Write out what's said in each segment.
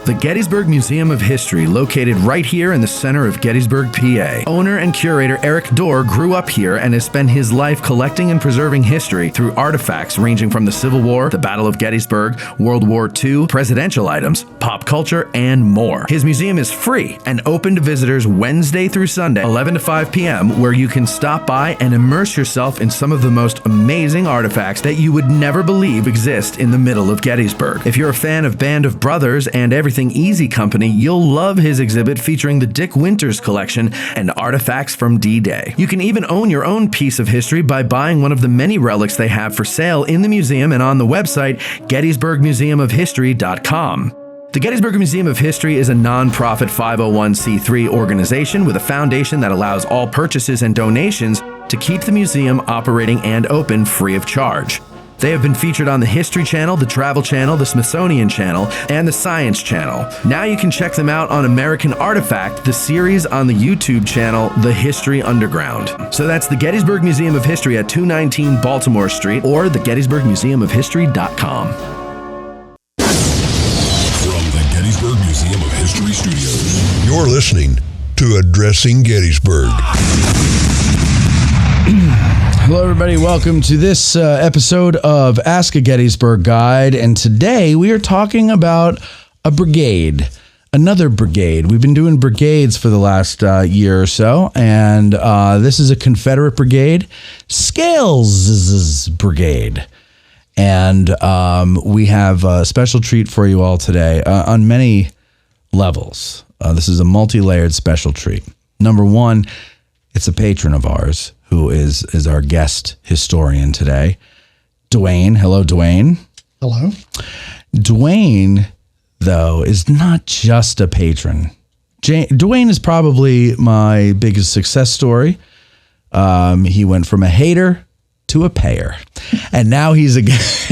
The Gettysburg Museum of History, located right here in the center of Gettysburg, PA. Owner and curator Eric Dorr grew up here and has spent his life collecting and preserving history through artifacts ranging from the Civil War, the Battle of Gettysburg, World War II, presidential items, pop culture, and more. His museum is free and open to visitors Wednesday through Sunday, 11 to 5 p.m., where you can stop by and immerse yourself in some of the most amazing artifacts that you would never believe exist in the middle of Gettysburg. If you're a fan of Band of Brothers and Everything Easy Company, you'll love his exhibit featuring the Dick Winters collection and artifacts from D-Day. You can even own your own piece of history by buying one of the many relics they have for sale in the museum and on the website gettysburgmuseumofhistory.com. The Gettysburg Museum of History is a non-profit 501c3 organization with a foundation that allows all purchases and donations to keep the museum operating and open free of charge. They have been featured on the History Channel, the Travel Channel, the Smithsonian Channel, and the Science Channel. Now you can check them out on American Artifact, the series on the YouTube channel, The History Underground. So that's the Gettysburg Museum of History at 219 Baltimore Street or the gettysburgmuseumofhistory.com. From the Gettysburg Museum of History Studios, you're listening to Addressing Gettysburg. Hello, everybody. Welcome to this episode of Ask a Gettysburg Guide. And today we are talking about a brigade, another brigade. We've been doing brigades for the last year or so. And this is a Confederate brigade, Scales Brigade. And we have a special treat for you all today on many levels. This is a multi-layered special treat. Number one, it's a patron of ours who is our guest historian today, Dwayne. Hello, Dwayne. Hello. Dwayne, though, is not just a patron. Dwayne is probably my biggest success story. He went from a hater to a payer, and now he's a guest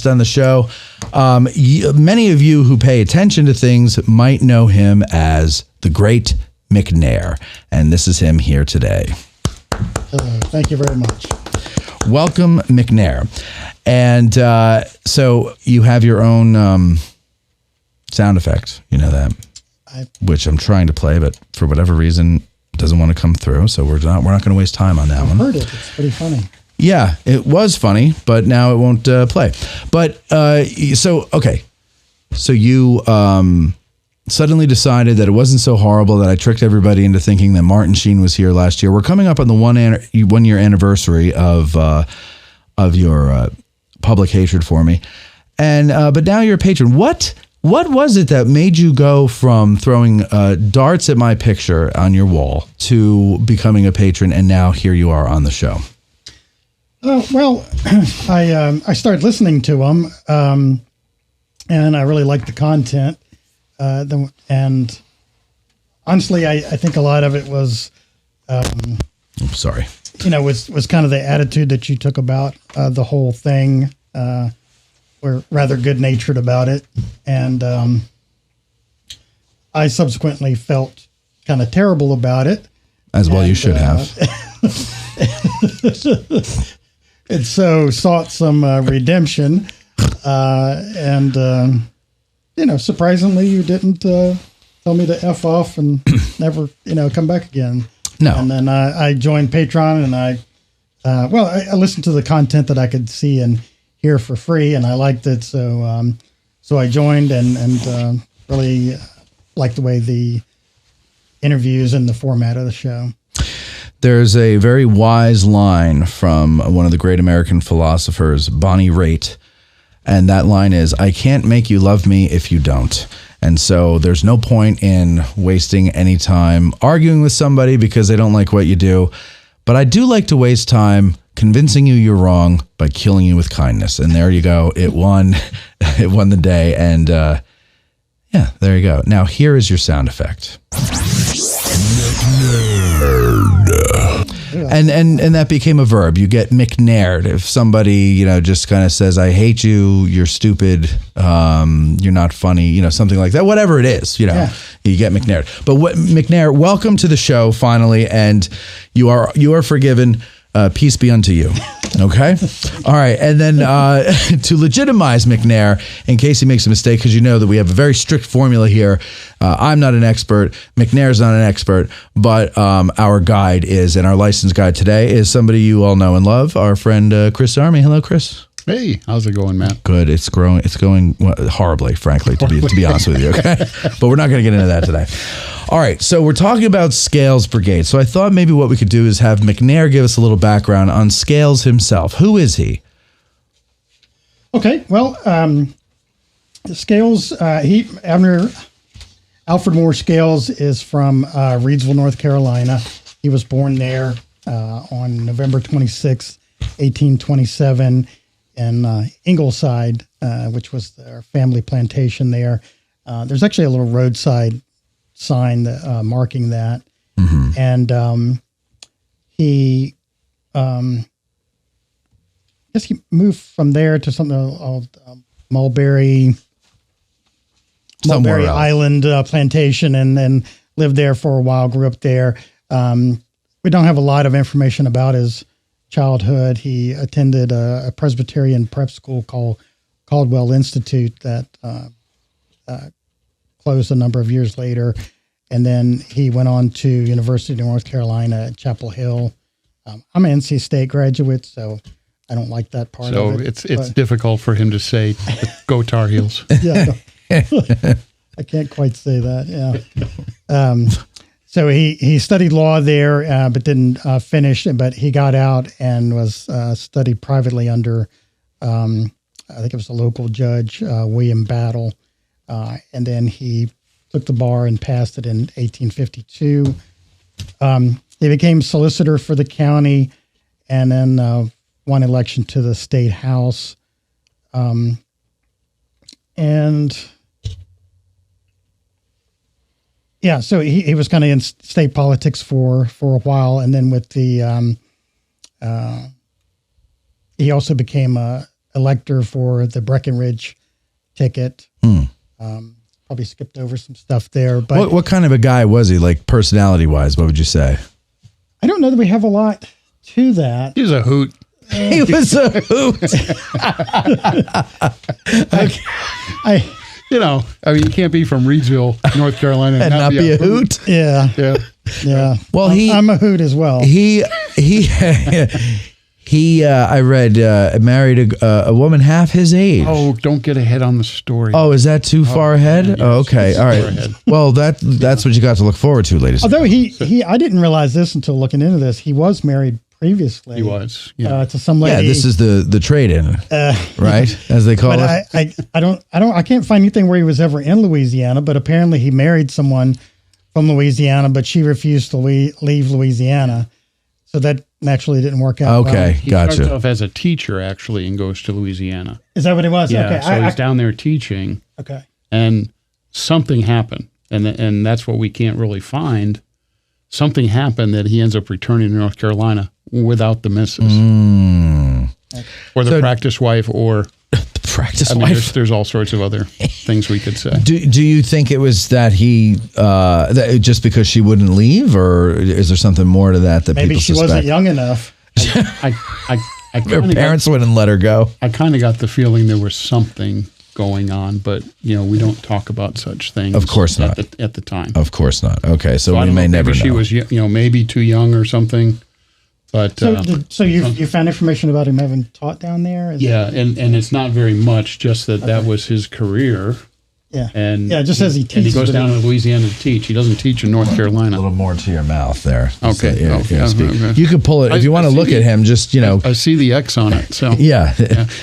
on the show. Many of you who pay attention to things might know him as the Great McNair, and this is him here today. Thank you very much. Welcome, McNair. And so you have your own sound effect, you know that, which I'm trying to play, but for whatever reason it doesn't want to come through. So we're not going to waste time on that one. I've heard it. It's pretty funny. Yeah, it was funny, but now it won't play. But so you suddenly decided that it wasn't so horrible, that I tricked everybody into thinking that Martin Sheen was here last year. We're coming up on the 1 year anniversary of your public hatred for me, and but now you're a patron. What was it that made you go from throwing darts at my picture on your wall to becoming a patron, and now here you are on the show? Well, I started listening to them, and I really liked the content. And honestly, I think a lot of it was, sorry, was kind of the attitude that you took about the whole thing. We're rather good natured about it. And I subsequently felt kind of terrible about it. As well, you should have. And so sought some redemption. Surprisingly, you didn't tell me to F off and never, come back again. No. And then I joined Patreon, and I listened to the content that I could see and hear for free, and I liked it. So I joined and really liked the way the interviews and the format of the show. There's a very wise line from one of the great American philosophers, Bonnie Raitt. And that line is, I can't make you love me if you don't. And so there's no point in wasting any time arguing with somebody because they don't like what you do. But I do like to waste time convincing you you're wrong by killing you with kindness. And there you go. It won. It won the day. And yeah, there you go. Now here is your sound effect. And that became a verb. You get McNaired. If somebody, just kind of says, I hate you, you're stupid, you're not funny, something like that, whatever it is, you get McNaired. But McNair, welcome to the show finally. And you are forgiven. peace be unto you. Okay? All right. And then to legitimize McNair, in case he makes a mistake, because you know that we have a very strict formula here. I'm not an expert. McNair's not an expert, but our guide is, and our license guide today is somebody you all know and love, our friend Chris Army. Hello, Chris. Hey, how's it going, Matt? Good. It's growing. It's going horribly, frankly, to be honest with you. Okay, but we're not going to get into that today. All right. So we're talking about Scales Brigade. So I thought maybe what we could do is have McNair give us a little background on Scales himself. Who is he? Okay. Well, Scales. Alfred Moore Scales is from Reidsville, North Carolina. He was born there on November 26, 1827. In Ingleside, which was their family plantation there. There's actually a little roadside sign that, marking that. Mm-hmm. And he, I guess he moved from there to something called Mulberry Island plantation, and then lived there for a while, grew up there. We don't have a lot of information about his childhood. He attended a Presbyterian prep school called Caldwell Institute that closed a number of years later, and then he went on to University of North Carolina at Chapel Hill. I'm an NC State graduate, so I don't like that part of it. So it's difficult for him to say, "Go Tar Heels." Yeah, I can't quite say that. Yeah. So he studied law there, but didn't finish. But he got out and was studied privately under, I think it was a local judge, William Battle. And then he took the bar and passed it in 1852. He became solicitor for the county, and then won election to the state house. Yeah, so he was kind of in state politics for a while, and then with the he also became a elector for the Breckinridge ticket. Probably skipped over some stuff there, but What kind of a guy was he, like personality wise? What would you say? I don't know that we have a lot to that. He's a hoot. He was a hoot. You can't be from Reidsville, North Carolina, and not be a hoot. Yeah. Yeah. Well, I'm a hoot as well. He I read married a woman half his age. Oh, don't get ahead on the story. Oh, is that too far ahead? Yes, okay, all right. Well, that's what you got to look forward to, ladies. Although I didn't realize this until looking into this. He was married previously. He was, yeah. To some lady. Yeah, this is the trade-in, right? As they call it. I can't find anything where he was ever in Louisiana, but apparently he married someone from Louisiana, but she refused to leave Louisiana, so that naturally didn't work out. Okay, well. He gotcha. starts off as a teacher actually, and goes to Louisiana. Is that what it was? Yeah, Okay, so he's down there teaching. Okay, and something happened, and that's what we can't really find. Something happened that he ends up returning to North Carolina without the missus, or the practice wife, or the practice wife. There's all sorts of other things we could say. Do you think it was that he that just because she wouldn't leave, or is there something more to that maybe people she suspect? wasn't young enough? Her parents wouldn't let her go. I kind of got the feeling there was something going on, but we don't talk about such things. Of course not. At the time. Of course not. Okay, so I we may never know. She was maybe too young or something. But so you found information about him having taught down there? And it's not very much. Just that was his career. Yeah, and it just says he teaches. And he goes down to Louisiana to teach. He doesn't teach in North Carolina. A little more to your mouth there. Okay. Okay. You could pull it if you want to look at him. Just I see the X on it. So yeah.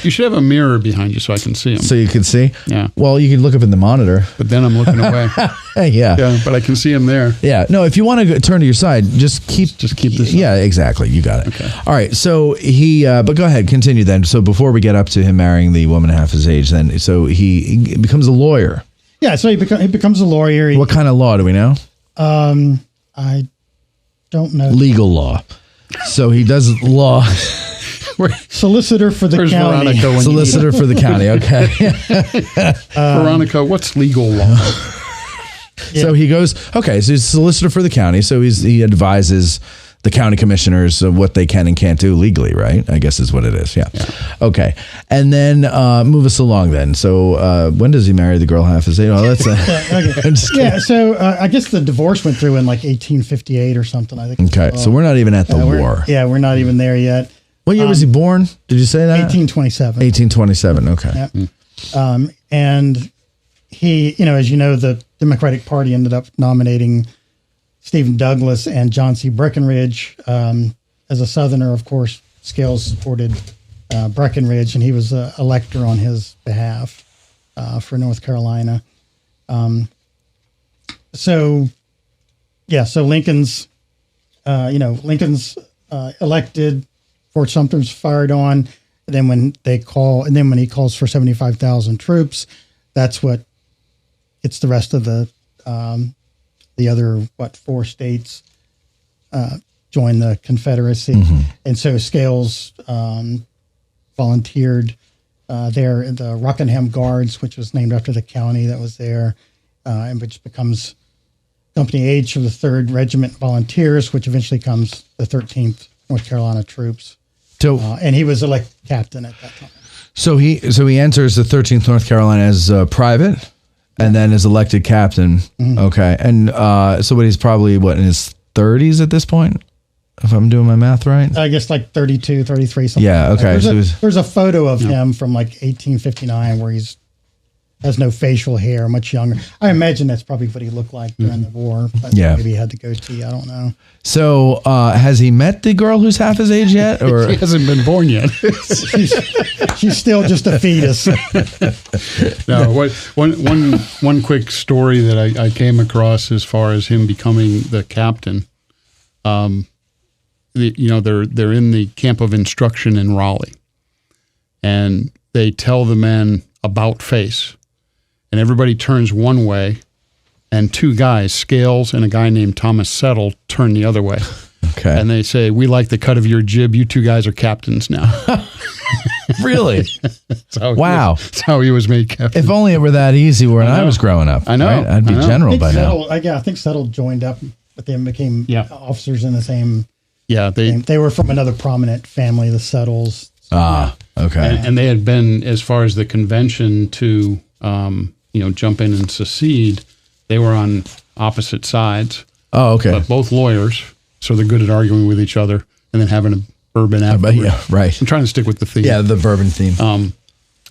You should have a mirror behind you so I can see him. So you can see. Yeah. Well, you can look up in the monitor. But then I'm looking away. Yeah. Yeah. But I can see him there. Yeah. No, if you want to turn to your side, just keep this. Yeah, exactly. You got it. Okay. All right. So he. But go ahead. Continue then. So before we get up to him marrying the woman half his age, then so he becomes a lawyer. Yeah, so he becomes a lawyer. What kind of law do we know? I don't know. Legal law. So he does law. Solicitor for the county. Veronica Solicitor for the county. Okay. Veronica, what's legal law? So he goes. Okay, so he's solicitor for the county. So he advises the county commissioners of what they can and can't do legally, right? I guess is what it is. Yeah. Okay. And then move us along then. So when does he marry the girl half his age? Oh, that's yeah. So I guess the divorce went through in like 1858 or something. I think. Okay. So we're not even at the war. Yeah, we're not even there yet. What year was he born? Did you say that? 1827. 1827. Okay. Yeah. And he, as you know, the Democratic Party ended up nominating Stephen Douglas and John C. Breckinridge. As a Southerner, of course, Scales supported Breckinridge, and he was an elector on his behalf for North Carolina. So Lincoln's, Lincoln's elected, Fort Sumter's fired on. And then when he calls for 75,000 troops, that's what gets the rest of the other 4 states join the Confederacy. And so Scales volunteered there in the Rockingham Guards, which was named after the county that was there, and which becomes Company H of the 3rd Regiment Volunteers, which eventually becomes the 13th North Carolina Troops. So, and he was elected captain at that time. So he enters the 13th North Carolina as a private, and then is elected captain. Okay, and so he's probably in his 30s at this point, if I'm doing my math right. I guess like 32, 33, something. Yeah. Okay. There's a photo of him from like 1859 where has no facial hair, much younger. I imagine that's probably what he looked like during the war. But maybe he had the goatee. I don't know. So has he met the girl who's half his age yet? Or she hasn't been born yet. she's still just a fetus. No. One quick story that I came across as far as him becoming the captain. They're in the camp of instruction in Raleigh, and they tell the men about face. And everybody turns one way, and 2 guys, Scales and a guy named Thomas Settle, turn the other way. Okay. And they say, "We like the cut of your jib. You 2 guys are captains now." Really? Wow. That's how he was made captain. If only it were that easy when I was growing up. I know. Right? I'd be general by now. I think Settle joined up with them, became officers in the same. Yeah, they were from another prominent family, the Settles. Okay. And they had been, as far as the convention to jump in and secede, they were on opposite sides. Oh, okay. But both lawyers, so they're good at arguing with each other and then having a bourbon afterwards. Yeah, right. I'm trying to stick with the theme. Yeah, the bourbon theme.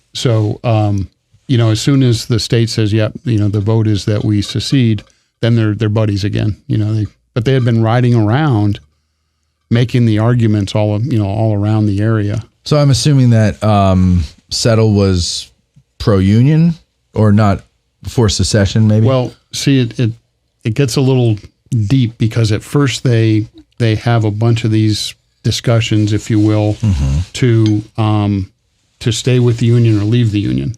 As soon as the state says, the vote is that we secede, then they're buddies again. But they had been riding around, making the arguments all around the area. So I'm assuming that Settle was pro-union or not for secession, maybe? Well, see, it gets a little deep because at first they have a bunch of these discussions, if you will, to stay with the Union or leave the Union.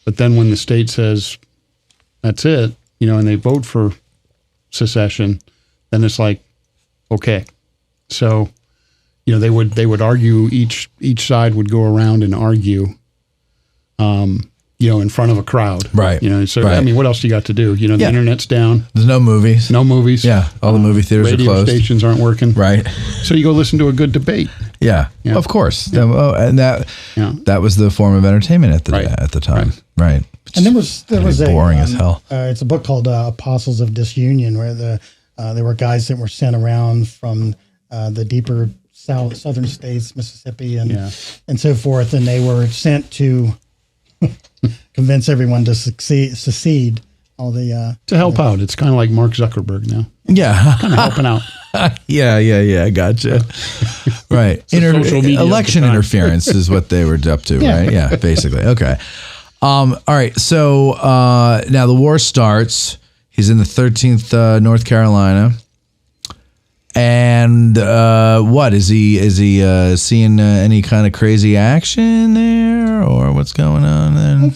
But then when the state says that's it, and they vote for secession, then it's like, okay. So, they would argue, each side would go around and argue, in front of a crowd. Right. So, right. I mean, what else do you got to do? The internet's down. There's no movies. No movies. Yeah. All the movie theaters are closed. Radio stations aren't working. Right. So you go listen to a good debate. Yeah. Of course. Yeah. And that was the form of entertainment at the time. Right. And there was boring as hell. It's a book called Apostles of Disunion, where there were guys that were sent around from the deeper southern states, Mississippi and so forth, and they were sent to convince everyone to secede. To help out. It's kind of like Mark Zuckerberg now. Yeah. Kind of helping out. Yeah. Gotcha. Right. Election interference is what they were up to, right? Yeah, basically. Okay. All right. So now the war starts. He's in the 13th North Carolina. And what is he seeing any kind of crazy action there, or what's going on then?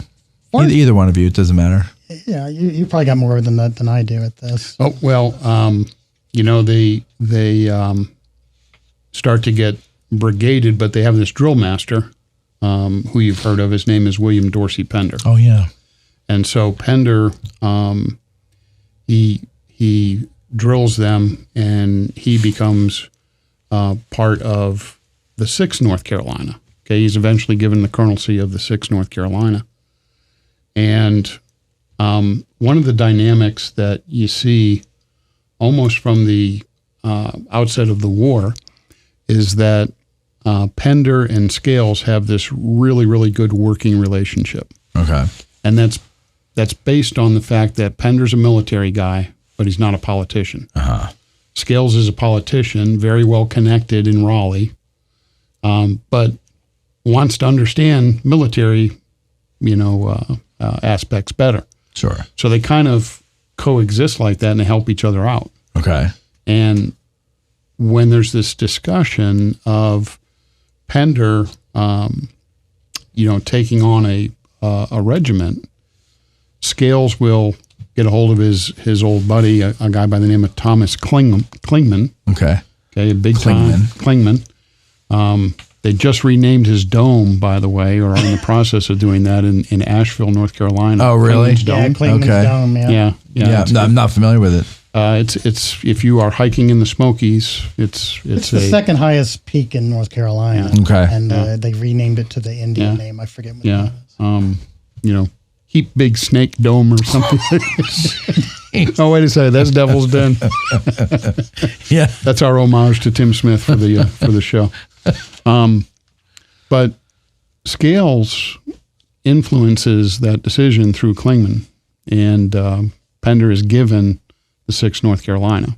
Either one of you, it doesn't matter. Yeah, you probably got more than I do at this. Oh well, they start to get brigaded, but they have this drill master who you've heard of. His name is William Dorsey Pender. Oh yeah, and so Pender, he drills them, and he becomes part of the 6th North Carolina. Okay, he's eventually given the colonelcy of the 6th North Carolina. And one of the dynamics that you see almost from the outset of the war is that Pender and Scales have this really, really good working relationship. Okay. And that's based on the fact that Pender's a military guy, but he's not a politician. Uh-huh. Scales is a politician, very well connected in Raleigh, but wants to understand military, aspects better. Sure. So they kind of coexist like that and they help each other out. Okay. And when there's this discussion of Pender, taking on a regiment, Scales will get a hold of his old buddy, a guy by the name of Thomas Clingman. Okay. A big time Clingman. They just renamed his dome, by the way, or are in the process of doing that in Asheville, North Carolina. Oh, really? Clingman's Dome. Clingman's Dome, yeah. Yeah. No, I'm not familiar with it. It's if you are hiking in the Smokies, it's the second highest peak in North Carolina. Yeah. Okay. And they renamed it to the Indian name. I forget what it is. Heap Big Snake Dome or something. Oh, wait a second, that's Devil's Den. Yeah. That's our homage to Tim Smith for the show. But Scales influences that decision through Clingman, and Pender is given the 6th North Carolina.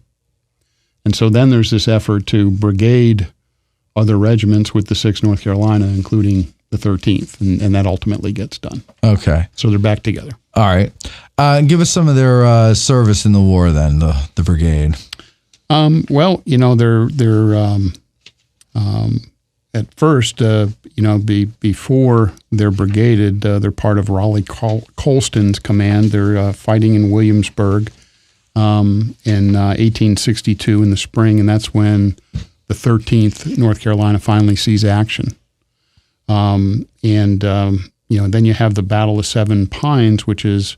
And so then there's this effort to brigade other regiments with the 6th North Carolina, including the 13th, and that ultimately gets done. Okay. So they're back together. All right. Give us some of their service in the war then, the brigade. They're at first, before they're brigaded, they're part of Raleigh Colston's command. They're fighting in Williamsburg in 1862 in the spring, and that's when the 13th North Carolina finally sees action. Then you have the Battle of Seven Pines, which is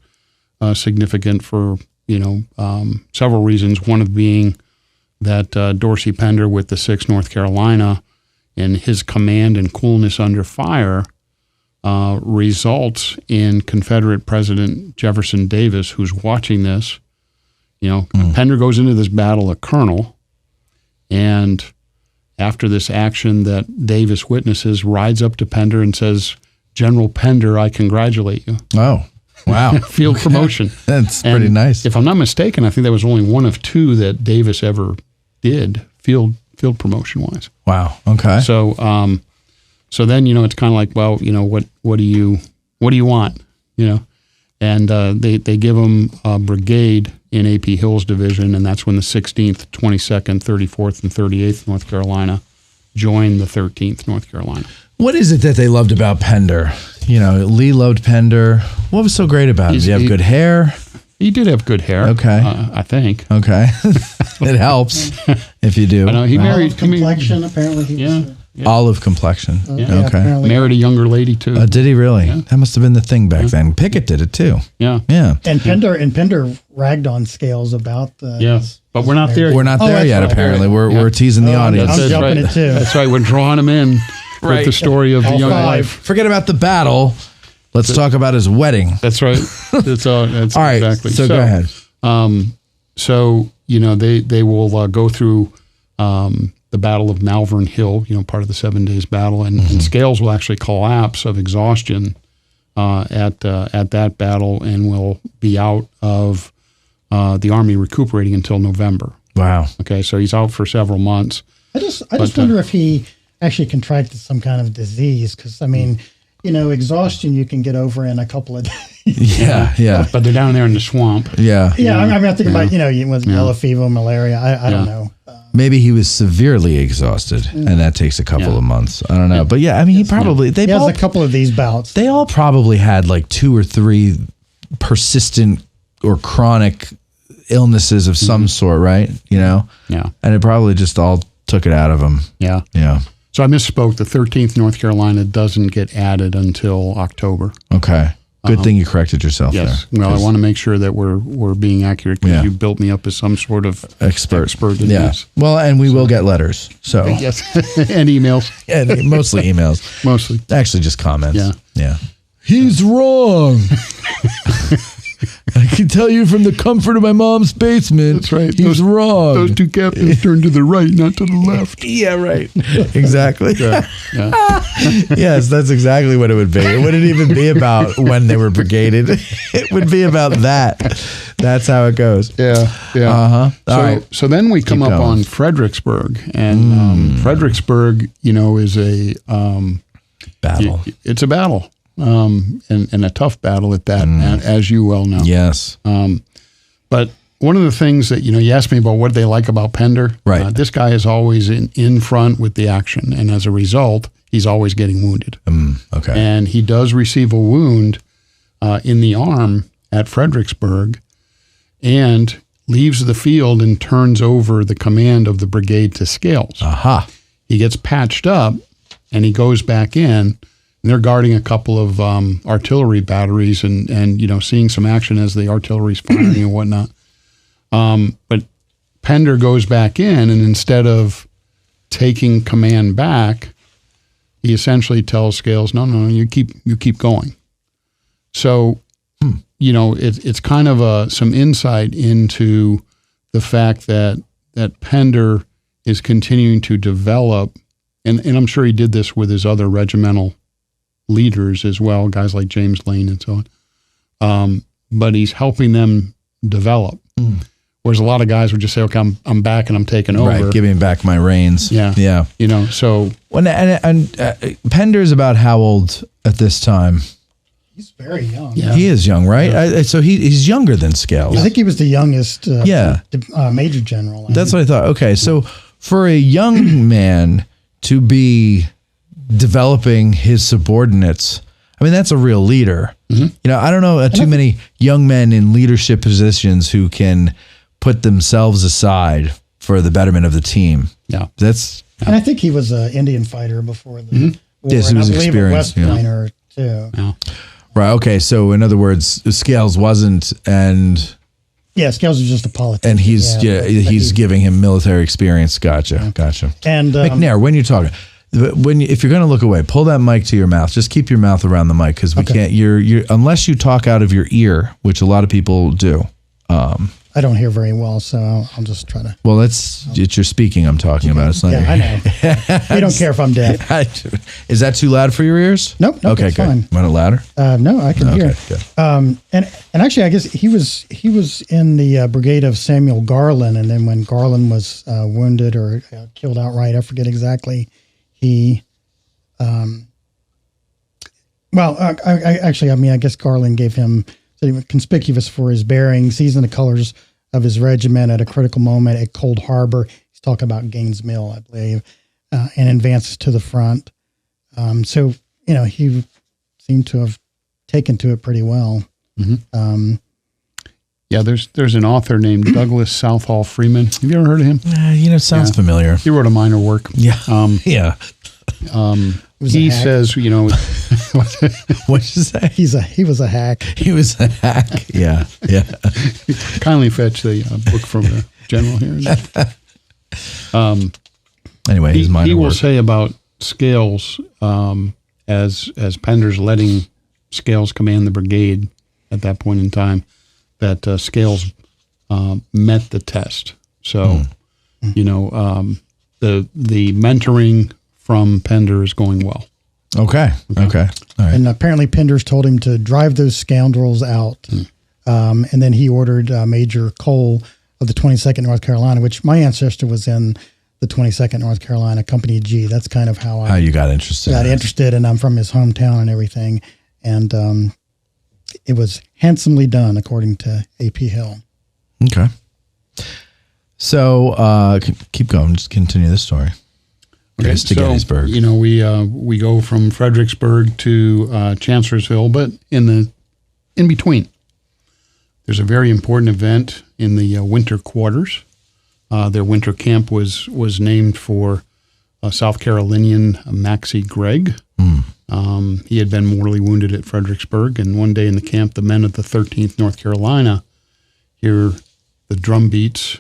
significant for several reasons. One of being that Dorsey Pender with the 6th North Carolina and his command and coolness under fire results in Confederate President Jefferson Davis, who's watching this. Pender goes into this battle a colonel, and after this action that Davis witnesses, rides up to Pender and says, "General Pender, I congratulate you." Oh, wow. Field promotion. That's pretty nice. If I'm not mistaken, I think that was only one of two that Davis ever did field promotion wise. Wow. Okay. So then, it's kind of like, well, what do you want? And they give them a brigade in A.P. Hill's division, and that's when the 16th, 22nd, 34th, and 38th North Carolina joined the 13th North Carolina. What is it that they loved about Pender? Lee loved Pender. What was so great about him? Did he have good hair? He did have good hair. Okay. I think. Okay. It helps if you do. I know, he married. Complexion, apparently. He was, Olive complexion. Yeah. Okay. Married a younger lady, too. Did he really? Yeah. That must have been the thing back then. Pickett did it, too. Yeah. Yeah. And Pender ragged on Scales about the... Yeah. But we're not there. We're not there yet, right. apparently. We're teasing the audience. I'm jumping it, too. That's right. We're drawing him in with the story of the young wife. Forget about the battle. Let's talk about his wedding. That's right. That's all right. Exactly. So go ahead. They will go through the Battle of Malvern Hill, part of the 7 days battle, and Scales will actually collapse of exhaustion at that battle and will be out of the Army recuperating until November. Wow. Okay, so he's out for several months. I just wonder if he actually contracted some kind of disease, because, exhaustion you can get over in a couple of days. Yeah. But they're down there in the swamp. Yeah, I'm thinking about, was yellow fever, malaria. I don't know. Maybe he was severely exhausted, and that takes a couple of months. I don't know. But he probably... He has a couple of these bouts. They all probably had like 2 or 3 persistent or chronic illnesses of some sort, right? Yeah. And it probably just all took it out of him. Yeah. Yeah. So I misspoke. The 13th North Carolina doesn't get added until October. Okay. Good thing you corrected yourself yes. there. Well, I want to make sure that we're being accurate because you built me up as some sort of expert in this. Well, and we will get letters. So yes, and emails. And mostly emails. Mostly. Actually, just comments. Yeah. He's wrong. I can tell you from the comfort of my mom's basement. That's right. He's wrong. Those two captains turned to the right, not to the left. Yeah, right. Exactly. Yeah. Yes, that's exactly what it would be. It wouldn't even be about when they were brigaded. It would be about that. That's how it goes. Yeah. Uh-huh. So, All right. so then we come up going. on Fredericksburg, and Fredericksburg, is a Battle. It's a battle, and a tough battle at that, as you well know. Yes. But one of the things that, you asked me about what they like about Pender. Right. This guy is always in front with the action, and as a result, he's always getting wounded. Okay. And he does receive a wound in the arm at Fredericksburg, and leaves the field and turns over the command of the brigade to Scales. Aha. He gets patched up, and he goes back in, and they're guarding a couple of artillery batteries and seeing some action as the artillery's firing and whatnot. But Pender goes back in, and instead of taking command back, he essentially tells Scales, no, you keep going. So, it's kind of some insight into the fact that Pender is continuing to develop, and I'm sure he did this with his other regimental leaders as well, guys like James Lane and so on. But he's helping them develop. Whereas a lot of guys would just say, okay, I'm back and I'm taking over. Right, giving back my reins. Yeah. So. And Pender's about how old at this time? He's very young. Yeah. He is young, right? So he's younger than Scales. I think he was the youngest major general. That's what I thought. Okay, so for a young man to be developing his subordinates, I mean, that's a real leader. I don't know too many young men in leadership positions who can put themselves aside for the betterment of the team. Yeah. And I think he was an Indian fighter before the war. Yes, he was and I believe a experienced. West Pointer too. Yeah. Right. Okay. So in other words, Scales wasn't, and Scales was just a politician. and he's giving him military experience. Gotcha. And McNair, when you're talking, if you're going to look away, pull that mic to your mouth. Just keep your mouth around the mic because we can't. You're unless you talk out of your ear, which a lot of people do. I don't hear very well, so I'll just try to. Well, it's your speaking I'm talking about. It's not. Yeah, I know. You don't care if I'm deaf. Is that too loud for your ears? Nope. Okay, it's good. fine. Want it louder? No, I can hear. Good. And actually, I guess he was in the brigade of Samuel Garland, and then when Garland was wounded or killed outright, I forget exactly. He, I guess Garland gave him. So he was conspicuous for his bearing, seizing the colors of his regiment at a critical moment at Cold Harbor. He's talking about Gaines Mill, I believe, and advances to the front. So he seemed to have taken to it pretty well. There's an author named Douglas Southall Freeman. Have you ever heard of him? Sounds familiar. He wrote a minor work. Yeah. He says, What'd you say? He was a hack. He was a hack. Yeah. Kindly fetch the book from the general here. Anyway, his minor he will work. say about Scales, as Pender's letting Scales command the brigade at that point in time, that Scales met the test. So, the mentoring from Pender is going well. Okay. All right. And apparently Pender's told him to drive those scoundrels out. And then he ordered Major Cole of the 22nd North Carolina, which my ancestor was in the 22nd North Carolina, Company G. That's kind of how you got interested. And I'm from his hometown and everything. And it was handsomely done, according to A.P. Hill. Okay. So keep going. Just continue the story. Okay, to Gettysburg. We go from Fredericksburg to Chancellorsville, but in between, there's a very important event in the winter quarters. Their winter camp was named for South Carolinian Maxie Gregg, He had been mortally wounded at Fredericksburg, and one day in the camp, the men of the 13th North Carolina hear the drum beats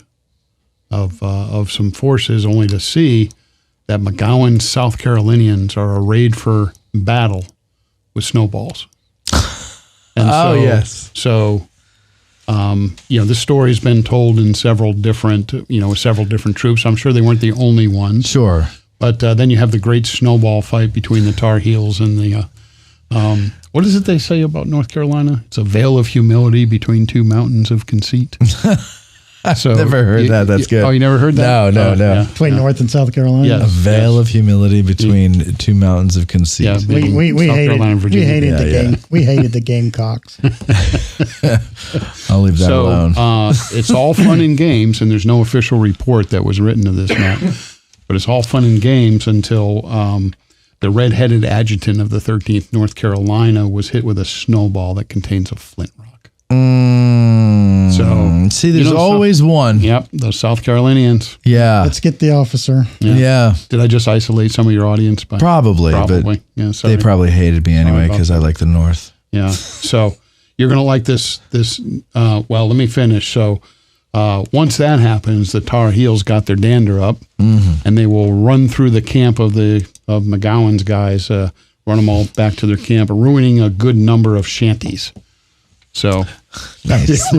of some forces, only to see that McGowan's South Carolinians are arrayed for battle with snowballs. And yes. So, this story's been told in several different troops. I'm sure they weren't the only ones. Sure. But then you have the great snowball fight between the Tar Heels and the, what is it they say about North Carolina? It's a veil of humility between two mountains of conceit. So Never heard that. That's good. Oh, you never heard that? No. Yeah. Between North and South Carolina. Yes. A veil of humility between two mountains of conceit. Yeah, We South hated Carolina and Virginia. we hated the Yeah, game. We hated the Gamecocks. I'll leave that alone. It's all fun and games, and there's no official report that was written of this map. But it's all fun and games until the red-headed adjutant of the 13th North Carolina was hit with a snowball that contains a flint rock. So See, there's always one. Yep, those South Carolinians. Yeah. Let's get the officer. Yeah. Did I just isolate some of your audience? Probably. But Yeah, sorry. they probably hated me anyway about because I like the North. Yeah. So you're going to like this. Well, let me finish. So once that happens, the Tar Heels got their dander up, and they will run through the camp of McGowan's guys, run them all back to their camp, ruining a good number of shanties. So Nice.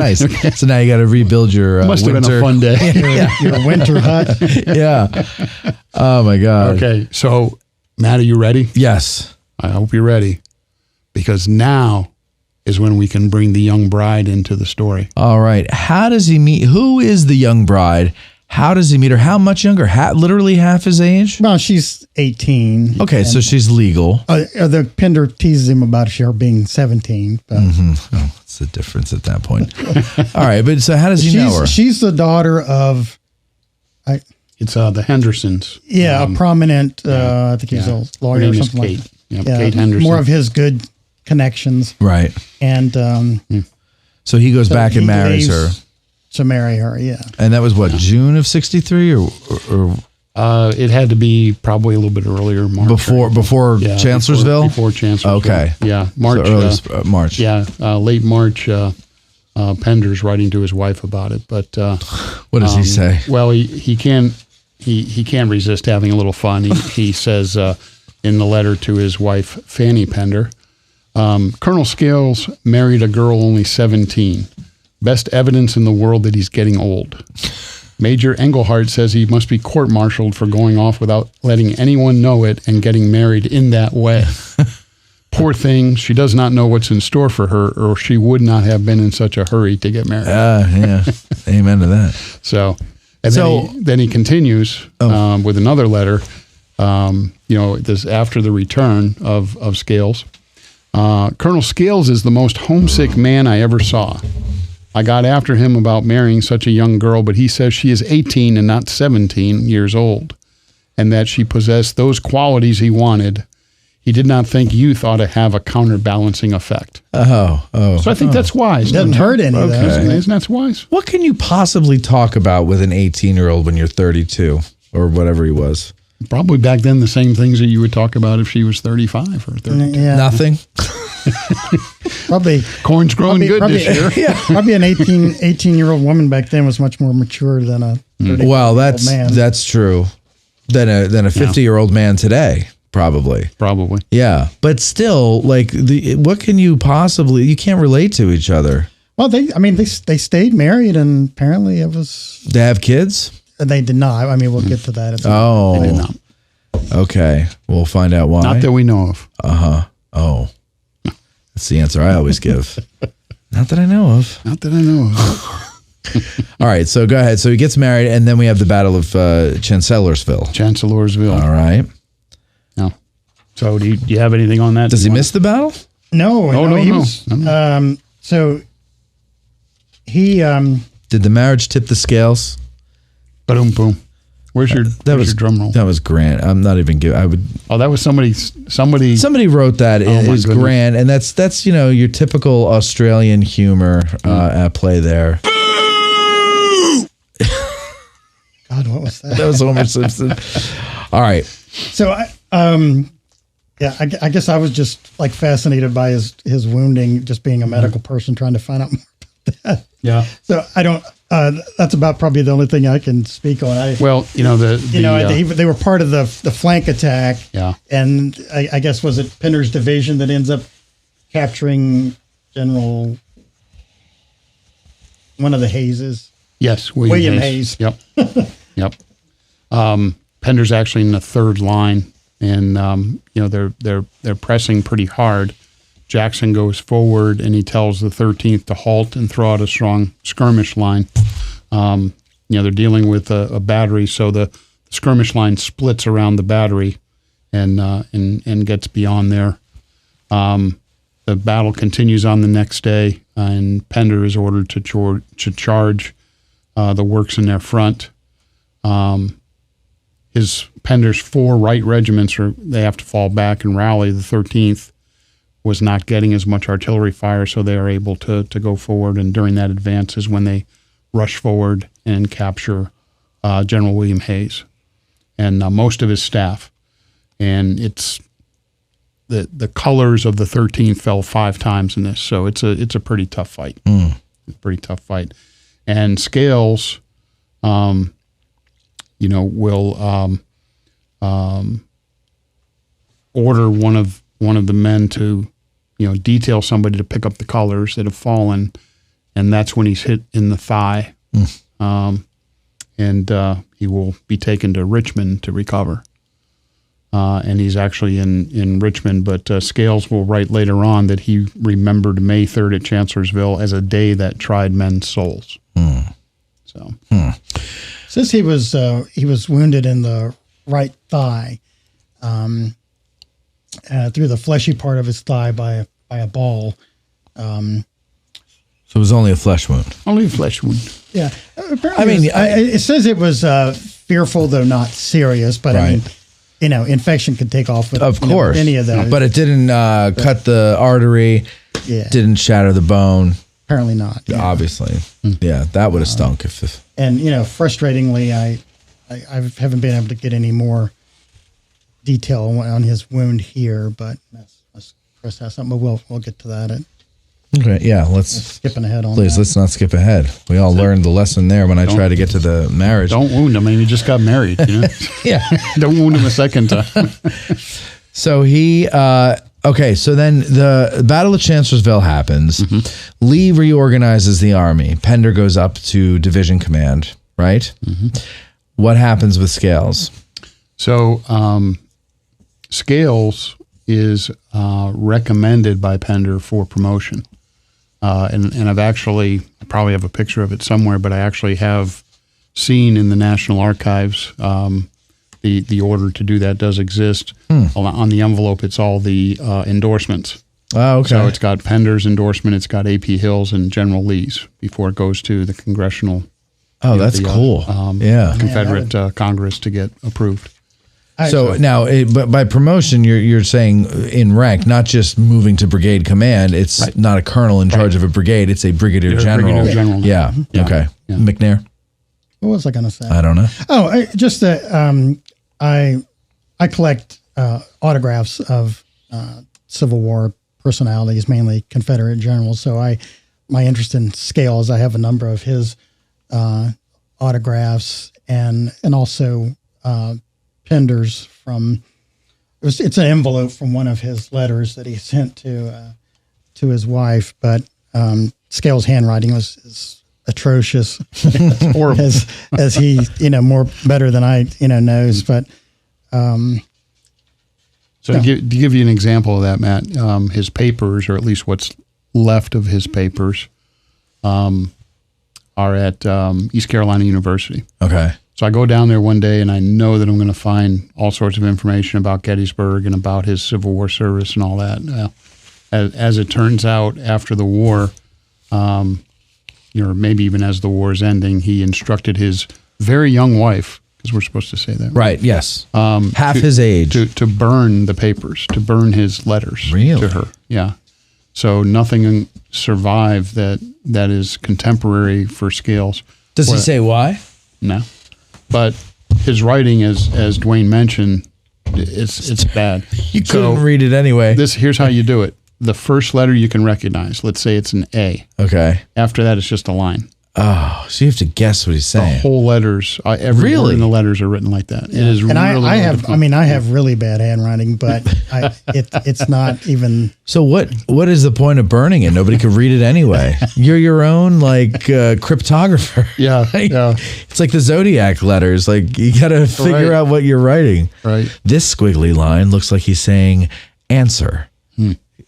So now you got to rebuild your must have winter. been a fun day. Your winter hut. Yeah. Oh my God. Okay. So Matt, are you ready? Yes. I hope you're ready, because now is when we can bring the young bride into the story. All right. How does he meet? Who is the young bride? How does he meet her? How much younger? Literally half his age? Well, she's 18. Okay, so she's legal. The Pender teases him about her being 17. But Oh, what's the difference at that point? All right, but so how does he know her? She's the daughter of, It's the Hendersons. a prominent, I think he's a Her lawyer name or is something Kate. like that. Yeah, Kate Henderson. More of his good connections. Right. And So he goes back and he marries her. leaves to marry her, yeah. And that was what, June of 63 or It had to be probably a little bit earlier, March. before Yeah, Chancellorsville? Before Chancellorsville. Okay. Yeah, March. So early March. Yeah, late March. Pender's writing to his wife about it, but What does he say? well, he can't resist having a little fun. He says in the letter to his wife Fanny Pender, Colonel Scales married a girl only 17. Best evidence in the world that he's getting old. Major Engelhardt says he must be court-martialed for going off without letting anyone know it and getting married in that way. Poor thing, she does not know what's in store for her, or she would not have been in such a hurry to get married. Yeah. Amen to that. So, then he continues with another letter. This after the return of Scales. Colonel Scales is the most homesick man I ever saw. I got after him about marrying such a young girl, but he says she is 18 and not 17 years old, and that she possessed those qualities he wanted. He did not think youth ought to have a counterbalancing effect. Oh. So I think that's wise. Doesn't hurt any of that. Isn't that wise? What can you possibly talk about with an 18-year-old when you're 32 or whatever he was? Probably back then the same things that you would talk about if she was 35 or 32. Yeah. Nothing? Probably. Corn's growing good this year. Probably an 18-year-old woman back then was much more mature than a 30-year-old Well, man. that's true. Than a 50-year-old man today, probably. Probably. Yeah, but still, like, what can you possibly? You can't relate to each other. Well, they stayed married, and apparently it was. They have kids? They did not. I mean, we'll get to that. Oh, They did not. okay. We'll find out why. Not that we know of. Oh, that's the answer I always give. Not that I know of. Not that I know of. All right, so go ahead. So he gets married, and then we have the Battle of Chancellorsville. Chancellorsville. All right. No. So do you have anything on that? Does he miss the battle? No. No. He was, so he. Did the marriage tip the scales? Boom, boom. Where's your drum roll? That was grand. I'm not even giving. I would. Oh, that was somebody. Somebody wrote that. It my is goodness. grand, and that's your typical Australian humor at play there. God, what was that? That was Homer Simpson. All right. So Yeah, I guess I was just like fascinated by his wounding, just being a medical person trying to find out more about that. Yeah. So I don't. That's about probably the only thing I can speak on. They They were part of the flank attack. Yeah. And I guess was it Pender's division that ends up capturing General one of the Hayeses? Yes, William Hayes. Yep. Yep. Pender's actually in the third line, and they're pressing pretty hard. Jackson goes forward, and he tells the 13th to halt and throw out a strong skirmish line. They're dealing with a battery, so the skirmish line splits around the battery, and gets beyond there. The battle continues on the next day, and Pender is ordered to charge the works in their front. Pender's 4 right regiments they have to fall back and rally. The 13th was not getting as much artillery fire, so they are able to go forward. And during that advance is when they rush forward and capture General William Hayes and most of his staff. And it's the colors of the 13th fell 5 times in this, so it's a pretty tough fight. It's a pretty tough fight. And Scales, will order one of the men to, detail somebody to pick up the colors that have fallen, and that's when he's hit in the thigh, and he will be taken to Richmond to recover. And he's actually in Richmond, but Scales will write later on that he remembered May 3rd at Chancellorsville as a day that tried men's souls. So, since he was wounded in the right thigh, through the fleshy part of his thigh by a ball. So it was only a flesh wound. Only a flesh wound. Yeah, apparently it says it was fearful, though not serious. But right. Infection could take off with, of course, any of those. But it didn't cut the artery. Yeah, didn't shatter the bone. Apparently not. Yeah. Obviously, yeah, that would have stunk if. And frustratingly, I haven't been able to get any more detail on his wound here, but Chris has something. But we'll get to that. Okay, yeah, let's skipping ahead on. Please, let's not skip ahead. We all learned the lesson there when I tried to get to the marriage. Don't wound him. I mean, he just got married. Yeah, don't wound him a second time. So he. Okay, so then the Battle of Chancellorsville happens. Mm-hmm. Lee reorganizes the army. Pender goes up to division command, right? Mm-hmm. What happens with Scales? So Scales is recommended by Pender for promotion. And I've actually, I probably have a picture of it somewhere, but I actually have seen in the National Archives the order to do that does exist. On the envelope, it's all the endorsements. Oh, okay. So it's got Pender's endorsement, it's got A.P. Hill's and General Lee's before it goes to the congressional. Oh, that's cool. Confederate Congress to get approved. So now, but by promotion, you're saying in rank, not just moving to brigade command. It's right. Not a colonel in charge of a brigade. It's a brigadier general. Brigadier general. Yeah. Okay. Yeah. McNair. What was I going to say? I don't know. Oh, just that I collect autographs of Civil War personalities, mainly Confederate generals. So my interest in Scales, I have a number of his autographs and also Pender's from. It's an envelope from one of his letters that he sent to his wife, but Scales' handwriting is atrocious. Horrible. as he more better than I knows, but. To give you an example of that, Matt, his papers, or at least what's left of his papers, are at East Carolina University. Okay. So I go down there one day, and I know that I'm going to find all sorts of information about Gettysburg and about his Civil War service and all that. As it turns out, after the war, or maybe even as the war is ending, he instructed his very young wife, because we're supposed to say that. Right, yes. Half his age. To burn the papers, to burn his letters to her. Yeah. So nothing survived that is contemporary for Scales. Does he say why? No. But his writing, as Dwayne mentioned, it's bad. You couldn't read it anyway. Here's how you do it. The first letter you can recognize. Let's say it's an A. Okay. After that, it's just a line. Oh, so you have to guess what he's saying. The whole letters, every word in the letters are written like that. It is and really I have, difficult. I mean, I have really bad handwriting, but it's not even. So what is the point of burning it? Nobody could read it anyway. You're your own cryptographer. Yeah, yeah. It's like the zodiac letters. Like you got to figure out what you're writing. Right. This squiggly line looks like he's saying answer.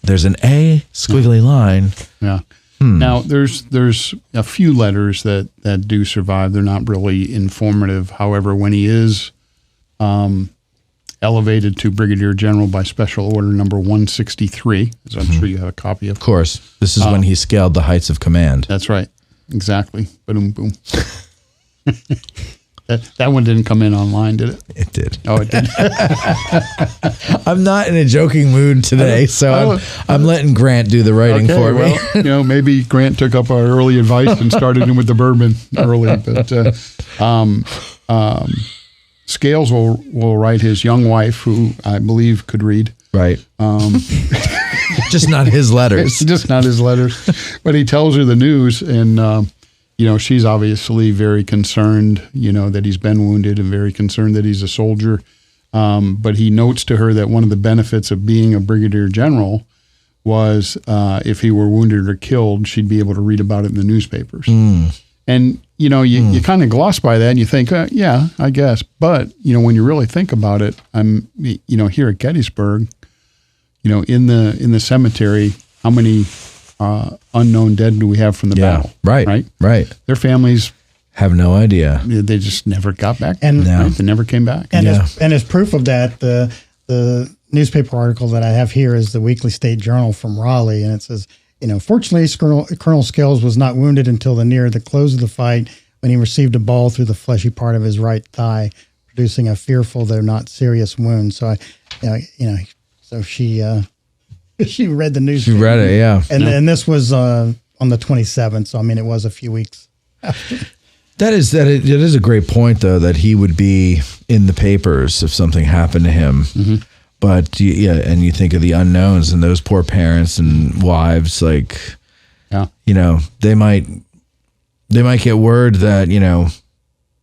There's an A squiggly line. Yeah. Now, there's a few letters that do survive. They're not really informative. However, when he is elevated to Brigadier General by Special Order number 163, as I'm sure you have a copy of. Of course. This is when he scaled the heights of command. That's right. Exactly. Boom, boom. That one didn't come in online, did it? It did. Oh, it did. I'm not in a joking mood today, so I'm letting Grant do the writing for me. Well, maybe Grant took up our early advice and started him with the bourbon early. But Scales will write his young wife, who I believe could read. Right. Just not his letters. Just not his letters. But he tells her the news, and she's obviously very concerned, that he's been wounded and very concerned that he's a soldier. But he notes to her that one of the benefits of being a brigadier general was if he were wounded or killed, she'd be able to read about it in the newspapers. And, you kind of gloss by that and you think, yeah, I guess. But, when you really think about it, I'm, here at Gettysburg, in the cemetery, how many unknown dead do we have from the battle? Right. Their families have no idea. They just never got back. And they never came back. And as proof of that, the newspaper article that I have here is the Weekly State Journal from Raleigh, and it says, fortunately, Colonel Scales was not wounded until near the close of the fight when he received a ball through the fleshy part of his right thigh, producing a fearful though not serious wound. So so she read the news. She read it, yeah. And this was on the 27th. So, it was a few weeks after. It is a great point, though, that he would be in the papers if something happened to him. Mm-hmm. But, and you think of the unknowns and those poor parents and wives, they might get word that,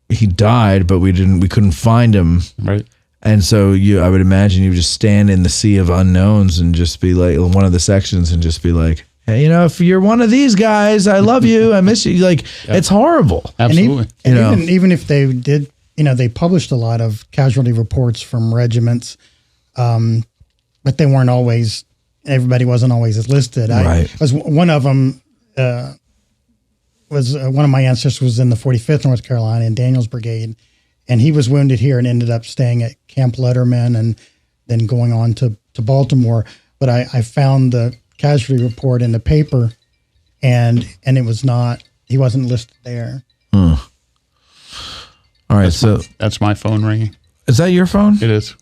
he died, but we couldn't find him. Right. And so I would imagine you just stand in the sea of unknowns and just be like one of the sections and just be like, hey, if you're one of these guys, I love you. I miss you. It's horrible. Absolutely. And even if they did, they published a lot of casualty reports from regiments, but they weren't always, everybody wasn't always listed. Right. One of them was one of my ancestors was in the 45th North Carolina in Daniel's brigade. And he was wounded here and ended up staying at Camp Letterman and then going on to Baltimore. But I found the casualty report in the paper, and it was not, he wasn't listed there. All right, that's my phone ringing. Is that your phone? It is.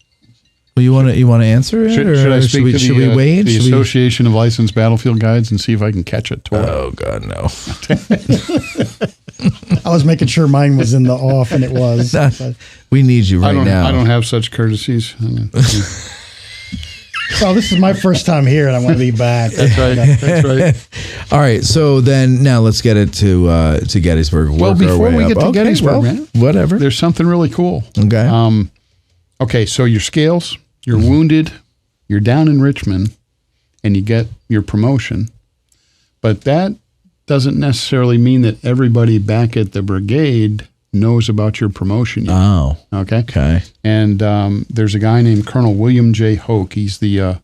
Well, you want to answer it? Should I speak to should we wait? The Association of Licensed Battlefield Guides and see if I can catch it? Oh, God, no. I was making sure mine was in the off, and it was. We need you right now. I don't have such courtesies. So this is my first time here, and I want to be back. That's right. That's right. All right. So then now let's get it to Gettysburg. Well, before we get to Gettysburg, man, whatever. There's something really cool. Okay. Okay. So your Scales, you're wounded, you're down in Richmond, and you get your promotion, but that doesn't necessarily mean that everybody back at the brigade knows about your promotion yet. Oh. Okay. And there's a guy named Colonel William J. Hoke. He's the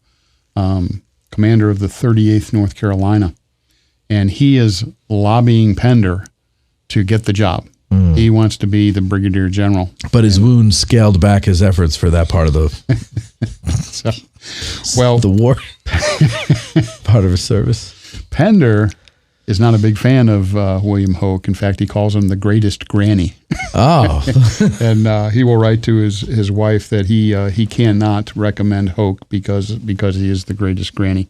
commander of the 38th North Carolina. And he is lobbying Pender to get the job. He wants to be the brigadier general. But his wound scaled back his efforts for that part of the the war part of his service. Pender is not a big fan of William Hoke. In fact, he calls him the greatest granny. Oh. And he will write to his wife that he cannot recommend Hoke because he is the greatest granny.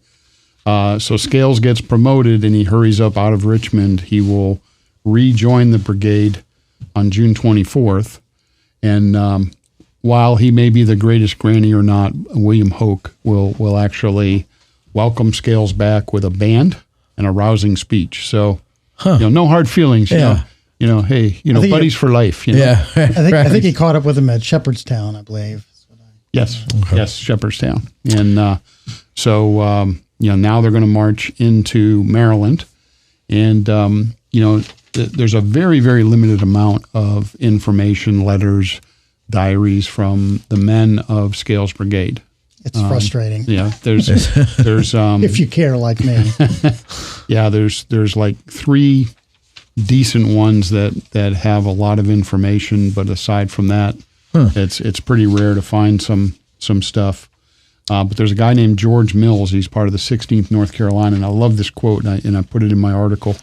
So Scales gets promoted and he hurries up out of Richmond. He will rejoin the brigade on June 24th. And while he may be the greatest granny or not, William Hoke will actually welcome Scales back with a band and a rousing speech. So, no hard feelings. Yeah. Hey, buddies for life. Yeah. I think he caught up with him at Shepherdstown, I believe. Yes. Okay. Yes, Shepherdstown. And so now they're going to march into Maryland. And, there's a very, very limited amount of information, letters, diaries from the men of Scales Brigade. It's frustrating. Yeah, there's if you care like me. Yeah, there's like 3 decent ones that have a lot of information, but aside from that, it's pretty rare to find some stuff. But there's a guy named George Mills. He's part of the 16th North Carolina, and I love this quote, and I put it in my article.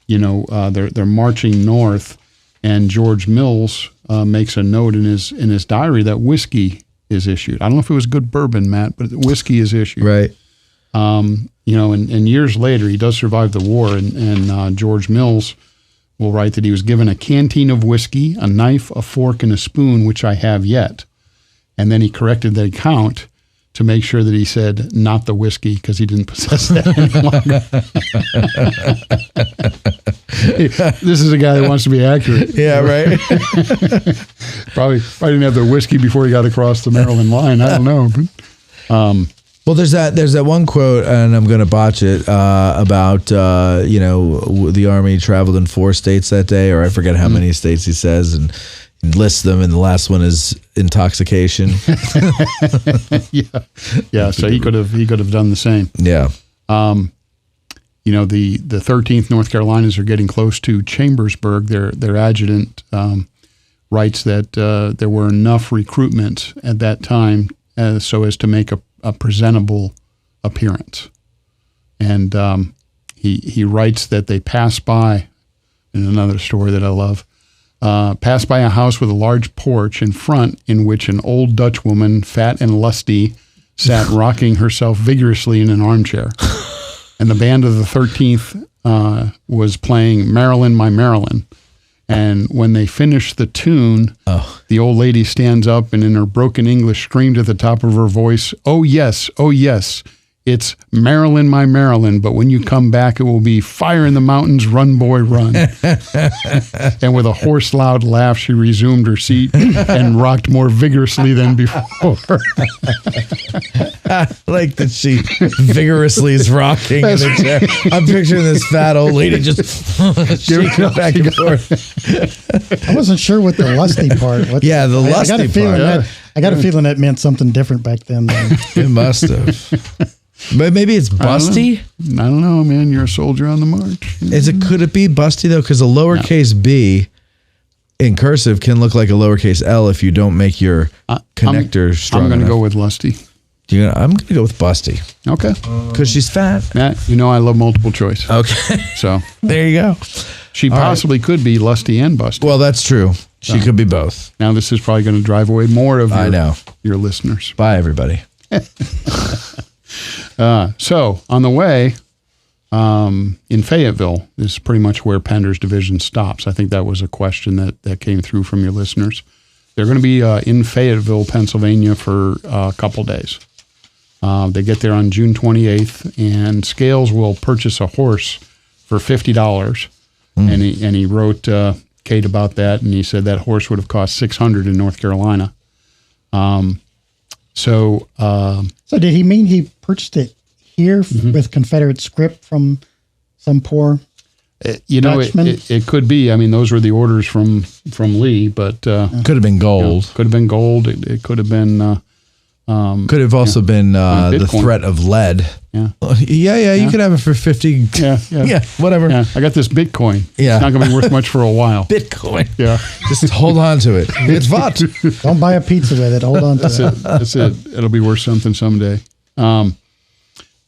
They're marching north, and George Mills makes a note in his diary that whiskey is issued. I don't know if it was good bourbon, Matt, but whiskey is issued. Right. And years later, he does survive the war, and George Mills will write that he was given a canteen of whiskey, a knife, a fork, and a spoon, which I have yet. And then he corrected the account to make sure that he said not the whiskey because he didn't possess that any longer. This is a guy that wants to be accurate. Yeah, right. Probably didn't have the whiskey before he got across the Maryland line. I don't know. Well, there's that one quote, and I'm going to botch it, about, the Army traveled in 4 states that day, or I forget how many states he says, and lists them, and the last one is intoxication. Yeah. So he could have done the same. Yeah. The 13th North Carolinas are getting close to Chambersburg. Their adjutant writes that there were enough recruitment at that time so as to make a presentable appearance. And he writes that they passed by, in another story that I love, passed by a house with a large porch in front in which an old Dutch woman, fat and lusty, sat rocking herself vigorously in an armchair. And the band of the 13th was playing Maryland, My Maryland. And when they finished the tune, the old lady stands up and in her broken English screamed at the top of her voice, oh yes, it's Maryland, My Maryland, but when you come back, it will be fire in the mountains, run, boy, run. And with a hoarse, loud laugh, she resumed her seat and rocked more vigorously than before. Like that she vigorously is rocking in the chair. I'm picturing this fat old lady just shaking back and forth. I wasn't sure what the lusty part was. Yeah, the lusty part. I got a feeling that meant something different back then. It must have. But maybe it's busty. I don't know, man. You're a soldier on the march. Could it be busty though? Because a lowercase b in cursive can look like a lowercase l if you don't make your connector strong. I'm going to go with lusty. I'm going to go with busty. Okay. Because she's fat. Matt, I love multiple choice. Okay. So there you go. She possibly could be lusty and busty. Well, that's true. She could be both. Now this is probably going to drive away more of your listeners. Bye, everybody. So on the way in Fayetteville is pretty much where Pender's division stops. I think that was a question that came through from your listeners. They're going to be in Fayetteville, Pennsylvania for a couple days. They get there on June 28th, and Scales will purchase a horse for $50. And he wrote Kate about that, and he said that horse would have cost $600 in North Carolina. So did he mean he purchased it here with Confederate script from some poor Dutchman? It could be. I mean, those were the orders from Lee, but could have been gold. Could have been gold. It could have been. Could have also been the threat of lead. Yeah. You could have it for 50. Yeah, whatever. Yeah, I got this Bitcoin. Yeah. It's not going to be worth much for a while. Bitcoin. Yeah. Just hold on to it. It's what? Don't buy a pizza with it. Hold on to it. That's it. It'll be worth something someday.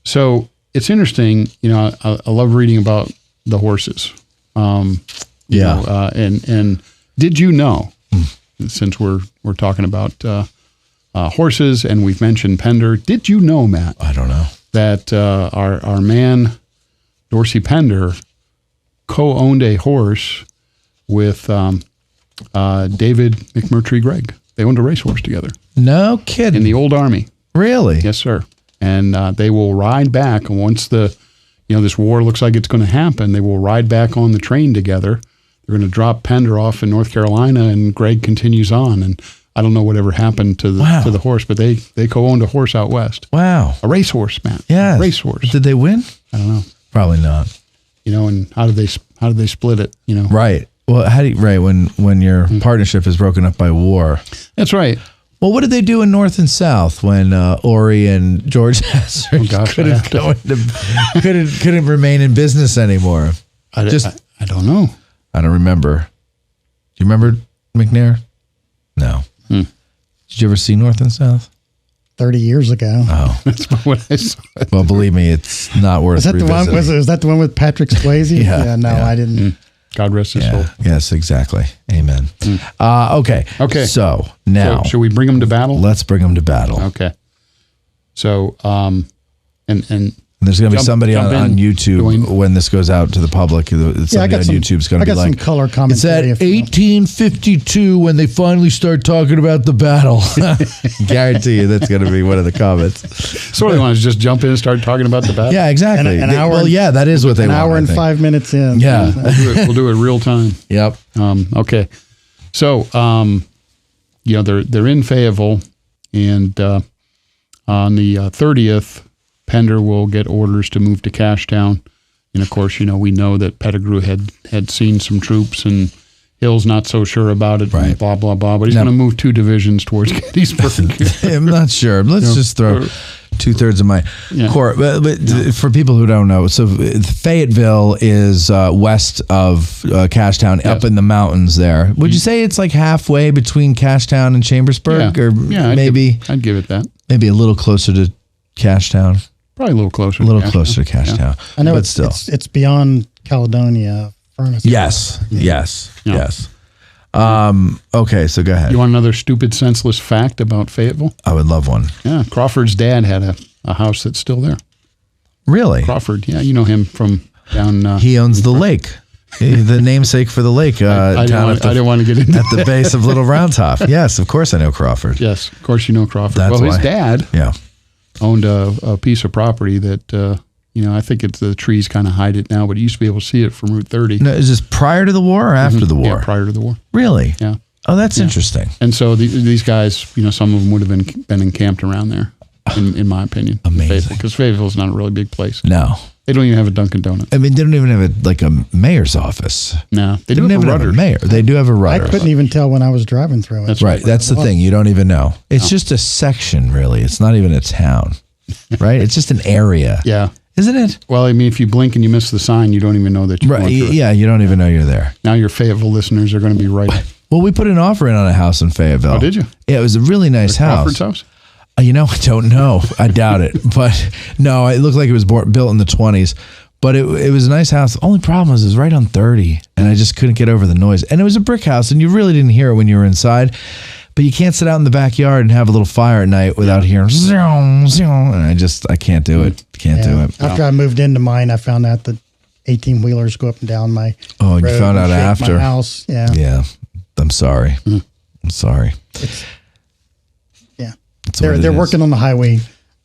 So it's interesting. I love reading about the horses. And did you know, since we're talking about horses, and we've mentioned Pender. Did you know, Matt? I don't know. That our man, Dorsey Pender, co-owned a horse with David McMurtry Gregg. They owned a racehorse together No kidding. in the old Army. Really? Yes, sir. And they will ride back. And once this war looks like it's going to happen, they will ride back on the train together. They're going to drop Pender off in North Carolina, and Greg continues on. And I don't know whatever happened to the horse, but they co-owned a horse out west. Wow. A racehorse, Matt. Yeah. Racehorse. Did they win? I don't know. Probably not. And how did they split it? Right. Well, when your partnership is broken up by war. That's right. Well, what did they do in North and South when Ori and George Hazard couldn't remain in business anymore? I don't know. I don't remember. Do you remember McNair? No. Did you ever see North and South? 30 years ago. Oh, That's what I saw. well, believe me, it's not worth. Is that the one? Was that the one with Patrick Swayze? No, I didn't. God rest his soul. Yes, exactly. Amen. Okay. Okay. So now, should we bring them to battle? let's bring them to battle. Okay. So, and There's going to be Jump- somebody jump on in, YouTube Dwayne. when this goes out to the public. Somebody on YouTube's going to be I got like, some color it's commentary. at 1852 when they finally start talking about the battle. Guarantee you that's going to be one of the comments. so they want to just jump in and start talking about the battle. Yeah, exactly. An hour well, and- yeah, that is what they An want. hour I and think. 5 minutes in. Yeah. We'll do it real time. Yep. Okay. So, they're in Fayetteville, and on the 30th, Pender will get orders to move to Cashtown. And of course, we know that Pettigrew had seen some troops, and Hill's not so sure about it, Right. and blah, blah, blah. But he's Now- going to move 2 divisions towards Gettysburg. I'm not sure. Let's just throw 2/3 of my corps. But for people who don't know, so Fayetteville is west of Cashtown, up in the mountains there. Would you say it's like halfway between Cashtown and Chambersburg? Or maybe I'd give it that. maybe a little closer to Cashtown? Probably a little closer. A little closer to Cashtown. I know but still. it's beyond Caledonia. Furnace. Yes. Okay, so go ahead. You want another stupid, senseless fact about Fayetteville? I would love one. Yeah, Crawford's dad had a house that's still there. Really? Crawford, yeah, you know him from down. He owns the lake. The namesake for the lake. I didn't want to get into at the base of Little Round Top. Yes, of course I know Crawford. Yes, of course you know Crawford. That's his why. dad Yeah. owned a piece of property that, I think it's the trees kind of hide it now, but you used to be able to see it from Route 30. No, is this prior to the war or after the war? Yeah, prior to the war. Really? Yeah. Oh, that's interesting. And so these guys, some of them would have been encamped around there, in my opinion. Amazing. Because Fayetteville's not a really big place. No. They don't even have a Dunkin' Donuts. I mean, they don't even have a mayor's office. No, they They do don't have even a have a rudder. mayor. They do have a I rudder. couldn't even tell when I was driving through it. That's Right. That's the thing. You don't even know. It's just a section, really. It's not even a town, right? It's just an area. Yeah. Isn't it? Well, I mean, if you blink and you miss the sign, you don't even know that you're Right. going through it. Yeah, you don't even know you're there. Now your Fayetteville listeners are going to be right. Well, we put an offer in on a house in Fayetteville. Oh, did you? Yeah, it was a really nice Crawford's house. house? I don't know. I doubt it. But no, it looked like it was built in the 20s. But it was a nice house. The only problem was it was right on 30, and I just couldn't get over the noise. And it was a brick house, and you really didn't hear it when you were inside. But you can't sit out in the backyard and have a little fire at night without hearing zoom, zoom. And I can't do it. Can't do it. After I moved into mine, I found out that 18-wheelers go up and down my Oh, you road found and out shake after? my house. Yeah. Yeah. I'm sorry. I'm sorry. Yeah. That's what it They're is. working on the highway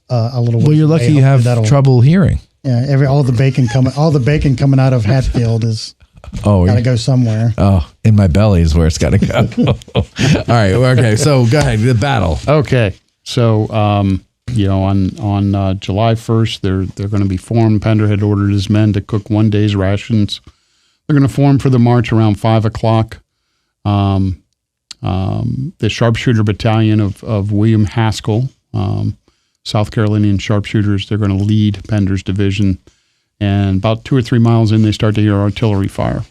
a little. Well, you're lucky you have trouble hearing. Yeah. All the bacon coming out of Hatfield is Oh, got to go somewhere. Oh, in my belly is where it's got to go. All right. Okay. So go ahead. The battle. Okay. So, on July 1st, they're going to be formed. Pender had ordered his men to cook 1 day's rations. They're going to form for the march around 5 o'clock. The sharpshooter battalion of William Haskell, South Carolinian sharpshooters, they're going to lead Pender's division. And about 2 or 3 miles in, they start to hear artillery fire.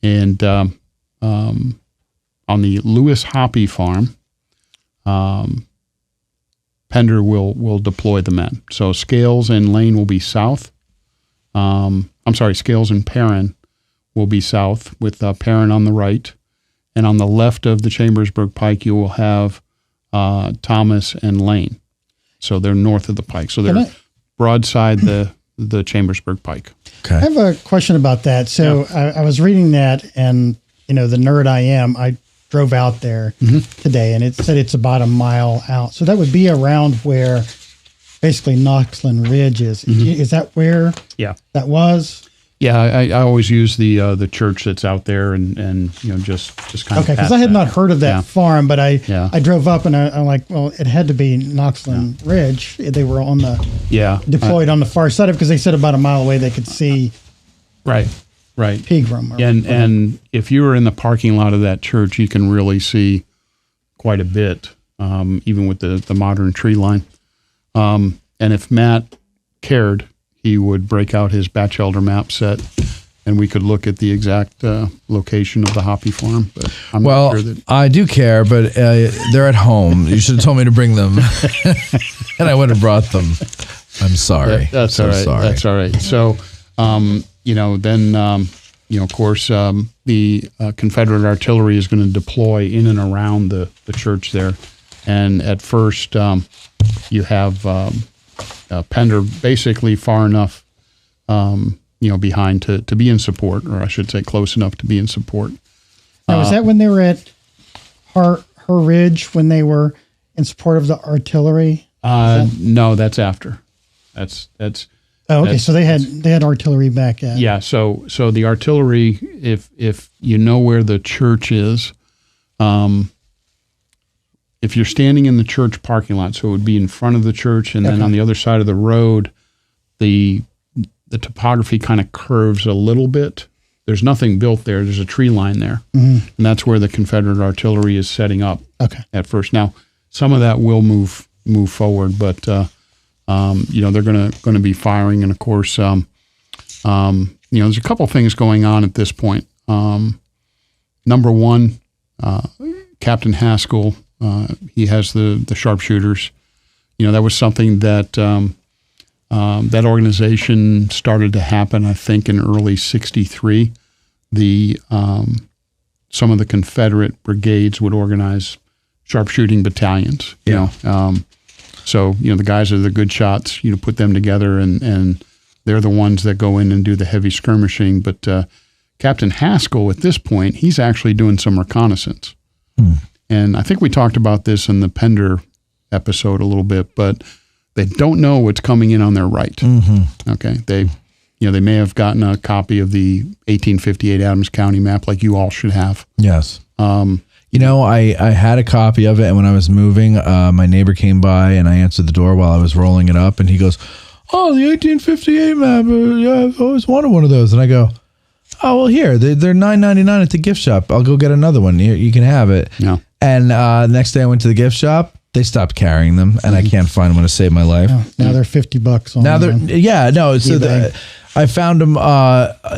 And on the Lewis Hoppy farm, Pender will deploy the men. So Scales and Lane will be south. Scales and Perrin will be south with Perrin on the right. And on the left of the Chambersburg Pike, you will have Thomas and Lane. So they're north of the Pike. So they're broadside the Chambersburg Pike. Okay. I have a question about that. So I was reading that, and the nerd I am, I drove out there today, and it said it's about a mile out. So that would be around where basically Knoxland Ridge is. Is that where that was? Yeah, I always use the church that's out there and just kind of okay, because I had not heard of that farm, but I drove up and I'm like, well, it had to be Knoxland Ridge. They were on the deployed on the far side of, because they said about a mile away they could see right Pegram. And if you were in the parking lot of that church, you can really see quite a bit, even with the modern tree line. And if Matt cared, he would break out his Batchelder map set, and we could look at the exact location of the Hoppy Farm. But I'm not sure that I do care, but they're at home. You should have told me to bring them, and I would have brought them. I'm sorry. That's all right. Sorry. That's all right. So, of course, the Confederate artillery is going to deploy in and around the church there, and at first, you have Pender basically far enough, behind to be in support, or I should say close enough to be in support. Now, was that when they were at her Ridge, when they were in support of the artillery? No, that's after. That's. Oh, okay. So they had artillery back at. Yeah. So the artillery, if you know where the church is, if you're standing in the church parking lot, so it would be in front of the church, and then on the other side of the road, the topography kind of curves a little bit. There's nothing built there. There's a tree line there, and that's where the Confederate artillery is setting up. At first. Now, some of that will move forward, but they're going to be firing, and of course, there's a couple things going on at this point. Number one, Captain Haskell. He has the sharpshooters. That was something that that organization started to happen, I think, in early '63. Some of the Confederate brigades would organize sharpshooting battalions. So the guys are the good shots. Put them together, and they're the ones that go in and do the heavy skirmishing. But Captain Haskell, at this point, he's actually doing some reconnaissance. And I think we talked about this in the Pender episode a little bit, but they don't know what's coming in on their right. Okay, they may have gotten a copy of the 1858 Adams County map, like you all should have. Yes. I had a copy of it, and when I was moving, my neighbor came by, and I answered the door while I was rolling it up, and he goes, "Oh, the 1858 map. I've always wanted one of those." And I go, "Oh, well, here they're $9.99 at the gift shop. I'll go get another one. You can have it." Yeah. And next day I went to the gift shop. They stopped carrying them, and I can't find them to save my life. Now they're $50 on. Now they're So I found them.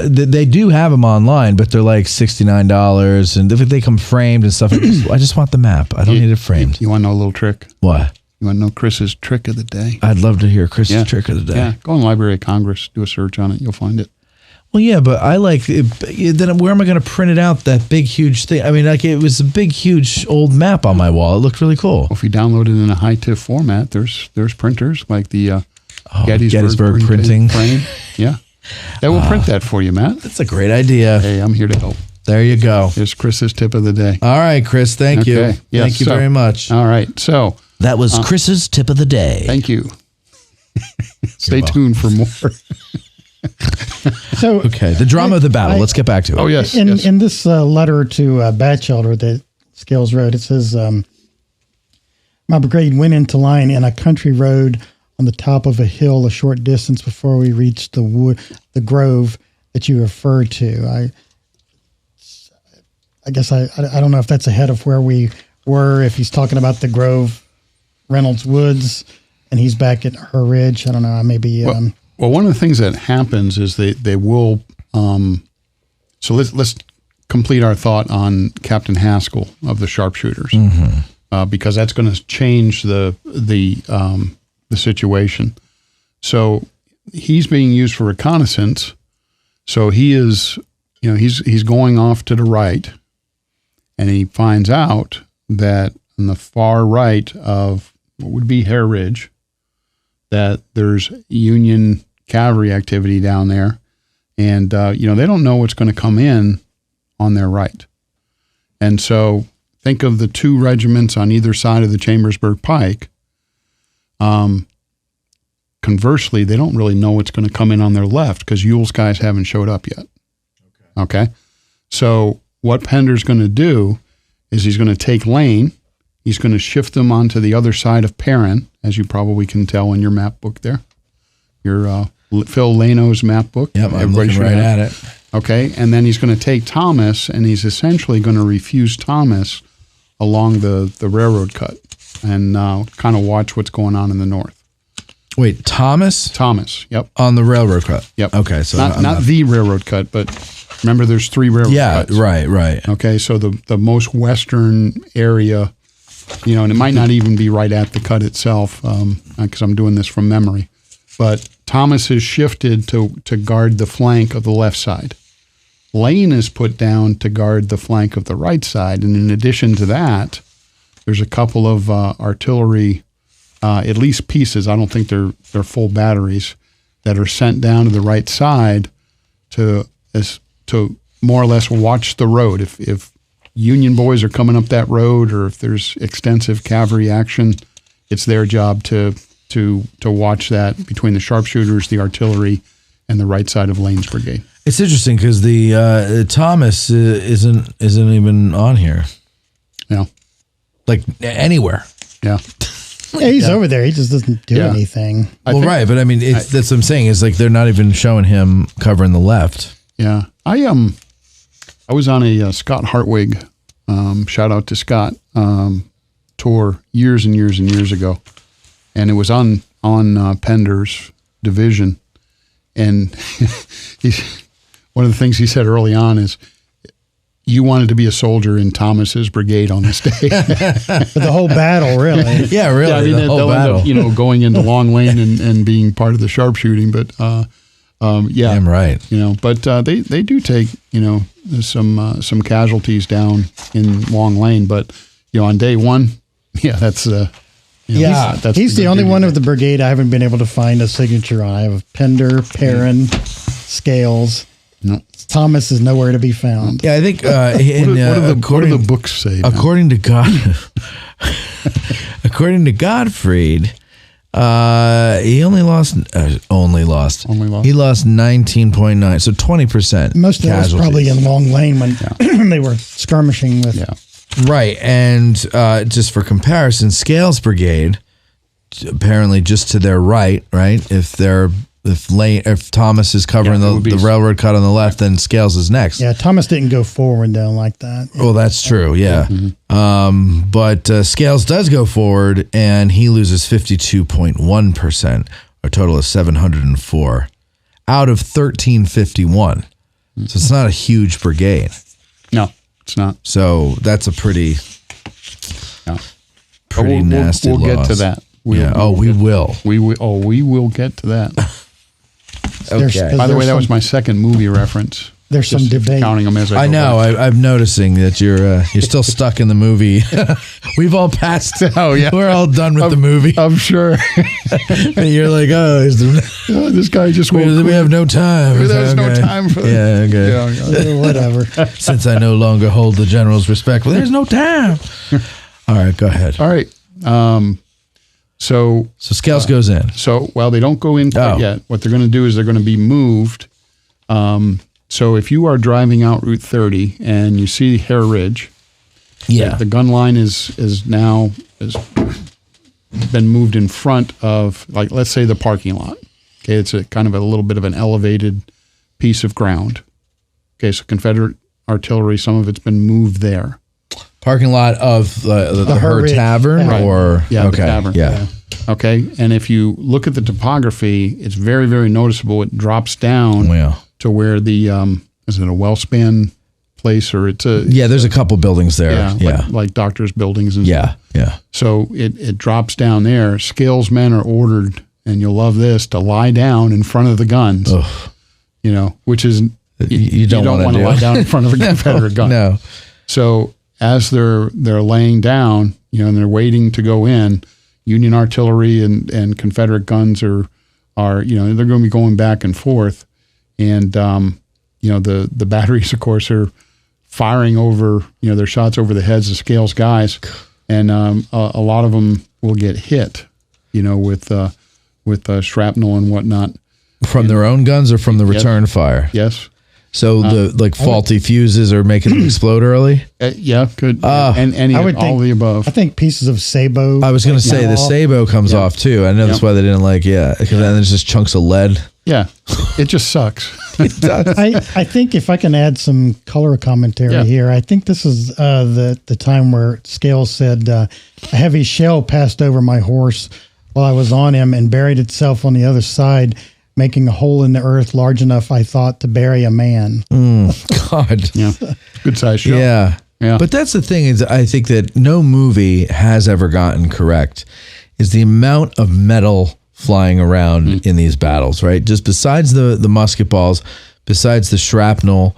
They do have them online, but they're like $69, and they come framed and stuff. I just want the map. I don't need it framed. You want to know a little trick? What? You want to know Chris's trick of the day? I'd love to hear Chris's trick of the day. Yeah, go on Library of Congress, do a search on it, you'll find it. Well, yeah, but I like it. Then where am I going to print it out? That big, huge thing. I mean, like it was a big, huge old map on my wall. It looked really cool. Well, if you download it in a high-TIFF format, there's printers like the Gettysburg printing frame. Yeah, that will print that for you, Matt. That's a great idea. Hey, I'm here to help. There you go. Here's Chris's tip of the day. All right, Chris. Thank you. Yes, thank you very much. All right. So that was Chris's tip of the day. Thank you. Stay tuned for more. So the drama of the battle. Let's get back to it. Oh yes. In this letter to Batchelder that Scales wrote, it says, "My brigade went into line in a country road on the top of a hill a short distance before we reached the grove that you referred to." I guess I don't know if that's ahead of where we were. If he's talking about the Grove, Reynolds Woods, and he's back at her Ridge. I don't know. Maybe. Well, one of the things that happens is they will. So let's complete our thought on Captain Haskell of the sharpshooters, because that's going to change the situation. So he's being used for reconnaissance. So he is, he's going off to the right, and he finds out that on the far right of what would be Hare Ridge, that there's Union cavalry activity down there, and they don't know what's going to come in on their right, and so think of the two regiments on either side of the Chambersburg Pike. Conversely, they don't really know what's going to come in on their left because Ewell's guys haven't showed up yet. Okay. So what Pender's going to do is he's going to take Lane. He's going to shift them onto the other side of Perrin, as you probably can tell in your map book there. Your Phil Lano's map book. Yep, I'm looking right at it. Okay, and then he's going to take Thomas, and he's essentially going to refuse Thomas along the railroad cut and kind of watch what's going on in the north. Wait, Thomas? Thomas, yep. On the railroad cut? Yep. Okay, so not the railroad cut, but remember there's 3 railroad cuts. Yeah, right. Okay, so the most western area, and it might not even be right at the cut itself because I'm doing this from memory, but Thomas is shifted to guard the flank of the left side. Lane is put down to guard the flank of the right side, and in addition to that, there's a couple of artillery, at least pieces, I don't think they're full batteries, that are sent down to the right side to more or less watch the road. If Union boys are coming up that road, or if there's extensive cavalry action, it's their job to watch that between the sharpshooters, the artillery, and the right side of Lane's brigade. It's interesting because the Thomas isn't even on here. Yeah, like anywhere. Yeah. Yeah, he's over there. He just doesn't do anything. Right, but I mean, that's what I'm saying. Is like they're not even showing him covering the left. Yeah, I was on a Scott Hartwig, shout out to Scott, tour years and years and years ago, and it was on Pender's division, and one of the things he said early on is, you wanted to be a soldier in Thomas's brigade on this day. For the whole battle, really. Yeah, really. Yeah, I mean, the whole they'll battle. end up, going into Long Lane and being part of the sharpshooting, but yeah, I'm right. But they do take some casualties down in Long Lane, but on day one, that's he's the only one of the brigade I haven't been able to find a signature on. I have Pender, Perrin, Scales. No. Thomas is nowhere to be found. Yeah, I think what do the books say? According to Gottfried, he only lost. He lost 19.9, so 20%. Most of that was probably in Long Lane when they were skirmishing with. Yeah. Right, and just for comparison, Scales Brigade, apparently just to their right. If Thomas is covering the railroad cut on the left, then Scales is next. Yeah, Thomas didn't go forward down like that. Well, that's true, yeah. Mm-hmm. But Scales does go forward, and he loses 52.1%, a total of 704 out of 1351. So it's not a huge brigade. No, it's not. So that's a pretty we'll nasty loss. We'll get to that. We will. We will get to that. Okay. By the way, that was my second movie reference. There's some debate. Counting them as I go I know. I'm noticing that you're still stuck in the movie. We've all passed. Oh yeah, we're all done with the movie. I'm sure. And you're like, this guy just we have no time. There's no time for that. Yeah, okay. Whatever. Since I no longer hold the general's respect, there's no time. All right, go ahead. All right. So Scales goes in. So they don't go in quite yet. What they're going to do is they're going to be moved. So if you are driving out Route 30 and you see Hare Ridge, the gun line is been moved in front of, like, let's say the parking lot. Okay, it's a kind of a little bit of an elevated piece of ground. Okay, so Confederate artillery, some of it's been moved there. Parking lot of the Her Tavern, right. Or the tavern. Yeah. Okay, and if you look at the topography, it's very, very noticeable. It drops down to where the is it a well span place, or it's a there's a couple buildings there. Like doctors' buildings and yeah. So it drops down there. Scales men are ordered, and you'll love this, to lie down in front of the guns. Ugh. Which is you don't want to lie down in front of a Confederate gun. No. So as they're laying down, and they're waiting to go in, Union artillery and Confederate guns are they're going to be going back and forth, and the batteries, of course, are firing over, their shots over the heads of Scales guys, and a lot of them will get hit, with shrapnel and whatnot. From their own guns or from the return fire? Yes. So the faulty fuses are making them explode early? Yeah, could. And any, all of the above. I think pieces of sabot. I was going to say the sabot comes off too. I know that's why they didn't because then there's just chunks of lead. Yeah, it just sucks. I think if I can add some color commentary here, I think this is the time where Scales said, a heavy shell passed over my horse while I was on him and buried itself on the other side, making a hole in the earth large enough, I thought, to bury a man. God. Yeah. Good size shell. Yeah. But that's the thing is I think that no movie has ever gotten correct is the amount of metal flying around in these battles, right? Just besides the musket balls, besides the shrapnel,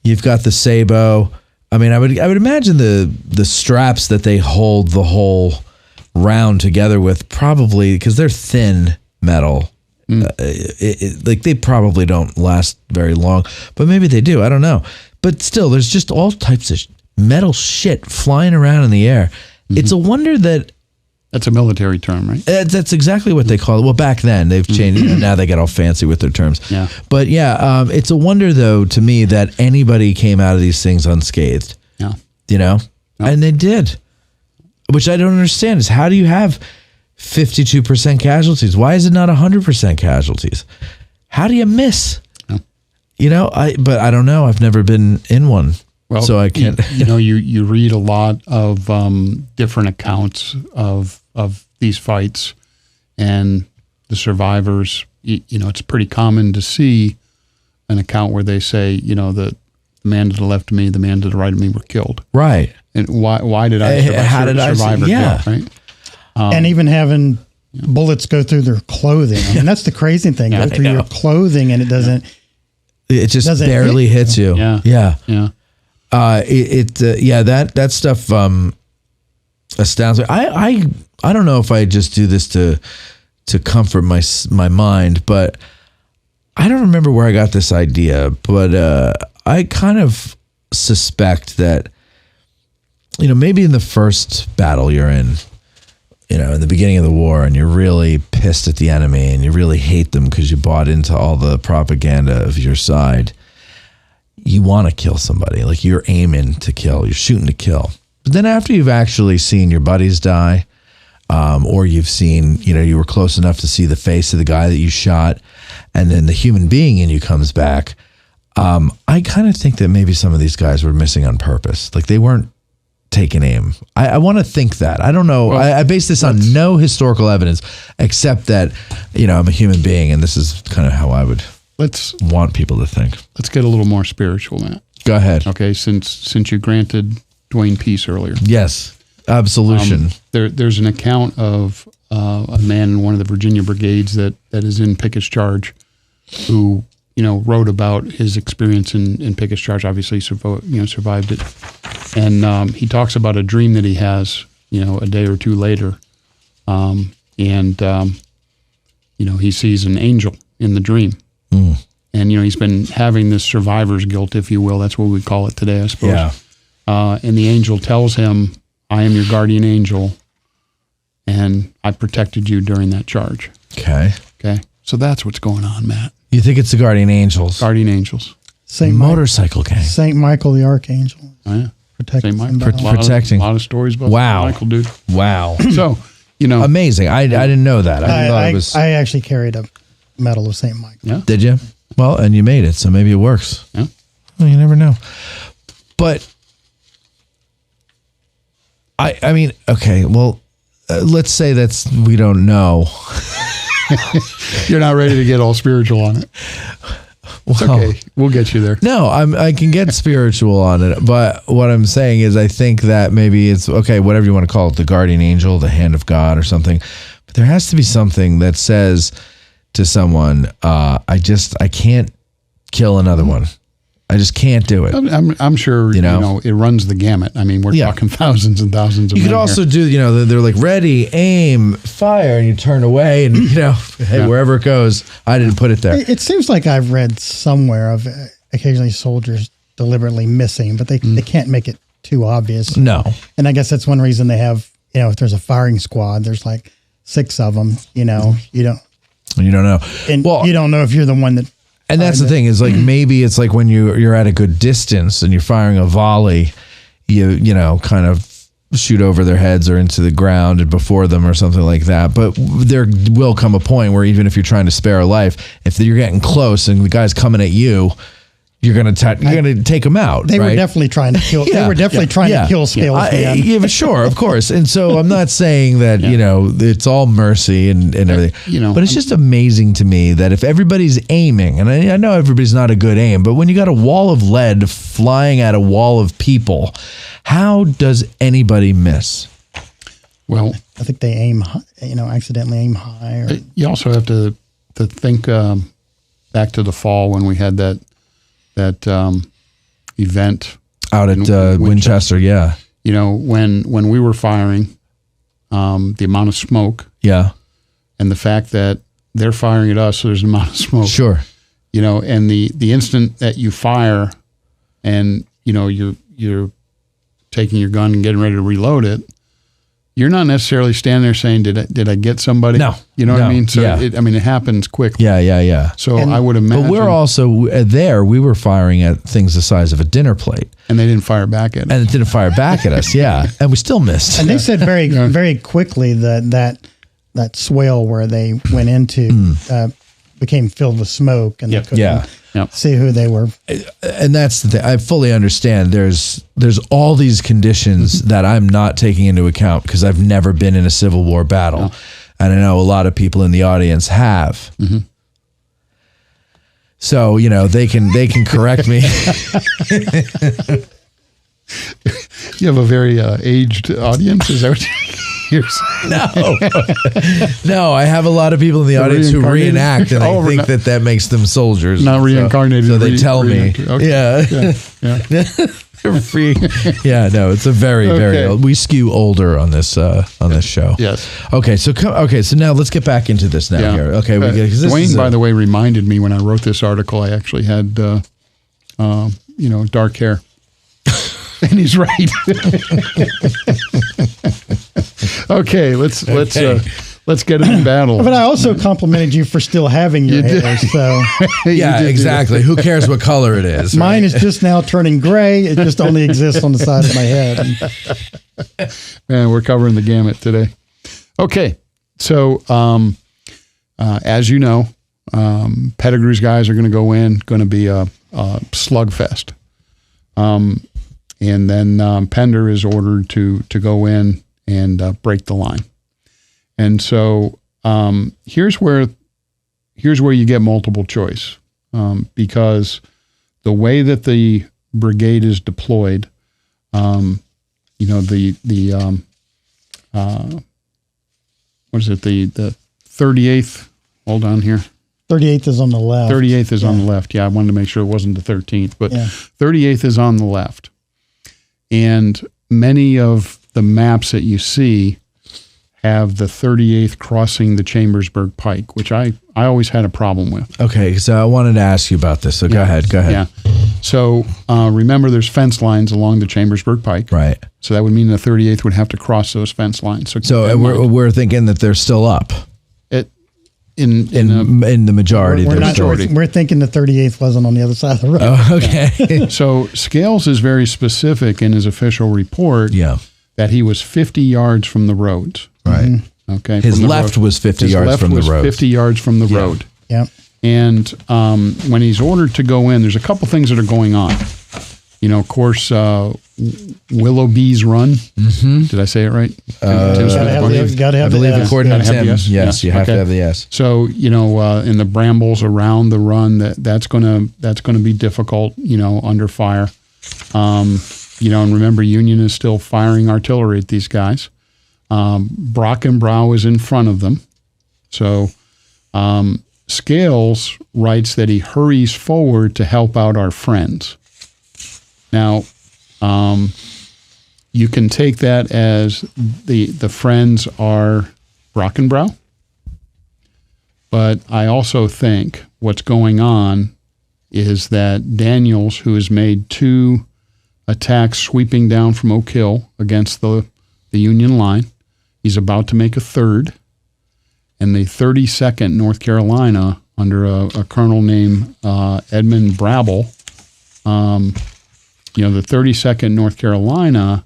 you've got the sabot. I mean, I would imagine the straps that they hold the whole round together with probably, because they're thin metal, like they probably don't last very long, but maybe they do. I don't know. But still, there's just all types of metal shit flying around in the air. It's a wonder that. That's a military term, right? That's exactly what they call it. Well, back then they've changed. Now they get all fancy with their terms. Yeah. But it's a wonder though to me that anybody came out of these things unscathed. Yeah. And they did, which I don't understand. Is how do you have 52% casualties? Why is it not 100% casualties? How do you miss? Yeah. But I don't know. I've never been in one. Well, so I can't. You read a lot of different accounts of these fights, and the survivors. It's pretty common to see an account where they say, the man to the left of me, the man to the right of me were killed. Right. And why did I? How did I survive? Yeah. Right. And even having bullets go through their clothing. I mean, that's the crazy thing. Go through your clothing, and it doesn't. It just barely hits you. Yeah. Yeah. That stuff astounds me. I don't know if I just do this to comfort my mind, but I don't remember where I got this idea, but I kind of suspect that maybe in the first battle you're in the beginning of the war, and you're really pissed at the enemy and you really hate them because you bought into all the propaganda of your side. You want to kill somebody, like you're aiming to kill, you're shooting to kill. But then after you've actually seen your buddies die, or you've seen, you were close enough to see the face of the guy that you shot, and then the human being in you comes back, I kind of think that maybe some of these guys were missing on purpose. Like they weren't taking aim. I want to think that. I don't know. Well, I base this on no historical evidence, except that, I'm a human being, and this is kind of how I would want people to think. Let's get a little more spiritual, Matt. Go ahead. Okay, since you granted Dwayne peace earlier. Yes, absolution. There's an account of a man in one of the Virginia brigades that is in Pickett's Charge, who wrote about his experience in Pickett's Charge. Obviously, survived it, and he talks about a dream that he has, a day or two later, and he sees an angel in the dream. And, he's been having this survivor's guilt, if you will. That's what we call it today, I suppose. Yeah. And the angel tells him, I am your guardian angel, and I protected you during that charge. Okay. So that's what's going on, Matt. You think it's the guardian angels? Guardian angels. Motorcycle gang. St. Michael the Archangel. Oh, yeah. Protecting. Protecting. A lot of stories about St. Michael, dude. Wow. So, amazing. I didn't know that. I actually carried a medal of St. Michael. Yeah. Did you? Well, and you made it, so maybe it works. Yeah. Well, you never know. But I mean, okay. Well, let's say we don't know. You're not ready to get all spiritual on it. It's okay. We'll get you there. No, I can get spiritual on it, but what I'm saying is I think that maybe it's okay, whatever you want to call it, the guardian angel, the hand of God or something. But there has to be something that says to someone, I can't kill another one. I just can't do it. I'm sure, it runs the gamut. I mean, we're talking thousands and thousands of You could also do, they're like ready, aim, fire, and you turn away and, hey, wherever it goes, I didn't put it there. It seems like I've read somewhere of occasionally soldiers deliberately missing, but they can't make it too obvious. No. And I guess that's one reason they have, if there's a firing squad, there's like 6 of them, you don't know. And you don't know if you're the one that. And that's the thing is like, maybe it's like when you're at a good distance and you're firing a volley, you know, kind of shoot over their heads or into the ground and before them or something like that. But there will come a point where even if you're trying to spare a life, if you're getting close and the guy's coming at you, you're gonna take them out. They right? were definitely trying to kill. They were definitely trying to kill Scales. Yeah, but sure, of course. And so I'm not saying that it's all mercy and everything. But it's just amazing to me that if everybody's aiming, and I know everybody's not a good aim, but when you got a wall of lead flying at a wall of people, how does anybody miss? Well, I think they aim, accidentally aim high. You also have to think back to the fall when we had that event out at Winchester. Yeah. When we were firing, the amount of smoke. Yeah. And the fact that they're firing at us, so there's an amount of smoke. Sure. And the instant that you fire and, you're taking your gun and getting ready to reload it, you're not necessarily standing there saying, did I get somebody? No. You know what I mean? So, it happens quickly. Yeah. So I would imagine. But we're also we were firing at things the size of a dinner plate. And they didn't fire back at us. And it didn't fire back at us, yeah. And we still missed. And they said very, very quickly that swale where they went into became filled with smoke and they couldn't see who they were. And that's the thing. I fully understand. There's all these conditions that I'm not taking into account because I've never been in a Civil War battle. No. And I know a lot of people in the audience have. Mm-hmm. So, they can correct me. You have a very aged audience. Is that what you're saying? No, I have a lot of people in the audience who reenact, and I think that makes them soldiers. Not reincarnated. So they tell me. Okay. Yeah. They're free. Yeah, no, it's a very, very old. We skew older on this show. Yes. Okay, so now let's get back into this now here. Okay, Dwayne, by the way, reminded me when I wrote this article, I actually had, dark hair. And he's right. Okay, let's get in battle. But I also complimented you for still having your hair. So yeah, exactly. Who cares what color it is? Mine is just now turning gray. It just only exists on the side of my head. Man, we're covering the gamut today. Okay, so as you know, Pettigrew's guys are going to go in. Going to be a slugfest. And then Pender is ordered to go in and break the line. And so here's where you get multiple choice because the way that the brigade is deployed, the what is it, the 38th? Hold on here. 38th is on the left. 38th is on the left. Yeah, I wanted to make sure it wasn't the 13th, but 38th is on the left. And many of the maps that you see have the 38th crossing the Chambersburg Pike, which I always had a problem with. Okay, so I wanted to ask you about this. So go ahead. Yeah. So remember, there's fence lines along the Chambersburg Pike. Right. So that would mean the 38th would have to cross those fence lines. So we're thinking that they're still up. In the majority. We're thinking the 38th wasn't on the other side of the road. Oh, okay. So Scales is very specific in his official report that he was 50 yards from the roads. Right. Mm-hmm. Okay. His left was 50 yards from the road. 50 yards from the road. Yeah. And when he's ordered to go in, there's a couple things that are going on. Of course, Willoughby's Run. Mm-hmm. Did I say it right? Gotta have the S. According to Tim, yes, you have to have the S. So in the brambles around the run, that's gonna be difficult. Under fire. And remember, Union is still firing artillery at these guys. Brockenbrough is in front of them. So Scales writes that he hurries forward to help out our friends. Now, you can take that as the friends are Brockenbrough, but I also think what's going on is that Daniels, who has made 2 attacks sweeping down from Oak Hill against the Union line, he's about to make a 3rd. And the 32nd North Carolina, under a colonel named Edmund Brabble, the 32nd North Carolina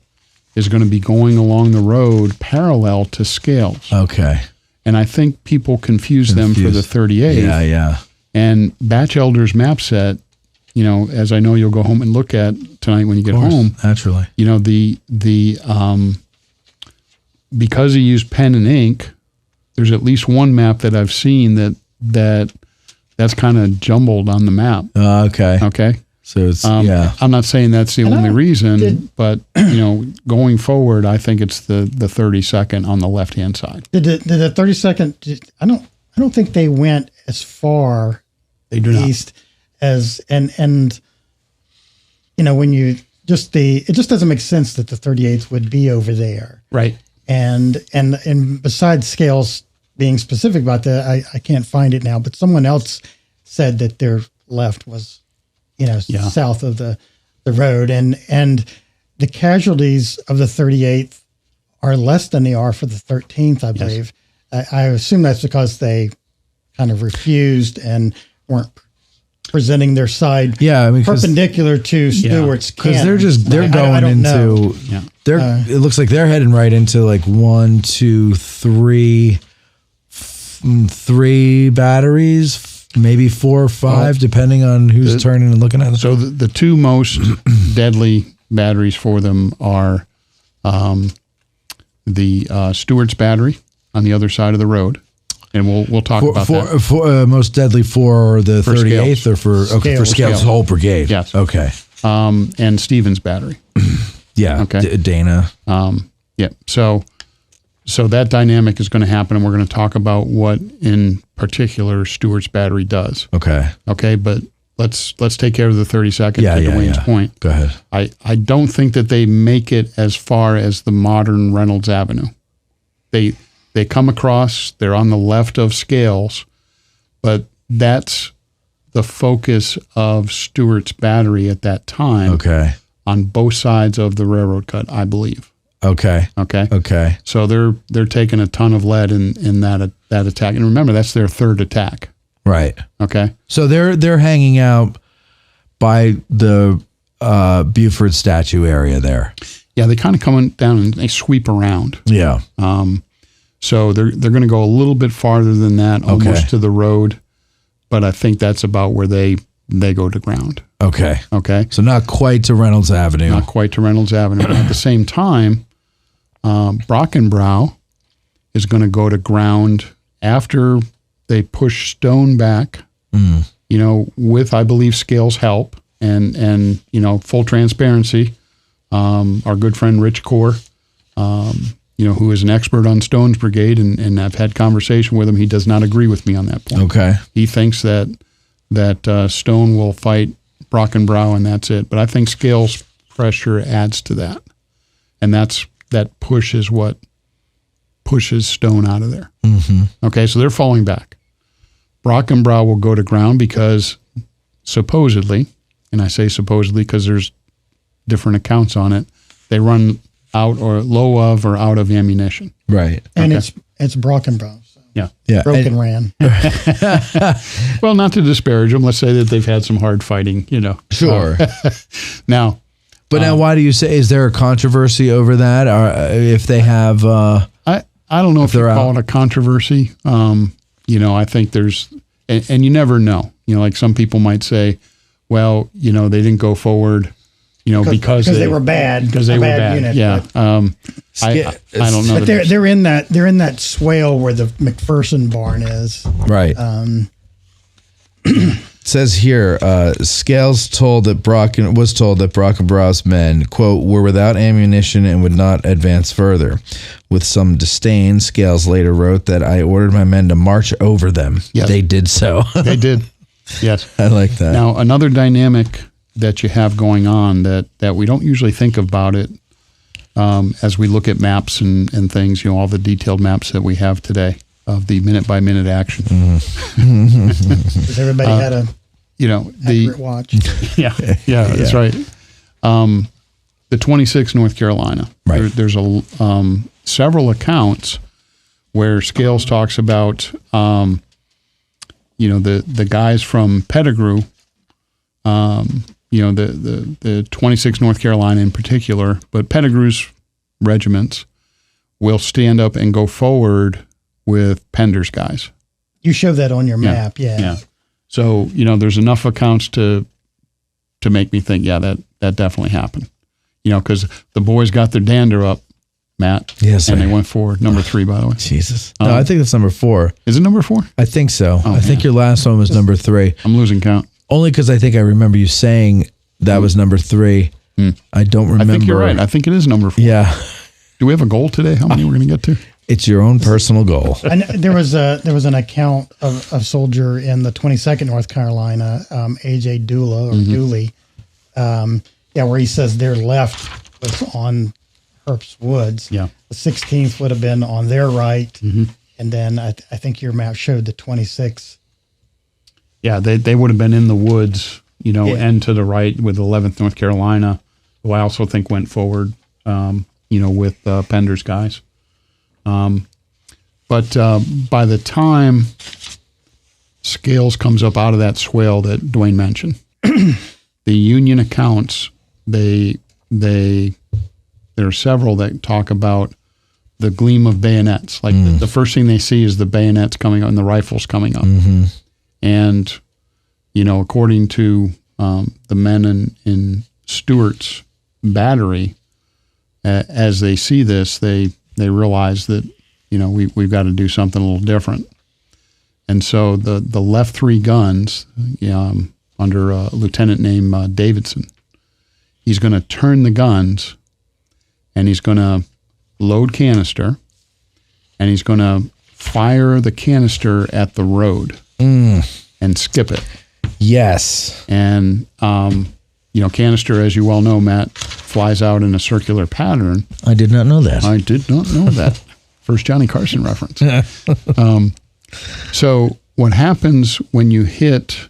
is going to be going along the road parallel to Scales. Okay. And I think people confuse them for the 38th. Yeah. And Batchelder's map set, as I know you'll go home and look at tonight when you get home. Naturally. Because he used pen and ink, there's at least one map that I've seen that's kind of jumbled on the map. Okay. Okay. So it's, I'm not saying that's the only reason, but going forward, I think it's the 32nd on the left-hand side. Did the 32nd? I don't think they went as far east as and when you it just doesn't make sense that the 38th would be over there, right? And besides Scales being specific about that, I can't find it now, but someone else said that their left was south of the road, and the casualties of the 38th are less than they are for the 13th, I believe. I assume that's because they kind of refused and weren't presenting their side perpendicular to Stewart's cannon. Because they're going into it looks like they're heading right into like 1, 2, 3 batteries, maybe 4 or 5, depending on who's turning and looking at them. So the 2 most deadly batteries for them are the Stewart's battery on the other side of the road, and we'll talk about that. Most deadly for the 38th or for Scales' whole brigade. Yes. Okay. And Stevens battery. Yeah. Okay. Dana. So that dynamic is going to happen, and we're going to talk about what in particular Stewart's battery does. Okay. Okay, but let's take care of the 32nd to Dwayne's point. Go ahead. I don't think that they make it as far as the modern Reynolds Avenue. They come across, they're on the left of Scales, but that's the focus of Stewart's battery at that time. Okay. On both sides of the railroad cut, I believe. Okay. So they're taking a ton of lead in that attack, and remember that's their 3rd attack. Right. Okay. So they're hanging out by the Buford statue area there. Yeah, they kind of come down and they sweep around. Yeah. So they're going to go a little bit farther than that, almost to the road, but I think that's about where they go to ground. Okay. So not quite to Reynolds Avenue. Not quite to Reynolds Avenue. At the same time, Brockenbrough is going to go to ground after they push Stone back, with, I believe, Scales' help and full transparency. Our good friend Rich Core, who is an expert on Stone's brigade, and I've had conversation with him. He does not agree with me on that point. Okay. He thinks that Stone will fight Brockenbrough and that's it. But I think Scales' pressure adds to that. And that push is what pushes Stone out of there. Mm-hmm. Okay, so they're falling back. Brockenbrough will go to ground because supposedly, and I say supposedly because there's different accounts on it, they run out or low of or out of ammunition. Right. And it's Brockenbrough. So. Yeah. Broken ran. Well, not to disparage them. Let's say that they've had some hard fighting, Sure. Now. But now why do you say, is there a controversy over that? Or if they have... I don't know if you call it a controversy. I think there's... And you never know. Like some people might say, well, they didn't go forward... because they were bad. Because they were bad. Unit, yeah. I don't know. But they're in that swale where the McPherson barn is. Right. It says here, Scales was told that Brockenbrough's men, quote, were without ammunition and would not advance further. With some disdain, Scales later wrote that I ordered my men to march over them. Yes. They did so. They did. Yes. I like that. Now, another dynamic that you have going on that we don't usually think about it as we look at maps and things, all the detailed maps that we have today of the minute-by-minute action. Because everybody had a Accurate watch. yeah, that's right. The 26th North Carolina. Right. There's several accounts where Scales talks about, the guys from Pettigrew, the 26th North Carolina in particular, but Pettigrew's regiments will stand up and go forward with Pender's guys. You show that on your map, Yeah. So, there's enough accounts to make me think, that definitely happened. Because the boys got their dander up, Matt. Yes, and sir. they went forward. Number 3, by the way. Jesus. No, I think that's number 4. Is it number 4? I think so. Oh, I think your last one was number 3. I'm losing count. Only because I think I remember you saying that was number 3. I don't remember. I think you're right. I think it is number 4. Yeah. Do we have a goal today? How many we're going to get to? It's your own personal goal. And there was an account of a soldier in the 22nd North Carolina, A.J. Dooley, where he says their left was on Herbst Woods. Yeah. The 16th would have been on their right. And then I think your map showed the 26th. Yeah, they would have been in the woods, and to the right with 11th North Carolina, who I also think went forward, with Pender's guys. But by the time Scales comes up out of that swale that Dwayne mentioned, the Union accounts, there are several that talk about the gleam of bayonets. Like the first thing they see is the bayonets coming up and the rifles coming up. And, according to the men in Stewart's battery, as they see this, they realize that, we've got to do something a little different. And so the left 3 guns, under a lieutenant named Davidson, he's going to turn the guns and he's going to load canister and he's going to fire the canister at the road and skip it. Yes. And, canister, as you well know, Matt, flies out in a circular pattern. I did not know that. I did not know that. First Johnny Carson reference. So what happens when you hit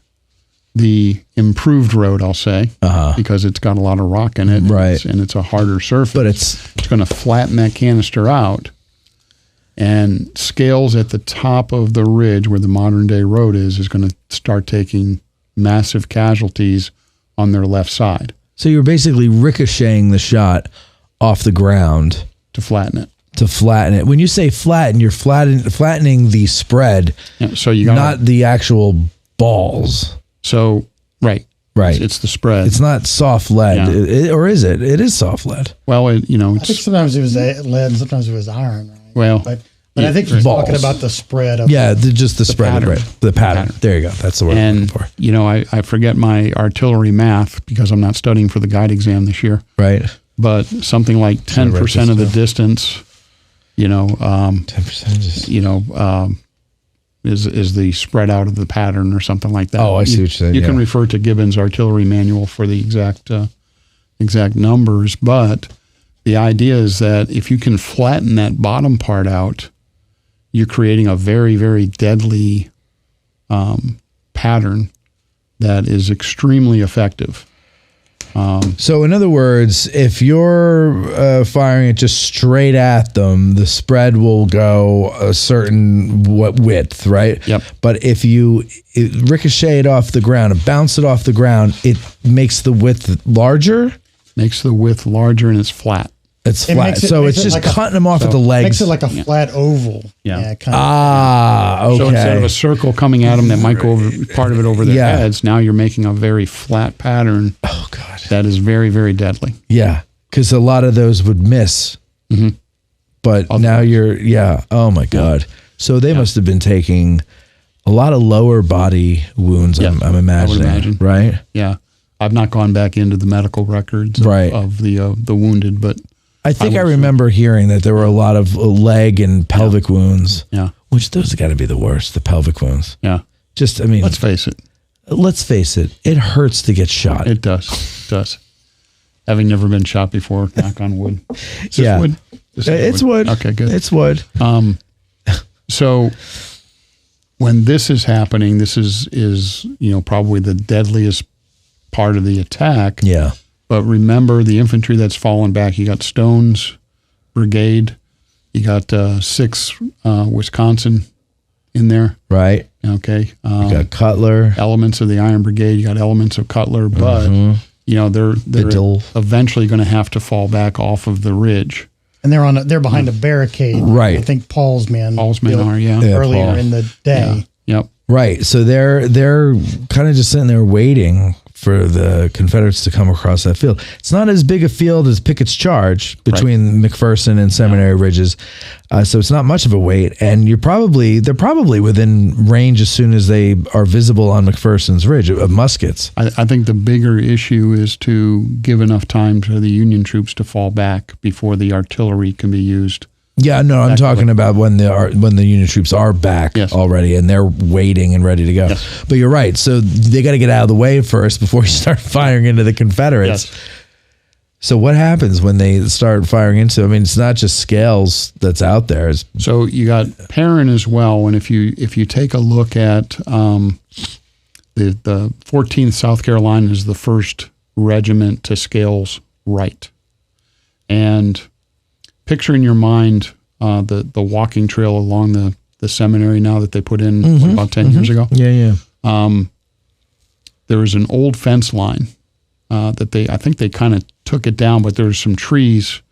the improved road, I'll say, because it's got a lot of rock in it, right? And it's a harder surface. But it's going to flatten that canister out, and Scales at the top of the ridge where the modern day road is going to start taking massive casualties on their left side. So you're basically ricocheting the shot off the ground to flatten it. When you say flatten, you're flattening the spread, so you got not the actual balls. So right. It's the spread. It's not soft lead, or is it? It is soft lead. Well, I think sometimes it was lead, and sometimes it was iron. Right? Well, but I think he's talking about the spread of just the spread pattern. Of the pattern. There you go. That's the word I'm looking for. I forget my artillery math because I'm not studying for the guide exam this year. Right. But something like 10% of the distance, 10%. Is the spread out of the pattern or something like that. Oh, I see what you're saying. You can refer to Gibbon's artillery manual for the exact numbers, but the idea is that if you can flatten that bottom part out, you're creating a very, very deadly pattern that is extremely effective. So in other words, if you're firing it just straight at them, the spread will go a certain width, right? Yep. But if you ricochet it off the ground and bounce it off the ground, it makes the width larger? Makes the width larger and it's flat. It's flat. So it's just cutting them off at the legs. Makes it like a flat oval. Yeah. Okay. So instead of a circle coming at them that might go over part of it over their heads, now you're making a very flat pattern. Oh, God. That is very, very deadly. Yeah. Because a lot of those would miss. Mm-hmm. But now oh, my God. So they must have been taking a lot of lower body wounds, I'm imagining. I would imagine. Right? Yeah. I've not gone back into the medical records of the wounded, but I think I remember hearing that there were a lot of leg and pelvic wounds. Yeah. Which those got to be the worst, the pelvic wounds. Yeah. Let's face it. It hurts to get shot. It does. Having never been shot before, knock on wood. Is this wood? It's wood. Okay, good. It's wood. So when this is happening, this is probably the deadliest part of the attack. Yeah. But remember the infantry that's fallen back. You got Stone's brigade. You got 6th Wisconsin in there. Right. Okay. You got Cutler. Elements of the Iron Brigade. You got elements of Cutler, but they're eventually going to have to fall back off of the ridge. And they're behind a barricade. Right. I think Paul's men are, earlier Paul. in the day. Yeah. Yep. Right. So they're kind of just sitting there waiting for the Confederates to come across that field. It's not as big a field as Pickett's Charge between McPherson and Seminary Ridges, so it's not much of a wait. And they're probably within range as soon as they are visible on McPherson's Ridge of muskets. I think the bigger issue is to give enough time for the Union troops to fall back before the artillery can be used. Yeah, no, I'm talking about when the Union troops are back already and they're waiting and ready to go. Yes. But you're right. So they got to get out of the way first before you start firing into the Confederates. Yes. So what happens when they start firing into? I mean, it's not just Scales that's out there. So you got Perrin as well. And if you take a look at the 14th South Carolina is the first regiment to Scales' right, and picture in your mind the walking trail along the seminary now that they put in about 10 years ago. Yeah. There was an old fence line that I think they kind of took it down, but there were some trees.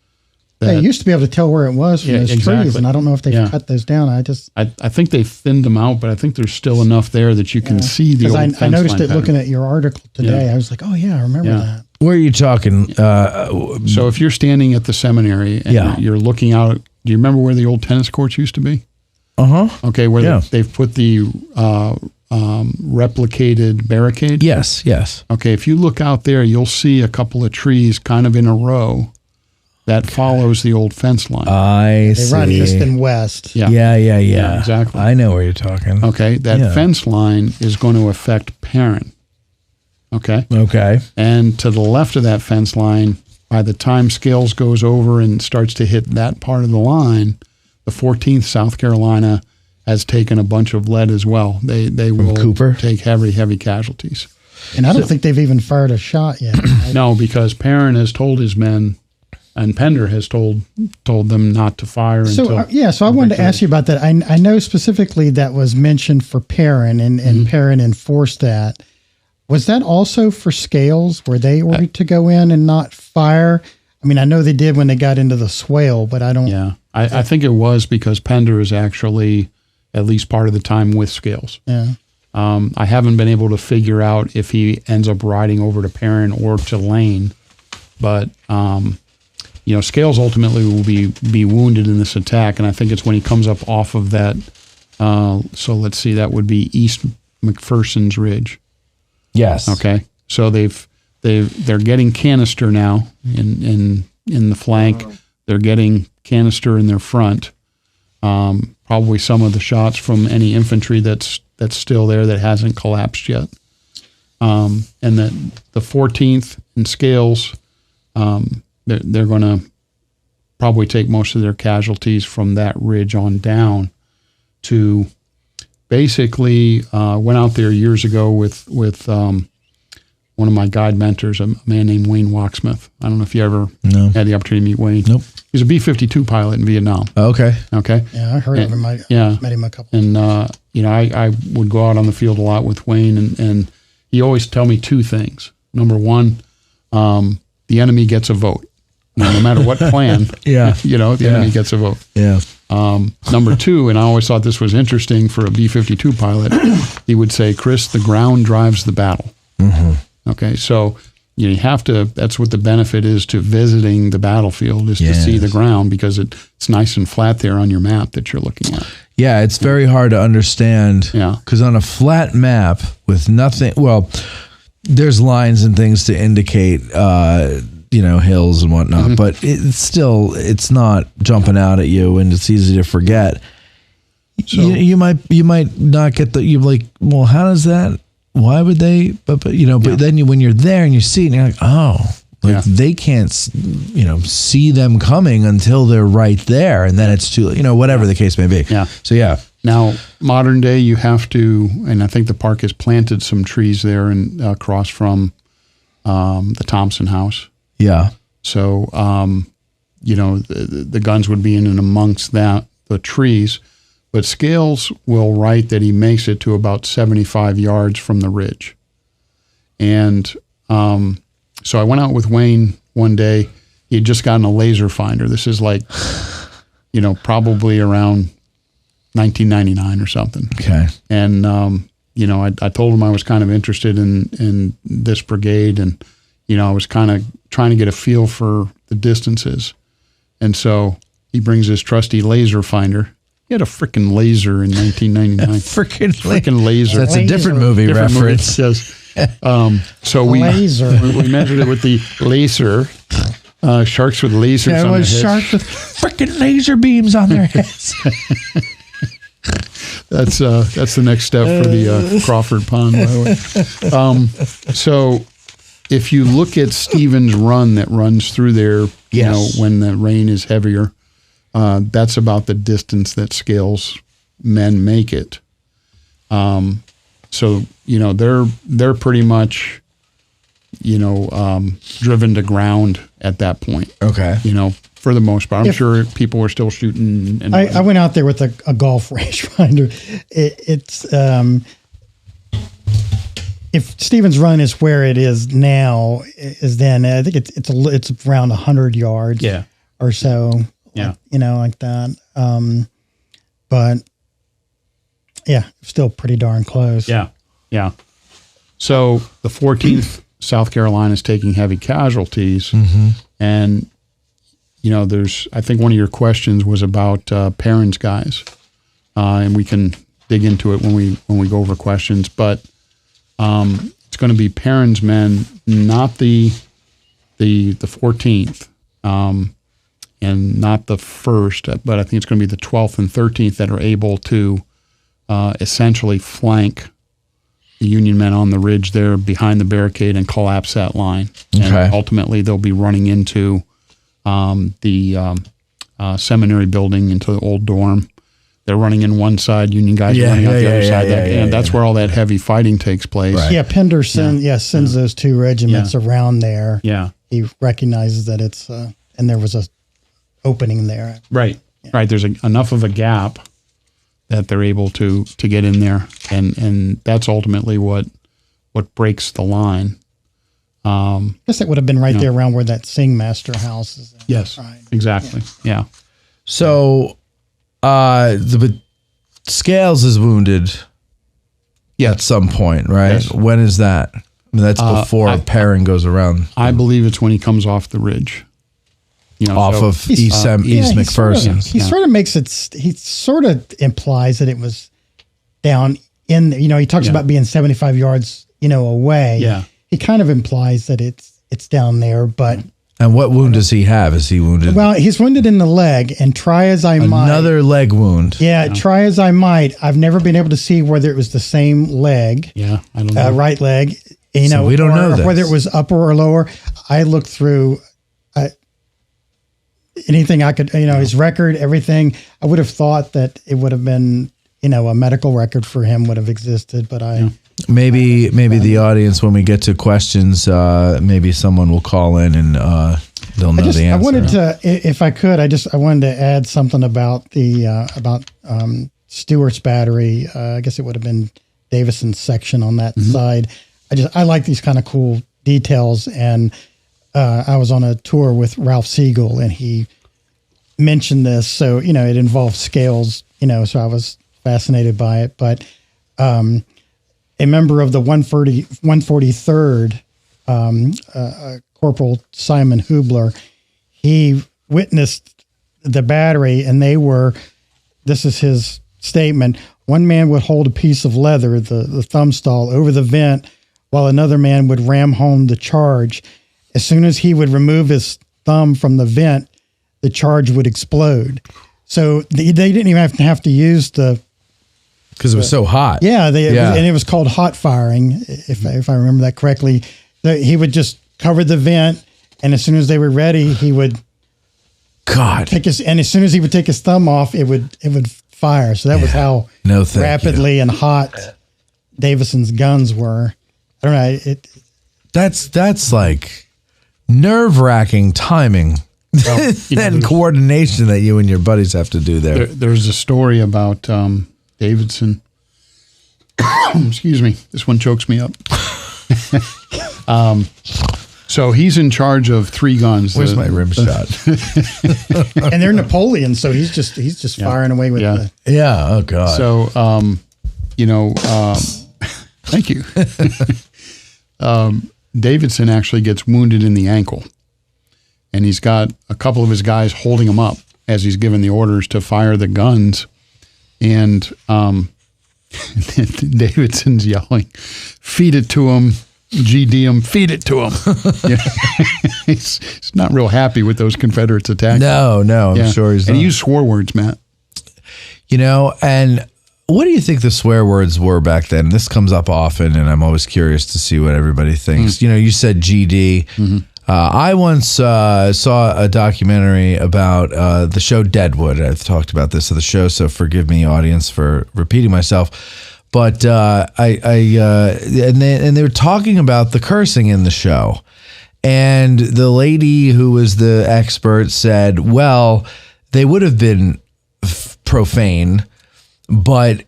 They used to be able to tell where it was from those trees, and I don't know if they've cut those down. I think they thinned them out, but I think there's still enough there that you can see the old fence line. I noticed it pattern. looking at your article today. Yeah. I was like, oh yeah, I remember that. Where are you talking? So if you're standing at the seminary and you're looking out, do you remember where the old tennis courts used to be? Okay, where they've put the replicated barricade? Yes. Okay, if you look out there, you'll see a couple of trees kind of in a row that follows the old fence line. I see. They run east and west. Yeah, exactly. I know where you're talking. Okay, that fence line is going to affect Perrin. Okay. And to the left of that fence line, by the time Scales goes over and starts to hit that part of the line, the 14th South Carolina has taken a bunch of lead as well. They will take heavy casualties. And I don't think they've even fired a shot yet. Right? No, because Perrin has told his men, and Pender has told them not to fire until... So I wanted to ask you about that. I know specifically that was mentioned for Perrin, and Perrin enforced that. Was that also for Scales? Were they ordered to go in and not fire? I mean, I know they did when they got into the swale, but I don't... Yeah, I think it was because Pender is actually at least part of the time with Scales. Yeah. I haven't been able to figure out if he ends up riding over to Perrin or to Lane, but Scales ultimately will be wounded in this attack, and I think it's when he comes up off of that. So let's see, that would be East McPherson's Ridge. Yes. Okay. So they're getting canister now in the flank. They're getting canister in their front. Probably some of the shots from any infantry that's still there that hasn't collapsed yet. And that the 14th and Scales, they're going to probably take most of their casualties from that ridge on down to basically went out there years ago with one of my guide mentors, a man named Wayne Walksmith. I don't know if you ever had the opportunity to meet Wayne. Nope. He's a B-52 pilot in Vietnam. Okay. Yeah, I heard of him. I met him a couple. And I would go out on the field a lot with Wayne, and he always tell me two things. Number one, the enemy gets a vote. No matter what plan, the enemy gets a vote. Yeah. Number two, and I always thought this was interesting for a B-52 pilot, he would say, Chris, the ground drives the battle. Mm-hmm. Okay, so you have to, that's what the benefit is to visiting the battlefield, is to see the ground, because it's nice and flat there on your map that you're looking at. Yeah, it's very hard to understand. Yeah. Because on a flat map with nothing, there's lines and things to indicate, hills and whatnot, but it's not jumping out at you, and it's easy to forget. So you might not get you're like, well, how does that? Why would they? But then when you're there and you see it, and you're like, they can't, see them coming until they're right there, and then it's too, whatever the case may be. Yeah. So Now, modern day, you have to, and I think the park has planted some trees there and across from the Thompson house. Yeah. So, the guns would be in and amongst the trees. But Scales will write that he makes it to about 75 yards from the ridge. And so I went out with Wayne one day. He had just gotten a laser finder. This is like, probably around 1999 or something. Okay. And, I told him I was kind of interested in this brigade, and, I was kind of trying to get a feel for the distances. And so he brings his trusty laser finder. He had a freaking laser in 1999. Freaking laser. That's a different movie reference. Yes. So we measured it with the laser. Sharks with lasers on their heads. Sharks with freaking laser beams on their heads. That's the next step for the Crawford Pond, by the way. So if you look at Stevens Run that runs through there, when the rain is heavier, that's about the distance that Scales men make it. So they're pretty much driven to ground at that point. Okay. For the most part, I'm sure people were still shooting. And I went out there with a golf rangefinder. It's if Stevens Run is where it is now, is then I think it's around 100 yards. Yeah. Or so. Yeah. Like that. But yeah, still pretty darn close. Yeah. Yeah. So the 14th South Carolina is taking heavy casualties. Mm-hmm. And, I think one of your questions was about Perrin's guys. And we can dig into it when we go over questions. But it's going to be Perrin's men, not the 14th. And not the 1st, but I think it's going to be the 12th and 13th that are able to essentially flank the Union men on the ridge there behind the barricade and collapse that line. Okay. And ultimately, they'll be running into the seminary building, into the old dorm. They're running in one side, Union guys are running out the other side. And that's where all that heavy fighting takes place. Right. Yeah, Pender sends those two regiments around there. Yeah. He recognizes that it's, and there was a opening there. Right. Yeah. Right. There's enough of a gap that they're able to get in there, and that's ultimately what breaks the line. I guess it would have been right there around where that Singmaster house is. Yes, right. Exactly. Yeah. So, the Scales is wounded. Yeah. At some point, right? Yes. When is that? I mean, that's before Perrin goes around. I believe it's when he comes off the ridge. Of East McPherson. He sort of makes it. He sort of implies that it was down in. He talks about being 75 yards, away. Yeah. He kind of implies that it's down there, but. And what wound does he have? Is he wounded? Well, he's wounded in the leg, and try as I might. Another leg wound. Yeah, try as I might. I've never been able to see whether it was the same leg. Yeah, I don't know. Right leg. So we don't know this. Whether it was upper or lower. I looked through anything I could, his record, everything. I would have thought that it would have been, a medical record for him would have existed, but Maybe the audience, when we get to questions, maybe someone will call in and they'll know the answer. I wanted to, if I could, I wanted to add something about the Stewart's battery. I guess it would have been Davison's section on that side. I like these kind of cool details, and I was on a tour with Ralph Siegel, and he mentioned this. So it involved Scales. So I was fascinated by it, but. A member of the 143rd, Corporal Simon Hubler, he witnessed the battery, and this is his statement, one man would hold a piece of leather, the thumb stall, over the vent, while another man would ram home the charge. As soon as he would remove his thumb from the vent, the charge would explode. So they didn't even have to use the... Because it was so hot. Yeah, and it was called hot firing, if I remember that correctly. He would just cover the vent, and as soon as they were ready, he would and as soon as he would take his thumb off, it would fire. So that was how No, thank rapidly and hot Davison's guns were. I don't know. That's like nerve-wracking timing and coordination that you and your buddies have to do there. There's a story about Davidson. Excuse me. This one chokes me up. So he's in charge of 3 guns. Where's my rim shot? And they're Napoleon, so he's just firing away with the. Yeah. Oh God. So thank you. Davidson actually gets wounded in the ankle, and he's got a couple of his guys holding him up as he's given the orders to fire the guns, and Davidson's yelling, "Feed it to him, GD him, feed it to him." He's not real happy with those Confederates attacking. No, I'm sure he's not. And he used swear words, Matt. And what do you think the swear words were back then? This comes up often, and I'm always curious to see what everybody thinks. You said GD. Mm-hmm. I once saw a documentary about the show Deadwood. I've talked about this on the show, so forgive me, audience, for repeating myself. But they were talking about the cursing in the show, and the lady who was the expert said, "Well, they would have been profane, but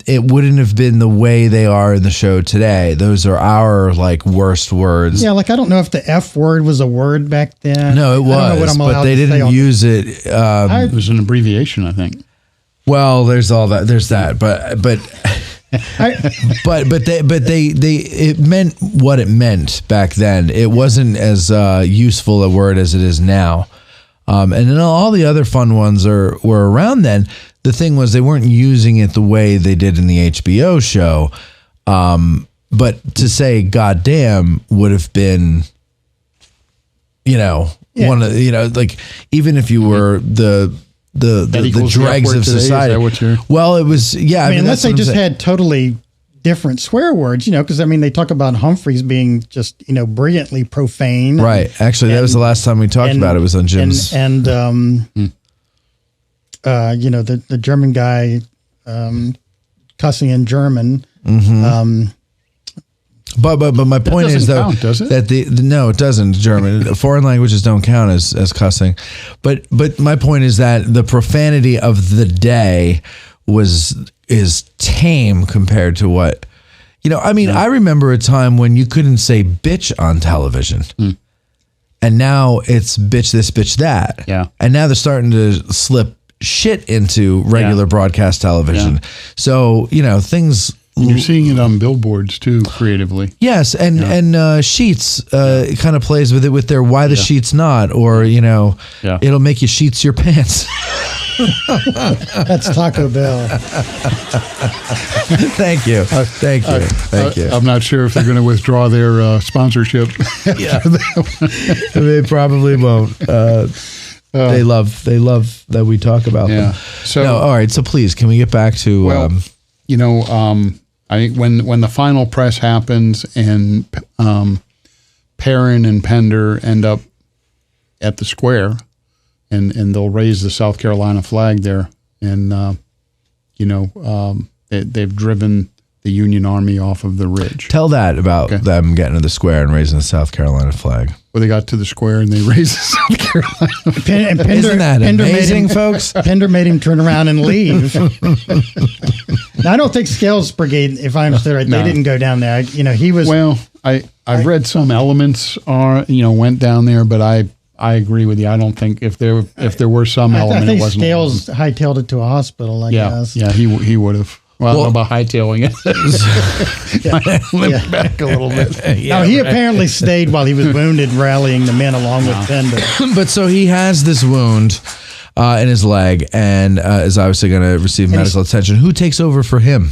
it wouldn't have been the way they are in the show today. Those are our worst words." Yeah, I don't know if the F word was a word back then. No, it was, but they didn't use it. It was an abbreviation, I think. Well, there's all that. There's that, but it meant what it meant back then. It wasn't as useful a word as it is now. And then all the other fun ones were around then. The thing was, they weren't using it the way they did in the HBO show. But to say "goddamn" would have been, one of even if you were the dregs of society. Well, it was unless they just had totally different swear words, because they talk about Humphreys being just brilliantly profane. Right. Actually, that was the last time we talked about it. Was on Jim's and the German guy cussing in German. Mm-hmm. But my point is though count, does it? that no, it doesn't. German foreign languages don't count as cussing. But my point is that the profanity of the day is tame compared to what I remember a time when you couldn't say bitch on television. And now it's bitch this, bitch that. Yeah. And now they're starting to slip shit into regular broadcast television. Yeah. So, things. And you're seeing it on billboards too, creatively. Yes. And Sheets kind of plays with it with their why the sheets not, or, it'll make you sheets your pants. That's Taco Bell. Thank you. Thank you. I'm not sure if they're going to withdraw their sponsorship. Yeah. They probably won't. They love that we talk about them. So, no, all right. So please, can we get back to? I think when the final press happens and Perrin and Pender end up at the square, and they'll raise the South Carolina flag there, and they've driven the Union Army off of the ridge. Tell that about them getting to the square and raising the South Carolina flag. Well, they got to the square and they raised the South Carolina flag. Isn't that amazing, folks? Pender made him turn around and leave. Now, I don't think Scales Brigade, if I understood right, they didn't go down there. He was. Well, I've read some elements went down there, but I agree with you. I don't think if there were some element, I think it wasn't. Scales hightailed it to a hospital. I guess. Yeah, he would have. Well, I don't know about hightailing it. Limp back a little bit. Now, he apparently stayed while he was wounded, rallying the men along with Pender. But so he has this wound in his leg and is obviously going to receive medical attention. Who takes over for him?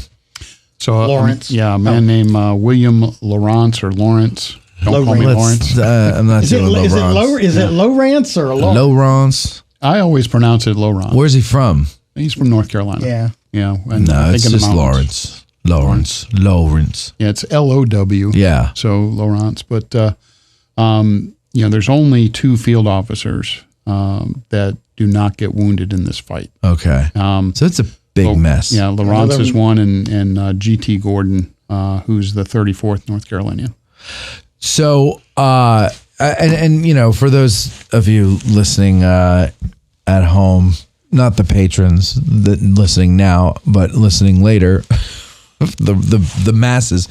So Lawrence. A man named William Lawrence or Lawrence. Don't call me Lawrence. I'm not doing Lawrence. Is it Lawrence or Lawrence? I always pronounce it Lawrence. Where's he from? He's from North Carolina. Yeah. Yeah. No, it's just Lawrence. Lawrence. Yeah, it's LOW. Yeah. So Lawrence. But, there's only 2 field officers that do not get wounded in this fight. Okay. So it's a big mess. Yeah, Lawrence is one, and G.T. Gordon, who's the 34th North Carolinian. So, and you know, for those of you listening at home, not the patrons that listening now, but listening later, the masses.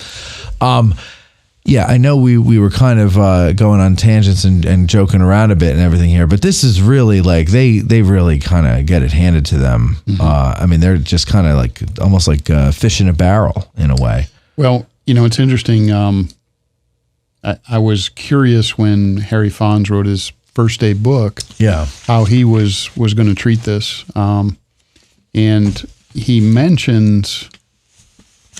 Yeah, I know we were kind of going on tangents and joking around a bit and everything here, but this is really like they really kind of get it handed to them. Mm-hmm. I mean, they're just kind of like almost like fish in a barrel in a way. Well, you know, it's interesting. I was curious when Harry Fonz wrote his first day book. Yeah, how he was going to treat this, and he mentions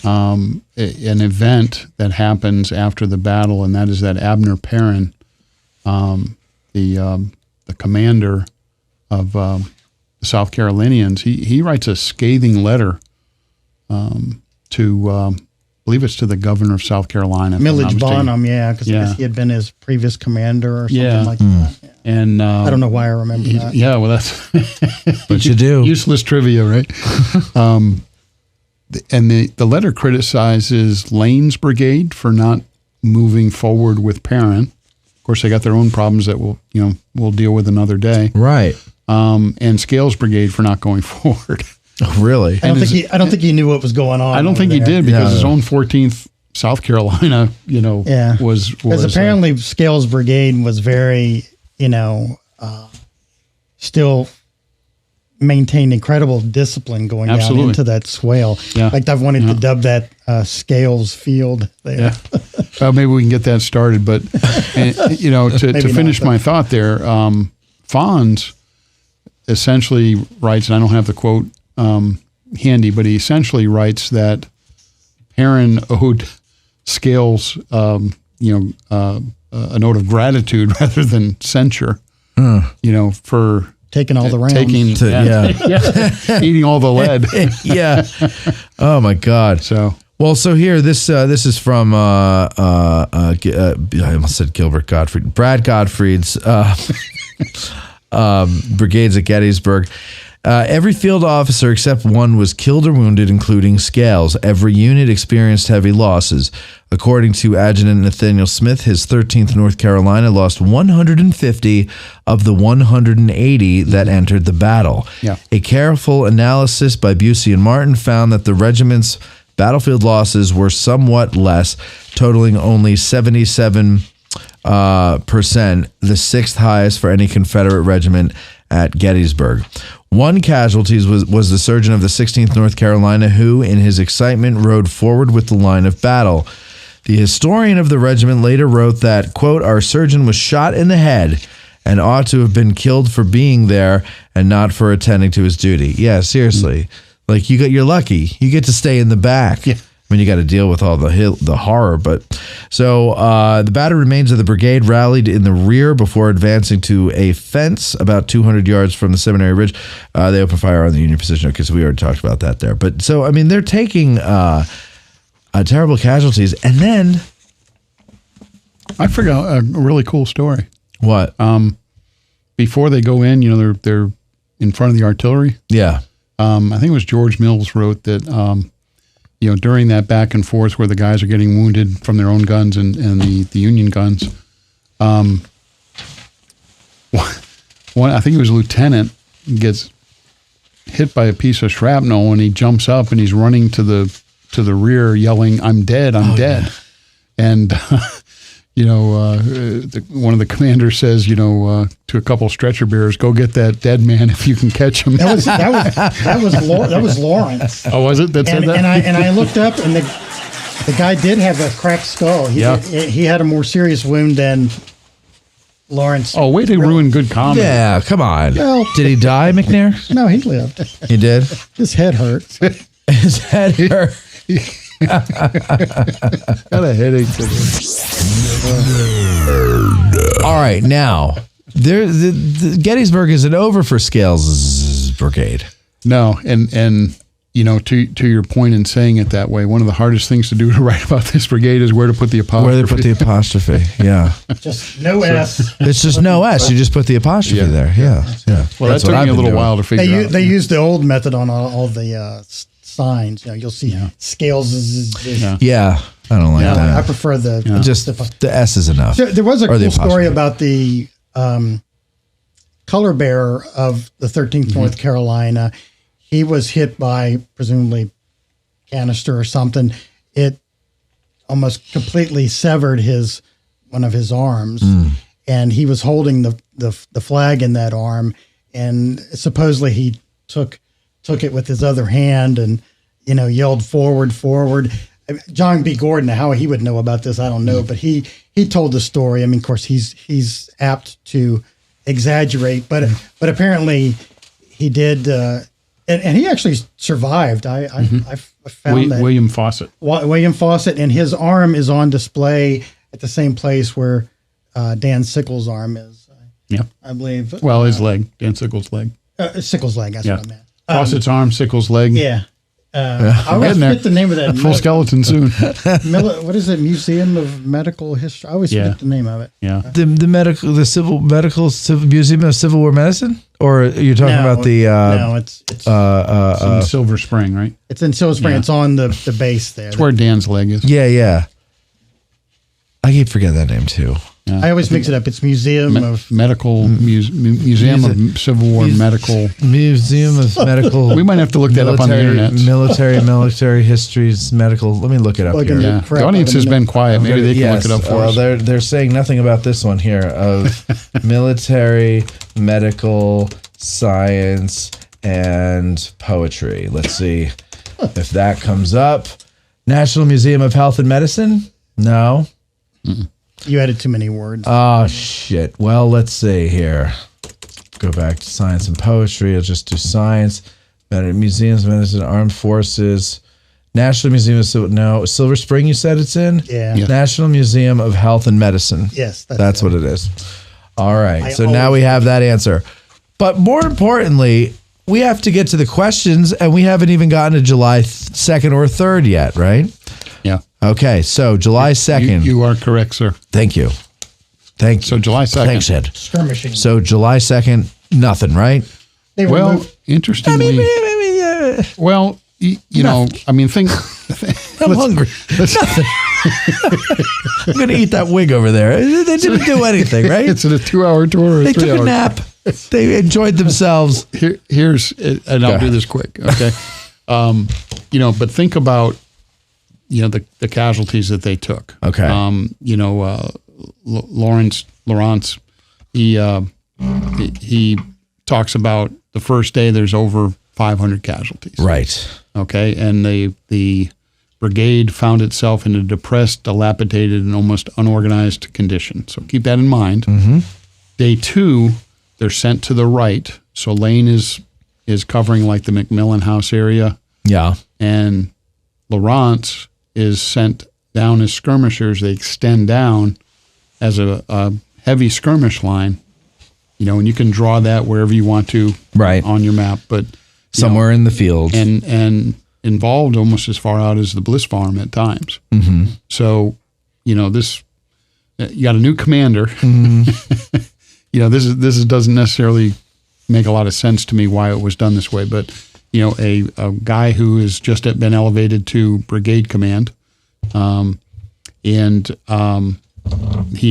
an event that happens after the battle, and that is that Abner Perrin, the commander of the South Carolinians, he writes a scathing letter to, I believe it's to the governor of South Carolina. Millage Bonham, because I guess he had been his previous commander or something like that. Yeah. And I don't know why I remember that. Yeah, well, that's what you do. Useless trivia, right? And the letter criticizes Lane's brigade for not moving forward with Perrin. Of course, they got their own problems that we'll deal with another day. Right. And Scales Brigade for not going forward. Oh, really? I don't think he knew what was going on. I don't think he did because his own 14th South Carolina, was because apparently Scales Brigade was very, still maintained incredible discipline going down into that swale. Yeah. Like I've wanted to dub that Scales Field there. Yeah. Well, maybe we can get that started. But, to finish my thought there, Fonz essentially writes, and I don't have the quote handy, but he essentially writes that Perrin owed Scales, a note of gratitude rather than censure, for taking all the rounds, eating all the lead. Yeah. Oh my God. So here, this is from I almost said Gilbert Gottfried, Brad Gottfried's brigades at Gettysburg. Every field officer except one was killed or wounded, including Scales. Every unit experienced heavy losses. According to Adjutant Nathaniel Smith, his 13th North Carolina lost 150 of the 180 that entered the battle. Yeah. A careful analysis by Busey and Martin found that the regiment's battlefield losses were somewhat less, totaling only 77%, the sixth highest for any Confederate regiment at Gettysburg. One casualty was the surgeon of the 16th North Carolina who, in his excitement, rode forward with the line of battle. The historian of the regiment later wrote that, quote, "Our surgeon was shot in the head and ought to have been killed for being there and not for attending to his duty." Yeah, seriously. Like, you're lucky. You get to stay in the back. Yeah. I mean, you got to deal with all the horror. But so the battered remains of the brigade rallied in the rear before advancing to a fence about 200 yards from the Seminary Ridge. They opened fire on the Union position because we already talked about that there. But so, I mean, they're taking terrible casualties. And then I forgot a really cool story. What? Before they go in, they're in front of the artillery. Yeah. I think it was George Mills wrote that, during that back and forth where the guys are getting wounded from their own guns and the Union guns, one, I think it was a lieutenant, gets hit by a piece of shrapnel and he jumps up and he's running to the rear yelling, "I'm dead, I'm dead." Yeah. And, one of the commanders says, to a couple stretcher bearers, "Go get that dead man if you can catch him." That was Lawrence. Oh, was it? That said that? And I looked up, and the guy did have a cracked skull. He had a more serious wound than Lawrence. Oh, way to ruin good comedy. Yeah, come on. Well, did he die, McNair? No, he lived. He did? His head hurt. His head hurt. Got a headache today. All right, now the Gettysburg isn't over for Scales' brigade. No, and to your point in saying it that way, one of the hardest things to do to write about this brigade is where to put the apostrophe. Where they put the apostrophe, yeah. Just no S. It's just no S. You just put the apostrophe there. Yeah. Well, that took me a little while to figure out. They used the old method on all the signs. You'll see Scales is Yeah. I don't like that. I prefer the the S is enough. There was a Or the cool story apostrophe. about the color bearer of the 13th North Carolina. He was hit by presumably canister or something. It almost completely severed one of his arms, and he was holding the flag in that arm. And supposedly he took it with his other hand and yelled forward. John B. Gordon, how he would know about this, I don't know, but he told the story. I mean, of course, he's apt to exaggerate, but apparently he did, and he actually survived. I found that William Fawcett, and his arm is on display at the same place where Dan Sickles' arm is. I believe. Well, his leg, Dan Sickles' leg. Sickles' leg. That's what I meant. Fawcett's arm, Sickles' leg. Yeah. I always forget the name of that. Full skeleton soon. What is it? Museum of Medical History. I always forget the name of it. Yeah. The Museum of Civil War Medicine, or you're talking about the? No, it's in Silver Spring, right? It's in Silver Spring. Yeah. It's on the base there. It's where Dan's leg is. Yeah. I keep forgetting that name too. I always mix it up. It's Museum of Medical Museum of Civil War Medical. Museum of Medical. We might have to look that up on the internet. Military histories, medical. Let me look it up here. Yeah. The audience has been quiet. Maybe they can look it up for us. They're saying nothing about this one here of military, medical, science, and poetry. Let's see if that comes up. National Museum of Health and Medicine? No. You added too many words. Oh, shit. Well, let's see here. Go back to science and poetry. I'll just do science. Museums of Medicine, Armed Forces. National Museum of Silver Spring, you said it's in? Yeah. National Museum of Health and Medicine. Yes. That's what it is. All right. So now we have that answer. But more importantly, we have to get to the questions, and we haven't even gotten to July 2nd or 3rd yet, right? Yeah. Okay, so July 2nd. You are correct, sir. Thank you. So July 2nd. Thanks, Ed. Skirmishing. So July 2nd, nothing, right? Interestingly. Well, you know, I mean, think. I'm hungry. Nothing. I'm going to eat that wig over there. They didn't do anything, right? It's a 2-hour tour or a 3-hour. They took a nap. They enjoyed themselves. Here's, and I'll do this quick, okay? But think about, the casualties that they took. Okay. Lawrence, he talks about the first day there's over 500 casualties. Right. Okay. And the brigade found itself in a depressed, dilapidated, and almost unorganized condition. So keep that in mind. Mm-hmm. Day 2, they're sent to the right. So Lane is covering like the McMillan House area. Yeah. And Lawrence is sent down as skirmishers. They extend down as a heavy skirmish line, and you can draw that wherever you want to on your map, but somewhere in the field and involved almost as far out as the Bliss Farm at times. Mm-hmm. So, this, you got a new commander. Mm-hmm. This doesn't necessarily make a lot of sense to me why it was done this way, but a guy who has just been elevated to brigade command, he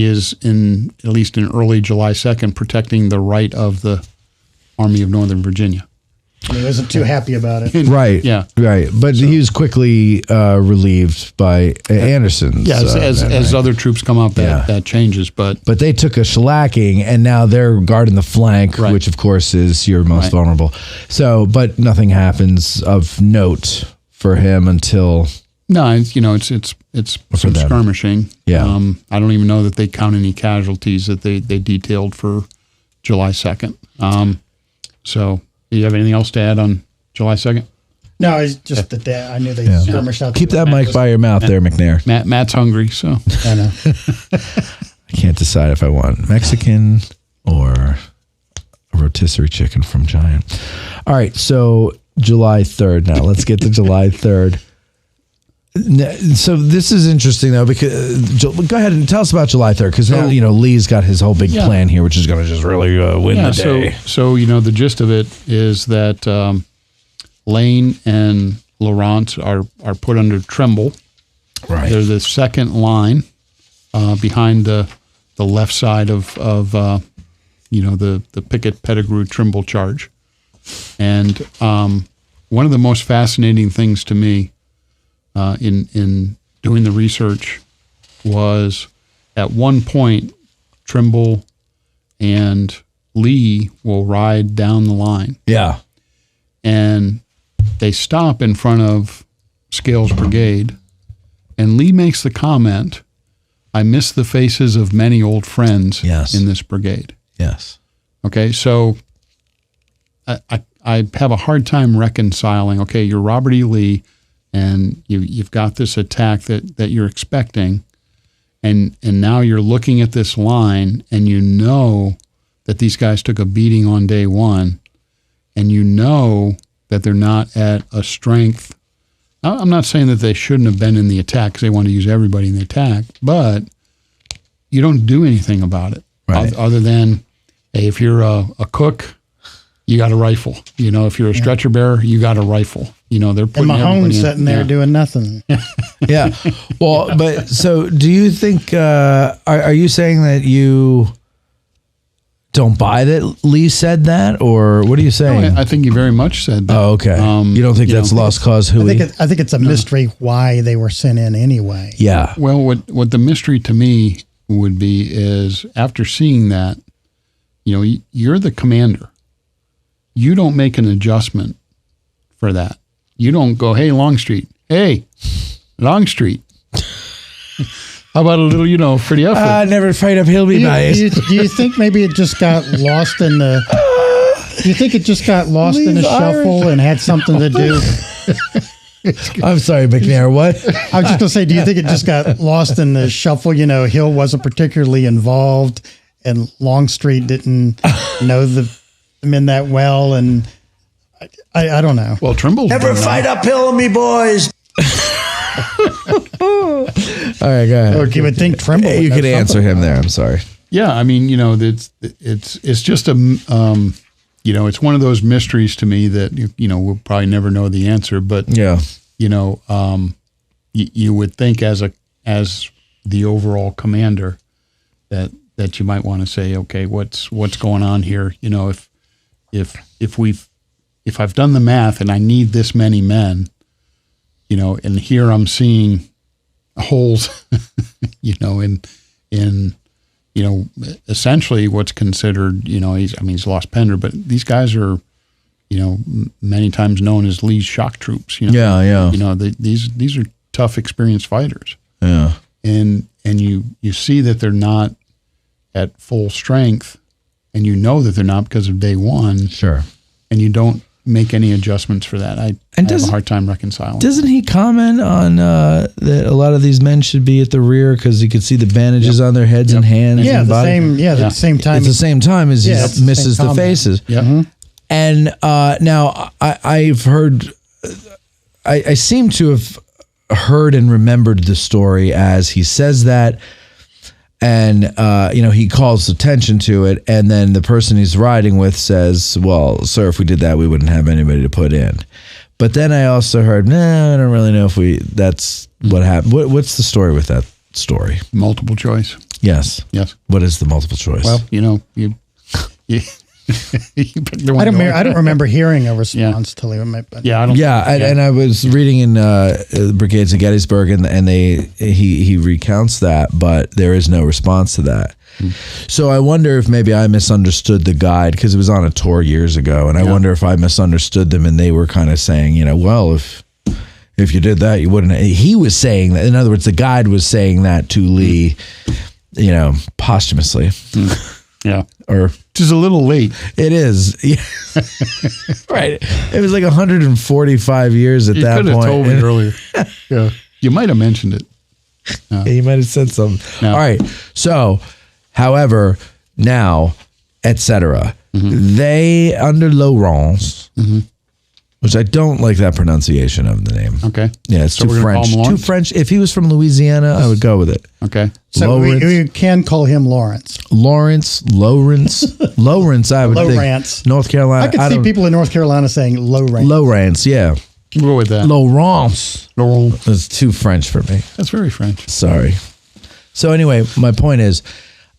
is at least in early July 2nd, protecting the right of the Army of Northern Virginia. He wasn't too happy about it. Right. Yeah. Right. But he was quickly relieved by Anderson's. Yeah. As other troops come up, that changes. But they took a shellacking, and now they're guarding the flank, which of course is your most vulnerable. So, but nothing happens of note for him until. No, it's some skirmishing. Yeah. I don't even know that they count any casualties that they detailed for July 2nd. So. Do you have anything else to add on July 2nd? No, it's just that I knew they skirmished out. Keep that mic by your mouth there, McNair. Matt's hungry, so. I know. I can't decide if I want Mexican or a rotisserie chicken from Giant. All right, so July 3rd now. Let's get to July 3rd. So this is interesting, though, because go ahead and tell us about July 3rd, because now, Lee's got his whole big plan here, which is going to just really win the day. So, the gist of it is that Lane and Laurent are put under Trimble. Right. They're the second line behind the left side of the Pickett Pettigrew Trimble charge. And one of the most fascinating things to me in doing the research was at one point Trimble and Lee will ride down the line. Yeah. And they stop in front of Scales Brigade, and Lee makes the comment, "I miss the faces of many old friends in this brigade." Yes. Okay, so I have a hard time reconciling, okay, you're Robert E. Lee, and you've got this attack that you're expecting, and now you're looking at this line, and you know that these guys took a beating on day one, and you know that they're not at a strength. I'm not saying that they shouldn't have been in the attack because they want to use everybody in the attack, but you don't do anything about it other than, hey, if you're a cook, you got a rifle. If you're a stretcher bearer, you got a rifle. They're putting Mahomes sitting there doing nothing. Yeah. Well, but so do you think, are you saying that you don't buy that Lee said that, or what are you saying? No, I think he very much said that. Oh, okay. You don't think that's lost cause? I think it's a mystery why they were sent in anyway. Yeah. Well, what the mystery to me would be is after seeing that, you're the commander. You don't make an adjustment for that. You don't go, hey, Longstreet. Hey, Longstreet. How about a little, for the effort? Never fight uphill, be nice. Do you think maybe it just got lost in the... Do you think it just got lost in the shuffle and had something to do... I'm sorry, McNair, what? I was just going to say, do you think it just got lost in the shuffle? Hill wasn't particularly involved, and Longstreet didn't know the men that well, and I don't know. Well, Trimble never fight uphill with me, boys. All right, go ahead. You would think Trimble. You could answer him there. I'm sorry. Yeah, I mean, it's just a it's one of those mysteries to me that we'll probably never know the answer. But yeah, you would think as the overall commander that you might want to say, okay, what's going on here? If I've done the math and I need this many men, and here I'm seeing holes, in essentially what's considered, he's lost Pender, but these guys are, many times known as Lee's shock troops. Yeah. These are tough, experienced fighters. Yeah. And you see that they're not at full strength, and that they're not because of day one. Sure. And you don't make any adjustments for that. I have a hard time reconciling. Doesn't he comment on that a lot of these men should be at the rear because he could see the bandages on their heads and hands? Yeah, and body? the same time. It's the same time as he misses the faces. Yeah. Mm-hmm. And now I've heard, I seem to have heard and remembered the story as he says that, and he calls attention to it, and then the person he's riding with says, well, sir, if we did that, we wouldn't have anybody to put in. But then I also heard, I don't really know if that's what happened. What's the story with that story? Multiple choice. Yes. What is the multiple choice? Well, you pick the one. I don't remember hearing a response till he went. And I was reading in the Brigades of Gettysburg, and he recounts that, but there is no response to that. So I wonder if maybe I misunderstood the guide because it was on a tour years ago, and I wonder if I misunderstood them, and they were kind of saying, well, if you did that, you wouldn't. He was saying that. In other words, the guide was saying that to Lee, posthumously. Yeah. Or which is a little late. It is. Yeah. Right. It was like 145 years at that point. You could have told me earlier. Yeah. You might have mentioned it. Yeah, you might have said something. No. All right. So, however, now, etc. They, under Laurent, Which I don't like that pronunciation of the name. Okay. Yeah, it's So too we're gonna call French. him Too Lawrence? French. If he was from Louisiana, I would go with it. Okay. So we Lawrence. can call him Lawrence. Lawrence. Lawrence, I would Lawrence. think. North Carolina. I could see people in North Carolina saying Lawrence. Lawrence, yeah. We'll go with that. Lawrence. Laurent. It's too French for me. That's very French. Sorry. So anyway, my point is,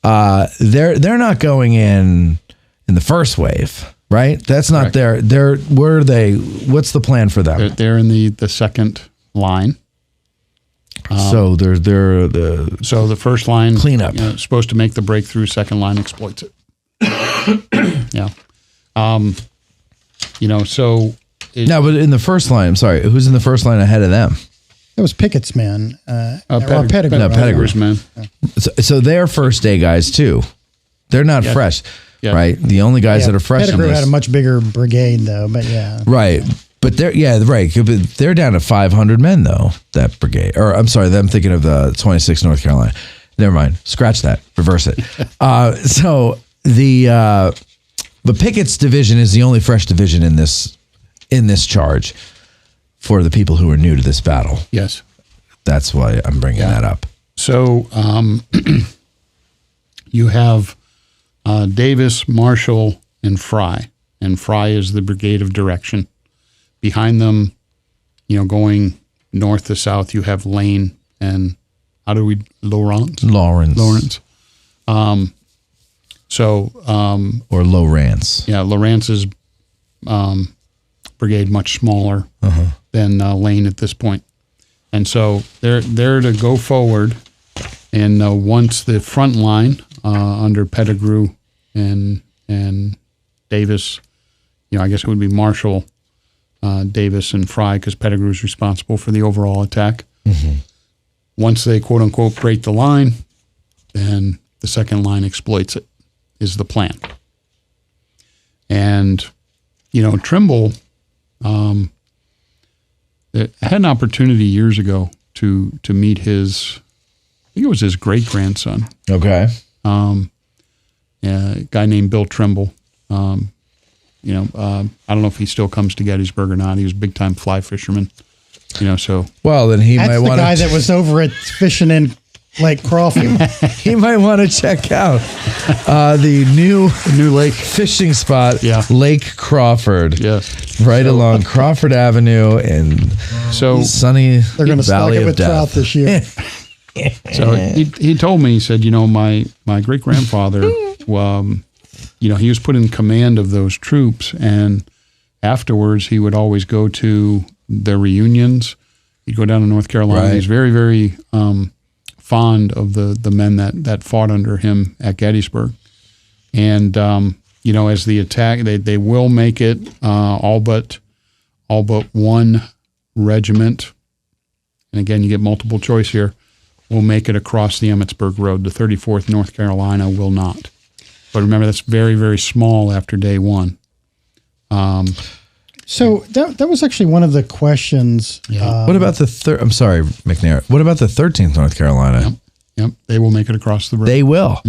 they're not going in the first wave, right? That's not Correct. where are they? What's the plan for them? They're in the second line. So they're the So the first line Cleanup. is supposed to make the breakthrough. Second line exploits it. Yeah. So no, but in the first line. I'm sorry, who's in the first line ahead of them? It was Pickett's men. Pettigrew. No, Pettigrew's man. So they're first day guys too. They're not Yes. fresh, Yeah. right? The only guys that are fresh in Pettigrew this, had a much bigger brigade, though. But yeah, right? But they're down to 500 men though. That brigade, or I'm sorry, I'm thinking of the 26th North Carolina. Never mind. Scratch that. Reverse it. So but Pickett's division is the only fresh division in this charge for the people who are new to this battle. Yes. That's why I'm bringing that up. So you have Davis, Marshall, and Fry. And Fry is the brigade of direction. Behind them, going north to south, you have Lane and Lawrence. Or Lawrence. Yeah, Lawrence's brigade much smaller than Lane at this point. And so they're to go forward, and once the front line under Pettigrew and Davis, I guess it would be Marshall, Davis, and Fry, because Pettigrew is responsible for the overall attack. Mm-hmm. Once they quote unquote break the line, then the second line exploits it, is the plan. And Trimble had an opportunity years ago to meet his, I think it was his great grandson, Okay. a guy named Bill Trimble. I don't know if he still comes to Gettysburg or not. He was a big time fly fisherman. So Well, then he that's might the want guy to. that was over at fishing in Lake Crawford. He might want to check out the new lake fishing spot, Yeah. Lake Crawford. yes. Right along Crawford Avenue in So sunny They're going to stock Valley it of with trout Death. this year. he told me, he said, my great grandfather, he was put in command of those troops, and afterwards he would always go to their reunions. He'd go down to North Carolina. Right. He's very, very fond of the men that fought under him at Gettysburg. And as the attack, they will make it. All but one regiment, and again you get multiple choice here, will make it across the Emmitsburg Road. The 34th North Carolina will not. But remember, that's very, very small after day one. So that was actually one of the questions. What about the third? I'm sorry, McNair. What about the 13th North Carolina? Yep, they will make it across the road. They will.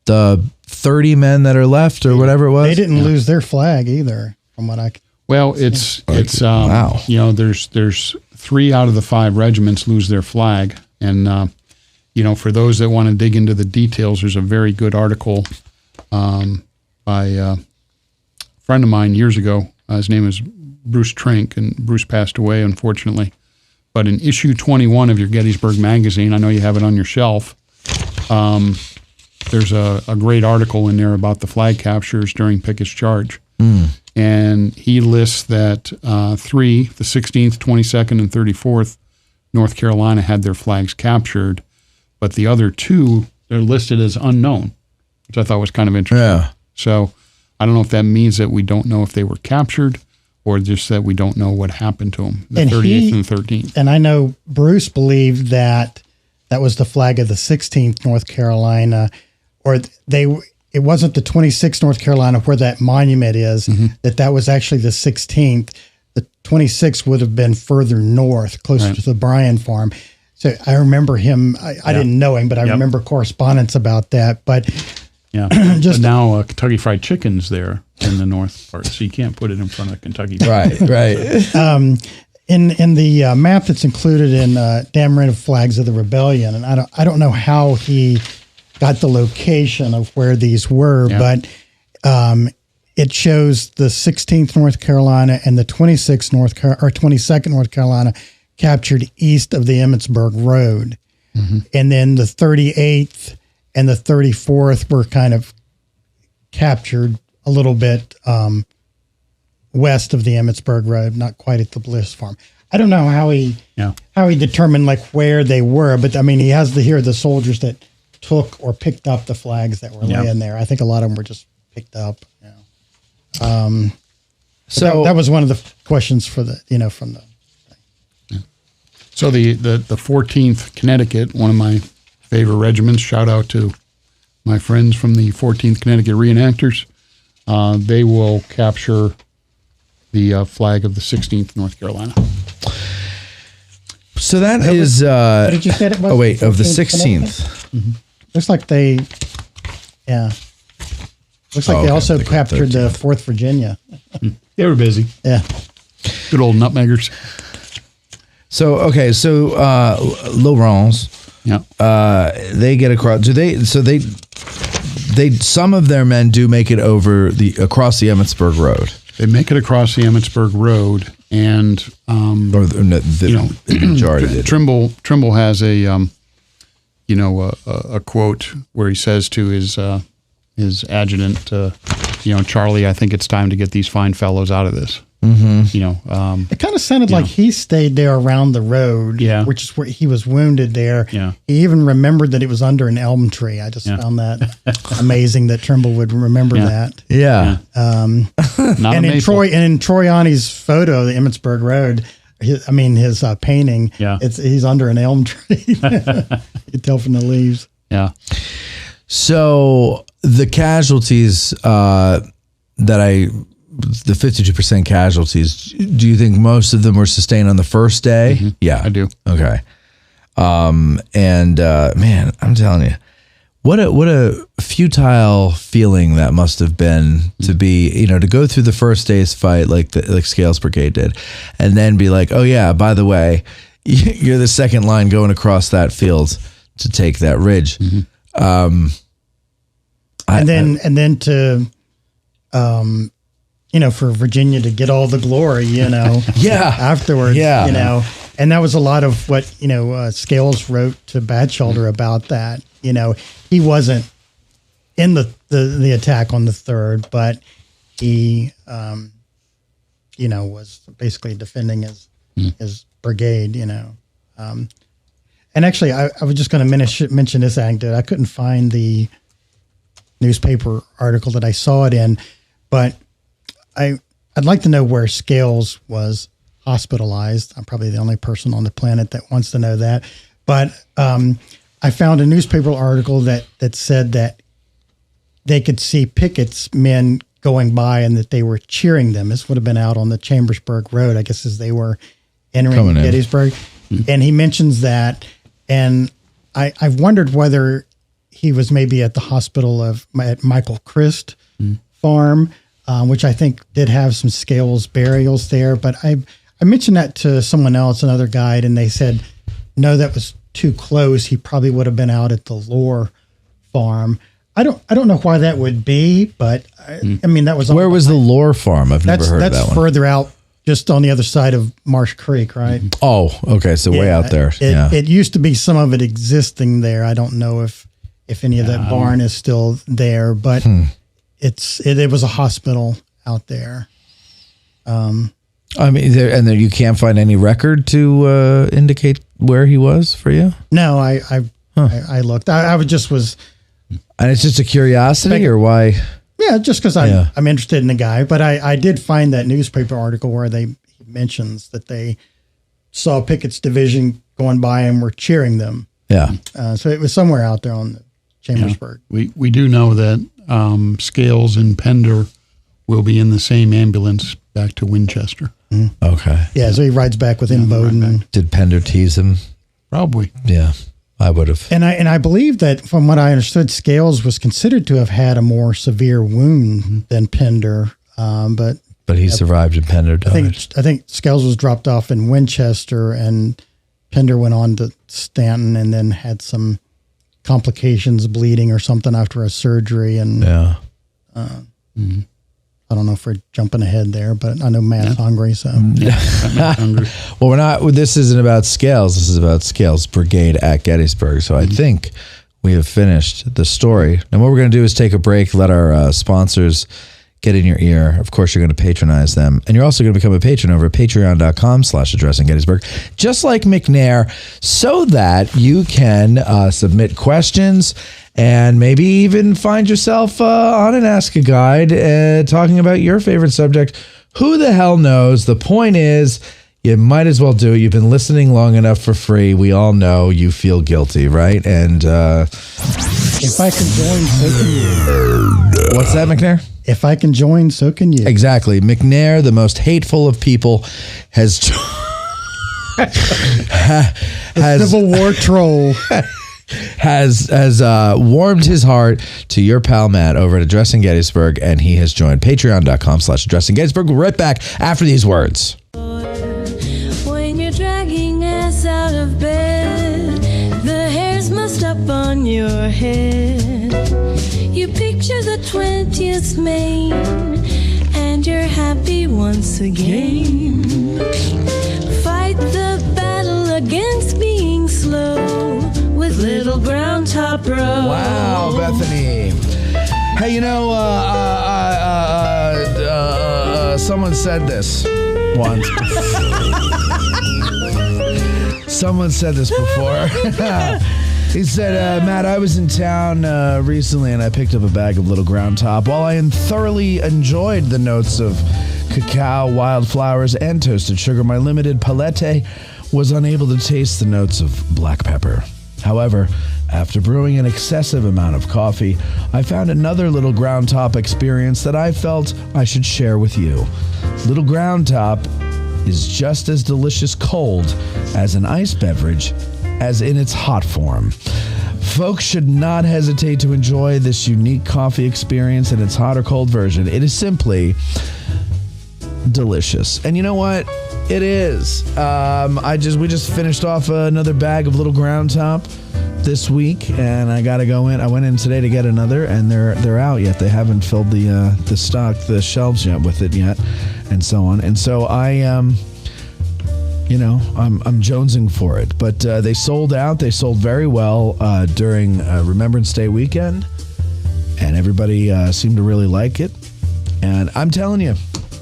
The 30 men that are left, or whatever it was. They didn't lose their flag either, from what I. Well, it's wow. There's 3 out of the 5 regiments lose their flag, and for those that want to dig into the details, there's a very good article by a friend of mine years ago. His name is Bruce Trink, and Bruce passed away, unfortunately. But in issue 21 of your Gettysburg magazine, I know you have it on your shelf, there's a great article in there about the flag captures during Pickett's charge. And he lists that 3, the 16th, 22nd, and 34th North Carolina had their flags captured, but the other 2, they're listed as unknown, which I thought was kind of interesting. Yeah. So I don't know if that means that we don't know if they were captured or just that we don't know what happened to them, the 38th and 13th. And I know Bruce believed that was the flag of the 16th North Carolina, or it wasn't the 26th North Carolina where that monument is, that was actually the 16th. The 26th would have been further north, closer to the Bryan farm. So I remember him, I didn't know him, but I remember correspondence about that. But Yeah. But now Kentucky Fried Chicken's there. in the north part, so you can't put it in front of Kentucky. Right. In the map that's included in Dam Rid of Flags of the Rebellion, and I don't know how he got the location of where these were, but it shows the 16th North Carolina and the 22nd North Carolina captured east of the Emmitsburg Road, and then the 38th and the 34th were kind of captured a little bit west of the Emmitsburg Road, not quite at the Bliss Farm. I don't know how he determined like where they were, but I mean he has the soldiers that took or picked up the flags that were laying there. I think a lot of them were just picked up. So that was one of the questions for the from the. So the 14th Connecticut, one of my favorite regiments. Shout out to my friends from the 14th Connecticut reenactors. They will capture the flag of the 16th North Carolina. So that is. What did you say it was? Oh wait, of the 16th. Looks like they. Yeah. Looks like they also captured the 4th Virginia. They were busy. Yeah. Good old nutmeggers. So Laurens. Yeah. They get across. Do they? So they. Some of their men do make it across the Emmitsburg Road. They make it across the Emmitsburg Road, and the majority did. Trimble has a quote where he says to his adjutant, Charlie, I think it's time to get these fine fellows out of this. It kind of sounded like he stayed there around the road, which is where he was wounded there. Yeah. He even remembered that it was under an elm tree. I just found that amazing that Trimble would remember that. Yeah. And in Troiani's photo, the Emmitsburg Road, his painting, he's under an elm tree. You can tell from the leaves. Yeah. So the casualties the 52% casualties, do you think most of them were sustained on the first day? Mm-hmm. Yeah. I do. Okay. Man, I'm telling you, what a futile feeling that must have been to be, to go through the first day's fight like Scales Brigade did, and then be like, oh yeah, by the way, you're the second line going across that field to take that ridge. And then to for Virginia to get all the glory, afterwards, and that was a lot of what, Scales wrote to Batchelder about that. He wasn't in the attack on the 3rd, but he, was basically defending his brigade, and actually I was just going to mention this anecdote. I couldn't find the newspaper article that I saw it in, but I'd like to know where Scales was hospitalized. I'm probably the only person on the planet that wants to know that. But I found a newspaper article that said that they could see Pickett's men going by and that they were cheering them. This would have been out on the Chambersburg Road, I guess, as they were entering Gettysburg. And he mentions that. And I've wondered whether he was maybe at the hospital at Michael Christ farm, which I think did have some Scales burials there. But I mentioned that to someone else, another guide, and they said, no, that was too close. He probably would have been out at the Lore farm. I don't know why that would be, but that was where was the Lore farm? I've never heard of that one. That's further out, just on the other side of Marsh Creek, right? Oh, okay, so way out there. It used to be some of it existing there. I don't know if any of that barn is still there, but it was a hospital out there. And then you can't find any record to indicate where he was for you? No, I looked. I was. And it's just a curiosity, or why? Yeah, just because I'm interested in the guy. But I did find that newspaper article where he mentions that they saw Pickett's division going by and were cheering them. Yeah. So it was somewhere out there on the Chambersburg. Yeah. We do know that Scales and Pender will be in the same ambulance back to Winchester. Okay. Yeah, so he rides back with him, Bowden. Did Pender tease him? Probably. Yeah. I would have. And I believe that from what I understood, Scales was considered to have had a more severe wound than Pender. But he survived and Pender died. I think Scales was dropped off in Winchester and Pender went on to Stanton and then had some complications, bleeding or something after a surgery. And I don't know if we're jumping ahead there, but I know Matt's hungry, so. Matt's hungry. Well, this isn't about Scales. This is about Scales Brigade at Gettysburg. So I think we have finished the story. And what we're going to do is take a break, let our sponsors get in your ear. Of course, you're going to patronize them. And you're also going to become a patron over at patreon.com/addressing Gettysburg, just like McNair, so that you can submit questions and maybe even find yourself on an Ask a Guide talking about your favorite subject. Who the hell knows? The point is, you might as well do it. You've been listening long enough for free. We all know you feel guilty, right? And if I can join, so can you. What's that, McNair? If I can join, so can you. Exactly. McNair, the most hateful of people, has Civil War troll. has warmed his heart to your pal Matt over at Addressing Gettysburg, and he has joined patreon.com/Addressing Gettysburg. We'll be right back after these words. When you're dragging ass out of bed, the hair's mussed up on your head. You picture the 20th Maine, and you're happy once again. Fight the battle against being slow with Little Ground Top Road. Wow, Bethany. Hey, someone said this once. Someone said this before. He said, Matt, I was in town recently and I picked up a bag of Little Ground Top. While I thoroughly enjoyed the notes of cacao, wildflowers, and toasted sugar, my limited palate was unable to taste the notes of black pepper. However, after brewing an excessive amount of coffee, I found another Little Ground Top experience that I felt I should share with you. Little Ground Top is just as delicious cold as an iced beverage as in its hot form. Folks should not hesitate to enjoy this unique coffee experience in its hot or cold version. It is simply delicious. And you know what? It is. We just finished off another bag of Little Ground Top this week, and I got to go in. I went in today to get another, and they're out yet. They haven't filled the shelves yet with it yet, and so on. And so I'm jonesing for it. But they sold out. They sold very well during Remembrance Day weekend, and everybody seemed to really like it. And I'm telling you,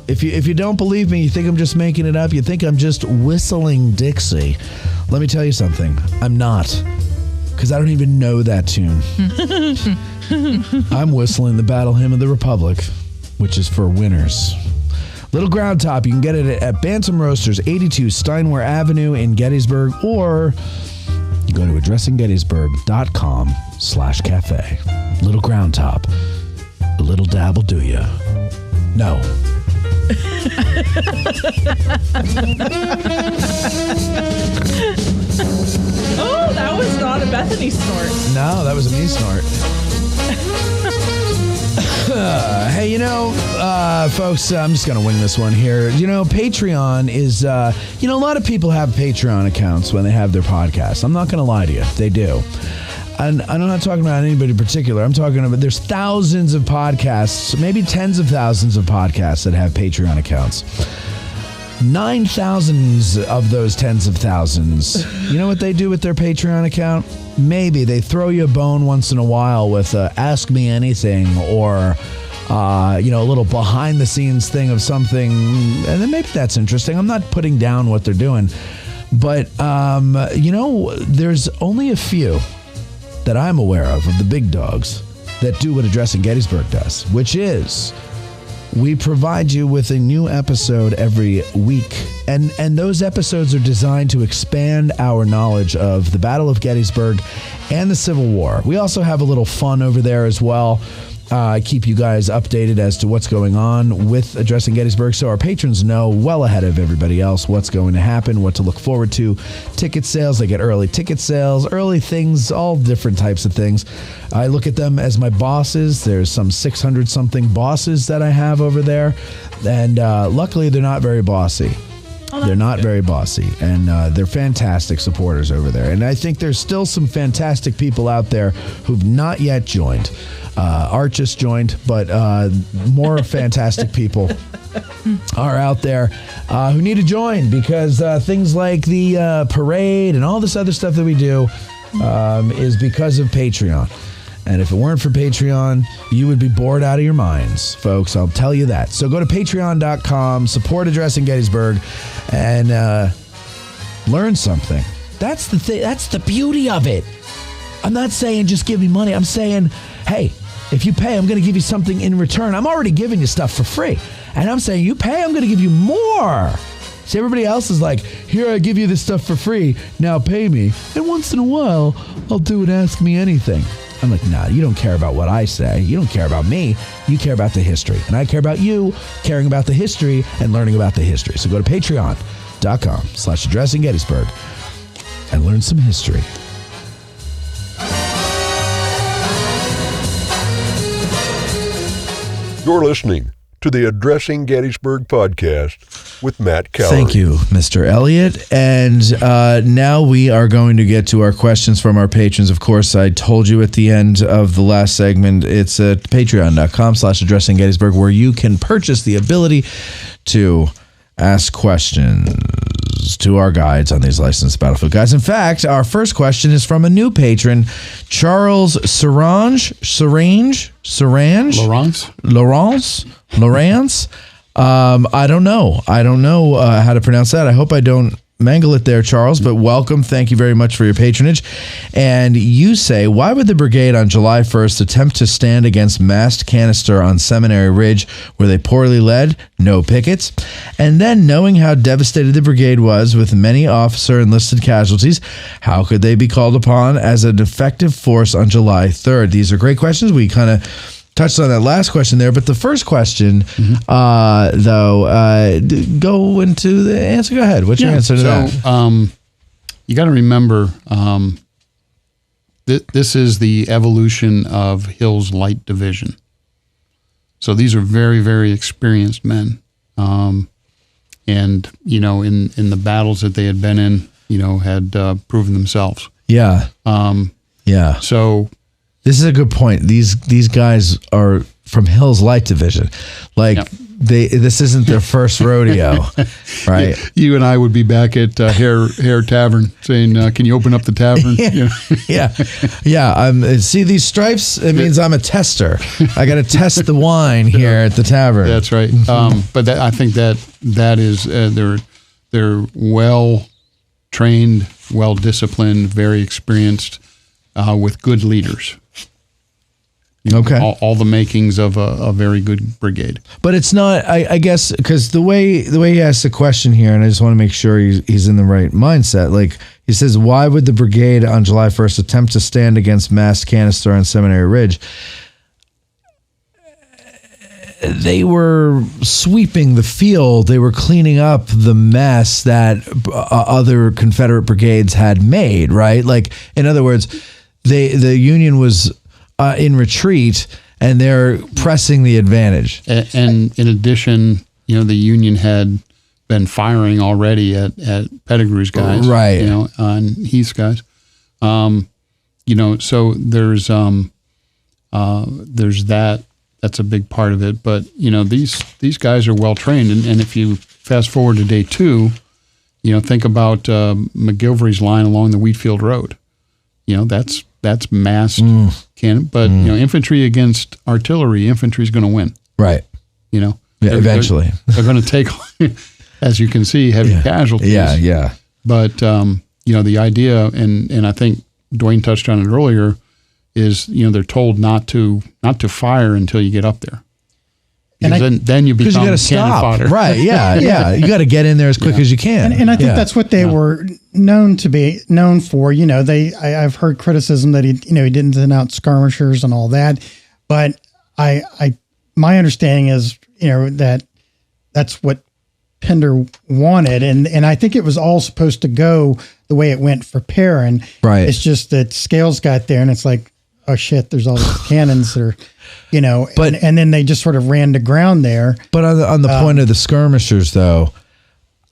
if you don't believe me, you think I'm just making it up, you think I'm just whistling Dixie, let me tell you something. I'm not, because I don't even know that tune. I'm whistling the Battle Hymn of the Republic, which is for winners. Little Ground Top, you can get it at Bantam Roasters, 82 Steinway Avenue in Gettysburg, or you go to addressinggettysburg.com/cafe. Little Ground Top, a little dab will do ya. No. Oh, that was not a Bethany snort. No, that was a me snort. Hey, folks, I'm just going to wing this one here. Patreon is, a lot of people have Patreon accounts when they have their podcasts. I'm not going to lie to you. They do. And I'm not talking about anybody in particular. I'm talking about there's thousands of podcasts, maybe tens of thousands of podcasts that have Patreon accounts. 9,000 of those tens of thousands. You know what they do with their Patreon account? Maybe they throw you a bone once in a while with Ask Me Anything or, a little behind the scenes thing of something. And then maybe that's interesting. I'm not putting down what they're doing. But, there's only a few that I'm aware of the big dogs that do what Addressing Gettysburg does, which is we provide you with a new episode every week. And those episodes are designed to expand our knowledge of the Battle of Gettysburg and the Civil War. We also have a little fun over there as well. keep you guys updated as to what's going on with Addressing Gettysburg, so our patrons know well ahead of everybody else what's going to happen, what to look forward to. Ticket sales, they get early ticket sales, early things, all different types of things. I look at them as my bosses. There's some 600-something bosses that I have over there, and luckily they're not very bossy. They're not very bossy, and they're fantastic supporters over there. And I think there's still some fantastic people out there who've not yet joined. Art just joined, but more fantastic people are out there who need to join, because things like the parade and all this other stuff that we do is because of Patreon. And if it weren't for Patreon, you would be bored out of your minds, folks. I'll tell you that. So go to patreon.com, support Addressing Gettysburg, and learn something. That's the thing. That's the beauty of it. I'm not saying just give me money. I'm saying, hey, if you pay, I'm going to give you something in return. I'm already giving you stuff for free. And I'm saying, you pay, I'm going to give you more. See, everybody else is like, here, I give you this stuff for free. Now pay me. And once in a while, I'll do it, ask me anything. I'm like, nah, you don't care about what I say. You don't care about me. You care about the history. And I care about you caring about the history and learning about the history. So go to patreon.com/Addressing Gettysburg and learn some history. You're listening to the Addressing Gettysburg podcast with Matt Keller. Thank you, Mr. Elliott. And now we are going to get to our questions from our patrons. Of course, I told you at the end of the last segment, it's at patreon.com/Addressing Gettysburg, where you can purchase the ability to ask questions to our guides on these licensed battlefield guides. In fact, our first question is from a new patron, Charles Lawrence. I don't know how to pronounce that. I hope I don't mangle it there, Charles, but welcome. Thank you very much for your patronage. And you say, why would the brigade on July 1st attempt to stand against massed canister on Seminary Ridge? Were they poorly led? No pickets? And then, knowing how devastated the brigade was with many officer enlisted casualties, how could they be called upon as an effective force on July 3rd? These are great questions. We kind of touched on that last question there, but the first question, though, go into the answer. Go ahead. What's your answer to that? You got to remember, this is the evolution of Hill's Light Division. So these are very, very experienced men. And, you know, in the battles that they had been in, you know, had proven themselves. Yeah. Yeah. So this is a good point. These guys are from Hill's Light Division. Like, this isn't their first rodeo, right? You and I would be back at Hair Tavern saying, "Can you open up the tavern?" Yeah. See these stripes? It means I'm a tester. I got to test the wine here at the tavern. That's right. But I think that is they're well trained, well disciplined, very experienced, with good leaders. You know, okay. All the makings of a very good brigade. But it's not, I guess, because the way he asks the question here, and I just want to make sure he's in the right mindset. Like, he says, why would the brigade on July 1st attempt to stand against massed canister on Seminary Ridge? They were sweeping the field. They were cleaning up the mess that other Confederate brigades had made, right? Like, in other words, the Union was in retreat, and they're pressing the advantage. And in addition, you know, the Union had been firing already at Pettigrew's guys, right? You know, on Heath's guys. You know, so there's that. That's a big part of it. But you know, these guys are well trained, and if you fast forward to day 2, you know, think about McGilvery's line along the Wheatfield Road. You know, that's massed cannon, but you know, infantry against artillery, infantry is going to win. Right. You know, eventually they're going to take, as you can see, heavy casualties. Yeah. But you know, the idea, and I think Dwayne touched on it earlier, is, you know, they're told not to fire until you get up there. Because then you become cannon fodder. Right, yeah. You got to get in there as quick as you can. And I think that's what they were known for. You know, I've heard criticism that he didn't send out skirmishers and all that. But my understanding is, that that's what Pender wanted. And I think it was all supposed to go the way it went for Perrin. Right. It's just that Scales got there and it's like, oh shit, there's all these cannons that are, but, and then they just sort of ran to ground there. But on the point of the skirmishers though,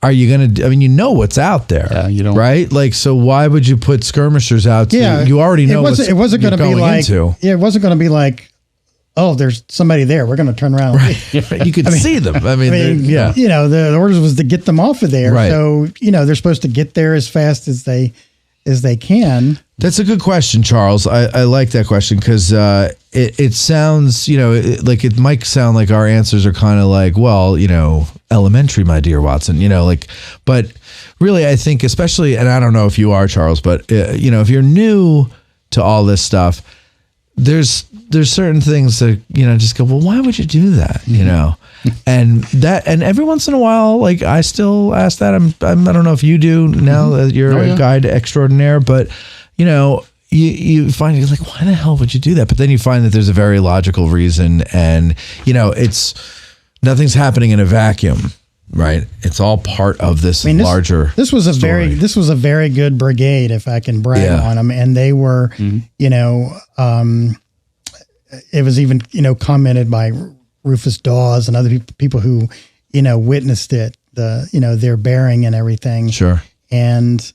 are you going to, what's out there, you don't, right? Like, so why would you put skirmishers out? You already know it wasn't going to be like, into. Yeah, it wasn't going to be like, oh, there's somebody there. We're going to turn around. Right. You could see them. The orders was to get them off of there. Right. So, they're supposed to get there as fast as they can. That's a good question, Charles. I like that question because it sounds, like it might sound like our answers are kind of like, well, elementary, my dear Watson, but really I think especially, and I don't know if you are, Charles, but, if you're new to all this stuff, there's certain things that, just go, well, why would you do that? And every once in a while, like I still ask that. I don't know if you do now that you're a guide extraordinaire, but you find you're like, why the hell would you do that? But then you find that there's a very logical reason, and it's nothing's happening in a vacuum, right? It's all part of this larger. This was a very good brigade, if I can brag on them, and they were, it was even commented by Rufus Dawes and other people who witnessed it, their bearing and everything. Sure. And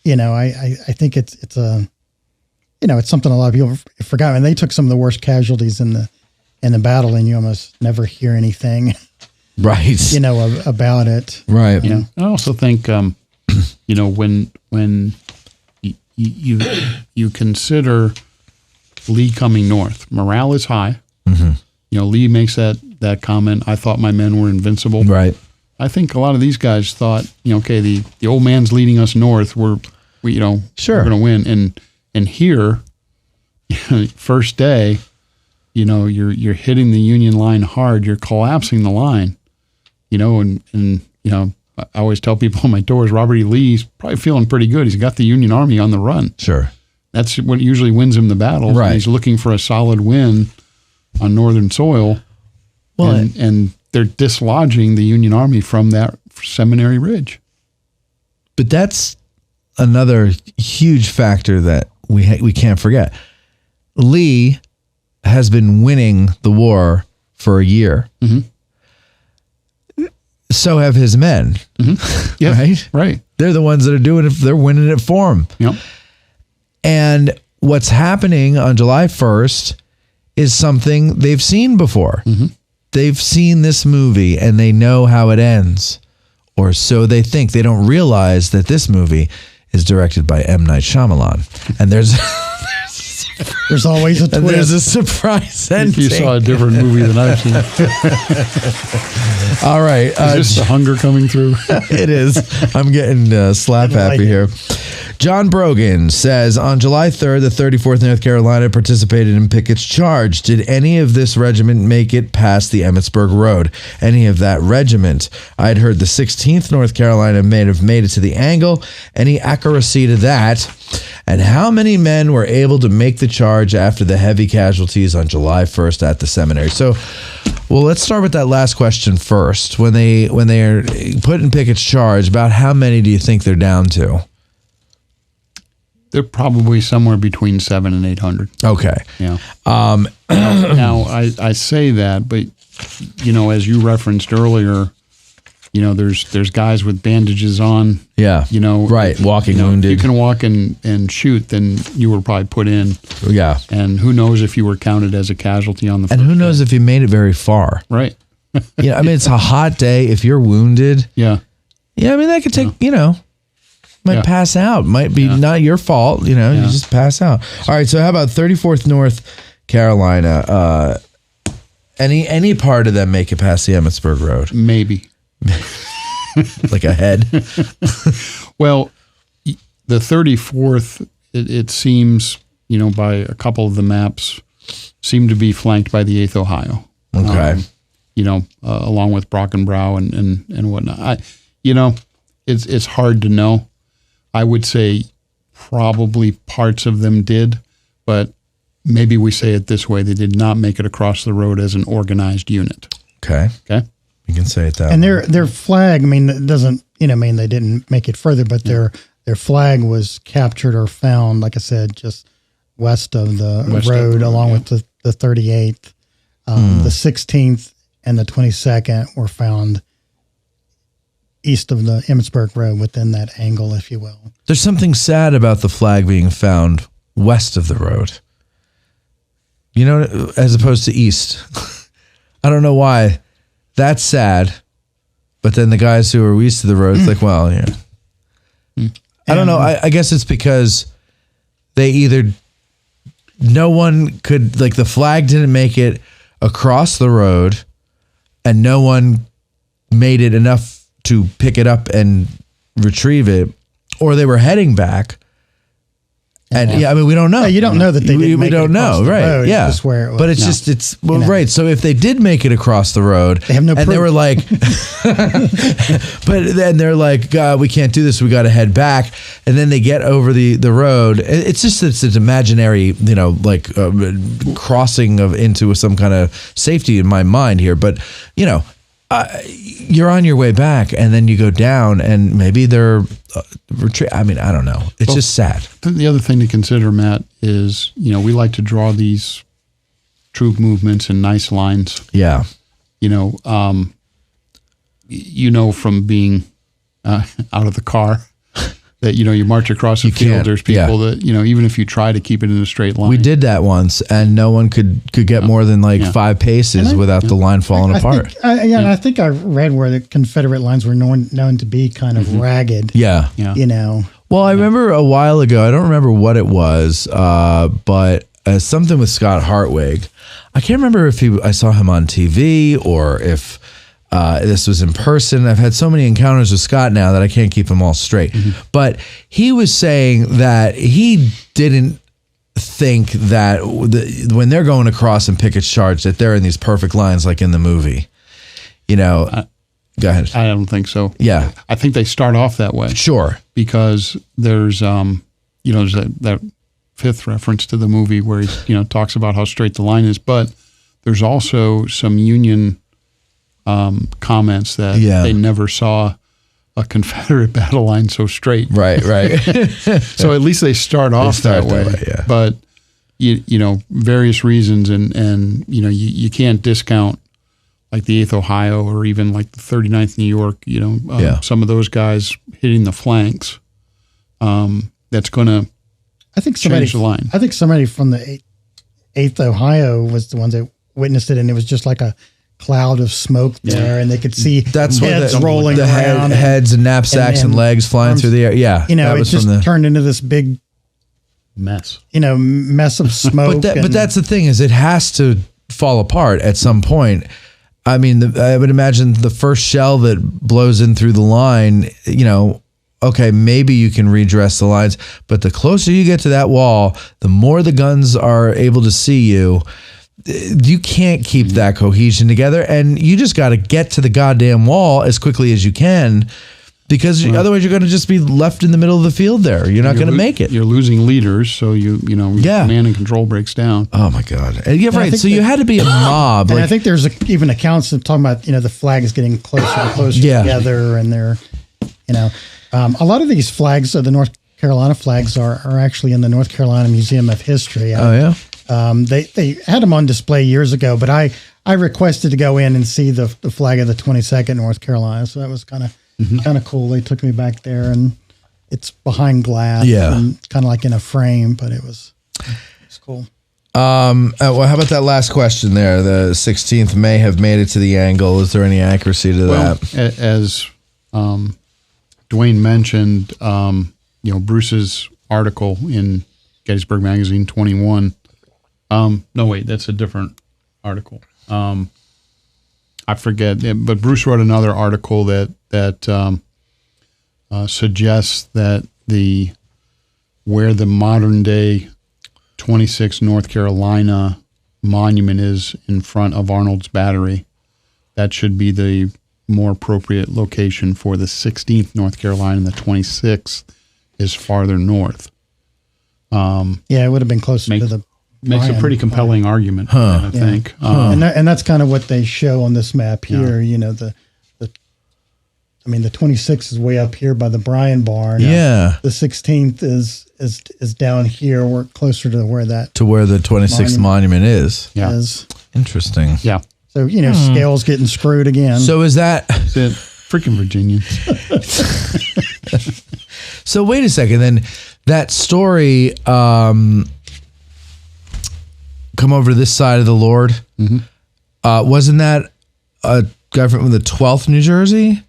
I think it's something a lot of people forgot. And they took some of the worst casualties in the battle, and you almost never hear anything, right? About it, right? I also think, when you consider Lee coming north, morale is high. Mm-hmm. Lee makes that comment. I thought my men were invincible. Right. I think a lot of these guys thought, okay, the old man's leading us north. We're going to win. And here, first day, you're hitting the Union line hard. You're collapsing the line, and I always tell people on my tours, Robert E. Lee's probably feeling pretty good. He's got the Union Army on the run. Sure. That's what usually wins him the battle. Right. He's looking for a solid win on northern soil. Well, and they're dislodging the Union Army from that Seminary Ridge. But that's another huge factor that we can't forget. Lee has been winning the war for a year. Mm-hmm. So have his men. Mm-hmm. Yes, right. They're the ones that are doing it. They're winning it for him. Yep. And what's happening on July 1st is something they've seen before. Mm-hmm. They've seen this movie and they know how it ends, or so they think. They don't realize that this movie is directed by M. Night Shyamalan, and there's always a twist. There's a surprise ending. You saw a different movie than I've seen. All right, is this the hunger coming through? It is. I'm getting slap happy here. John Brogan says, on July 3rd, the 34th North Carolina participated in Pickett's charge. Did any of this regiment make it past the Emmitsburg Road? Any of that regiment? I'd heard the 16th North Carolina may have made it to the Angle. Any accuracy to that? And how many men were able to make the charge after the heavy casualties on July 1st at the seminary? So, well, let's start with that last question first. When they are put in Pickett's charge, about how many do you think they're down to? They're probably somewhere between 700 and 800. Okay. Yeah. Now I say that, but as you referenced earlier, there's guys with bandages on. Yeah. Right. Walking wounded. If you can walk and shoot, then you were probably put in. Yeah. And who knows if you were counted as a casualty on the first And who knows if you made it very far. Right. Yeah. I mean, it's a hot day. If you're wounded. Yeah. Yeah. I mean, that could take, might pass out. Might be not your fault. You just pass out. All right. So how about 34th North Carolina? Any part of them make it past the Emmitsburg Road? Maybe. Like a head? Well, the 34th, it seems, by a couple of the maps, seem to be flanked by the 8th Ohio. Okay. Along with Brockenbrough and whatnot. It's hard to know. I would say probably parts of them did, but maybe we say it this way: they did not make it across the road as an organized unit. Okay. Okay. You can say it that And way. their flag, I mean, it doesn't, mean they didn't make it further, but their flag was captured or found, like I said, just west of the road, along with the 38th. The 16th and the 22nd were found east of the Emmitsburg Road, within that angle, if you will. There's something sad about the flag being found west of the road. As opposed to east. I don't know why. That's sad. But then the guys who are east of the road, it's like, well, yeah. I don't know. I guess it's because they either, no one could, like the flag didn't make it across the road and no one made it enough to pick it up and retrieve it, or they were heading back. And I mean, we don't know. You don't know that they didn't make it across the road. Yeah. It's just where it was. But it's right. So if they did make it across the road, they have no proof. They were like, but then they're like, God, we can't do this. We got to head back. And then they get over the road. It's an imaginary, crossing into some kind of safety in my mind here. But, you're on your way back and then you go down and maybe they're I mean, I don't know. It's just sad. The other thing to consider, Matt, is, we like to draw these troop movements in nice lines. Yeah. From being out of the car that, you march across the field. There's people that, even if you try to keep it in a straight line. We did that once and no one could get more than 5 paces without the line falling apart. I think I read where the Confederate lines were known to be kind of ragged. Yeah. Well, I remember a while ago, I don't remember what it was, but something with Scott Hartwig. I can't remember if I saw him on TV or if this was in person. I've had so many encounters with Scott now that I can't keep them all straight. But he was saying that he didn't think that when they're going across in Pickett's Charge that they're in these perfect lines like in the movie. Go ahead. I don't think so. Yeah. I think they start off that way. Sure. Because there's, there's that fifth reference to the movie where he, talks about how straight the line is. But there's also some Union comments that they never saw a Confederate battle line so straight. Right. So at least they start off that way. Yeah. But various reasons, and you can't discount like the 8th Ohio or even like the 39th New York. Some of those guys hitting the flanks. That's going to change the line. I think somebody from the 8th Ohio was the ones that witnessed it, and it was just like a cloud of smoke there, and they could see heads rolling around, heads and knapsacks and legs flying through the air. Yeah, it just turned into this big mess. Mess of smoke. But that's the thing, is it has to fall apart at some point. I mean, I would imagine the first shell that blows in through the line, okay, maybe you can redress the lines, but the closer you get to that wall, the more the guns are able to see you. You can't keep that cohesion together, and you just got to get to the goddamn wall as quickly as you can, because otherwise you're going to just be left in the middle of the field there. You're not going to make it. You're losing leaders, so command and control breaks down. Oh my God. Yeah, right. So you had to be a mob. And I think there's even accounts of talking about, the flag is getting closer and closer together, and they're, a lot of these flags, the North Carolina flags are actually in the North Carolina Museum of History. Oh yeah. They had them on display years ago, but I requested to go in and see the flag of the 22nd North Carolina, so that was kind of cool. They took me back there, and it's behind glass, and kind of like in a frame, but it's cool. Well, how about that last question there? The 16th may have made it to the angle. Is there any accuracy to that? As Dwayne mentioned, Bruce's article in Gettysburg Magazine 21. No, wait, that's a different article. I forget, but Bruce wrote another article that suggests that where the modern day 26 North Carolina monument is in front of Arnold's Battery, that should be the more appropriate location for the 16th North Carolina, and the 26th is farther north. It would have been closer to the makes a Bryan pretty compelling argument, I think. And that's kind of what they show on this map here. You know, the 26th is way up here by the Bryan barn. Yeah. The 16th is down here. We're closer to where that To where the 26th monument is. Yeah. is. Interesting. Yeah. So, you know, Scales getting screwed again. So is that... That's it. Freaking Virginians. So wait a second. Then that story, come over to this side of the Lord. Wasn't that a guy from the 12th New Jersey?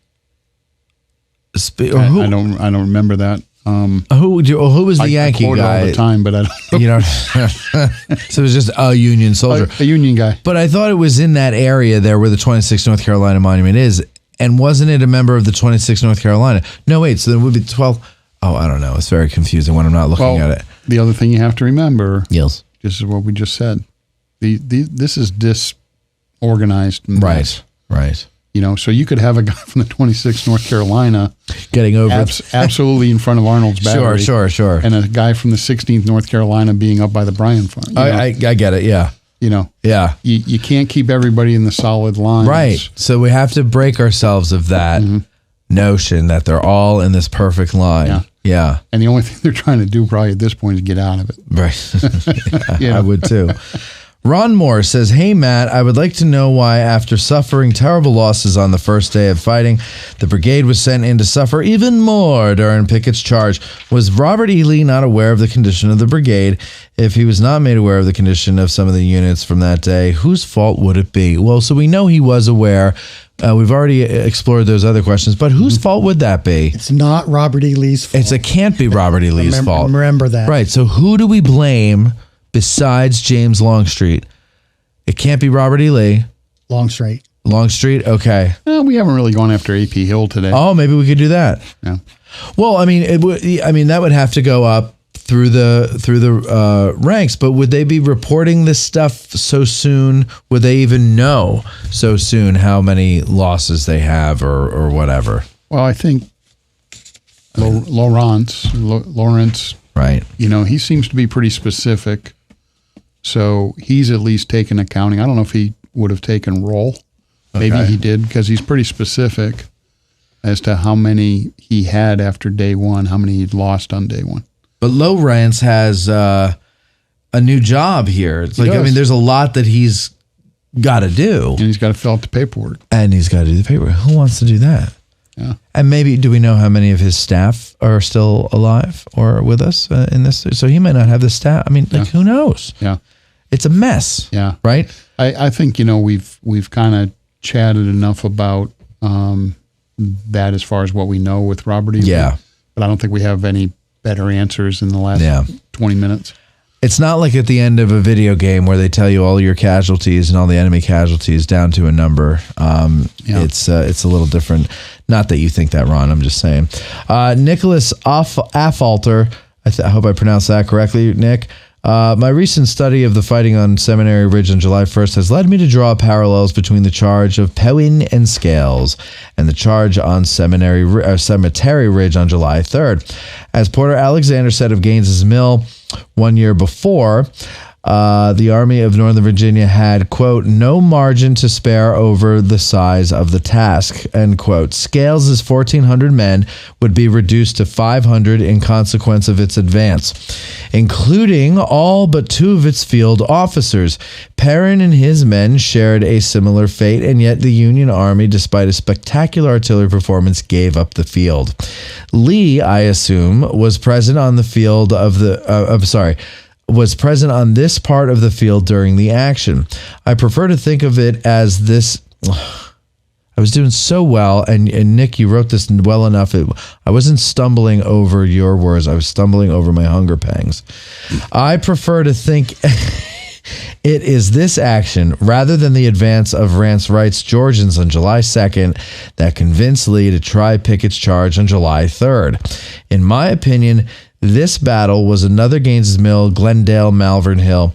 I don't remember that. Who was the Yankee I quote guy? all the time, but I don't. You know, so it was just a Union soldier, A Union guy. But I thought it was in that area there where the 26th North Carolina monument is, and wasn't it a member of the 26th North Carolina? No, wait. So then it would be 12. Oh, I don't know. It's very confusing when I'm not looking at it. The other thing you have to remember, Yes, this is what we just said. This is disorganized. Mess. Right. You know, so you could have a guy from the 26th North Carolina Getting over absolutely in front of Arnold's battery. Sure. And a guy from the 16th North Carolina being up by the Bryan farm. I get it. Yeah. You know, Yeah. you can't keep everybody in the solid lines. Right. So we have to break ourselves of that notion that they're all in this perfect line. Yeah. And the only thing they're trying to do probably at this point is get out of it. Right. Yeah. I would too. Ron Moore says, "Hey, Matt, I would like to know why, after suffering terrible losses on the first day of fighting, the brigade was sent in to suffer even more during Pickett's charge. Was Robert E. Lee not aware of the condition of the brigade? If he was not made aware of the condition of some of the units from that day, whose fault would it be?" Well, so we know he was aware. We've already explored those other questions, but whose fault would that be? It's not Robert E. Lee's fault. It can't be Robert E. Lee's fault. Remember that. Right. So who do we blame besides James Longstreet? It can't be Robert E. Lee. Longstreet. Okay. We haven't really gone after A.P. Hill today. Oh, maybe we could do that. Yeah. Well, I mean, that would have to go up through the ranks. But would they be reporting this stuff so soon? Would they even know so soon how many losses they have or whatever? Well, I think Lawrence, right? You know, he seems to be pretty specific. So he's at least taken accounting. I don't know if he would have taken roll. Maybe he did, because he's pretty specific as to how many he had after day one, how many he'd lost on day one. But Lawrence has a new job here. It's like, I mean, there's a lot that he's got to do. And he's got to fill out the paperwork. Who wants to do that? Yeah. And maybe, do we know how many of his staff are still alive or with us in this? So he might not have the staff. I mean, who knows? Yeah. It's a mess. Yeah. Right? I think, you know, we've kind of chatted enough about that as far as what we know with Robert E. Lee. Yeah. But I don't think we have any better answers in the last 20 minutes. It's not like at the end of a video game where they tell you all your casualties and all the enemy casualties down to a number. It's a little different. Not that you think that, Ron. I'm just saying. Nicholas Affalter, I hope I pronounced that correctly, Nick. My recent study of the fighting on Seminary Ridge on July 1st has led me to draw parallels between the charge of Pewin and Scales and the charge on Cemetery Ridge on July 3rd. As Porter Alexander said of Gaines's Mill 1 year before, the Army of Northern Virginia had, quote, no margin to spare over the size of the task, end quote. Scales' 1,400 men would be reduced to 500 in consequence of its advance, including all but 2 of its field officers. Perrin and his men shared a similar fate, and yet the Union Army, despite a spectacular artillery performance, gave up the field. Lee, I assume, was present on the field of was present on this part of the field during the action. I prefer to think of it as this. I was doing so well, and Nick, you wrote this well enough. I wasn't stumbling over your words. I was stumbling over my hunger pangs. I prefer to think it is this action, rather than the advance of Rance Wright's Georgians on July 2nd, that convinced Lee to try Pickett's charge on July 3rd. In my opinion, this battle was another Gaines's Mill, Glendale, Malvern Hill.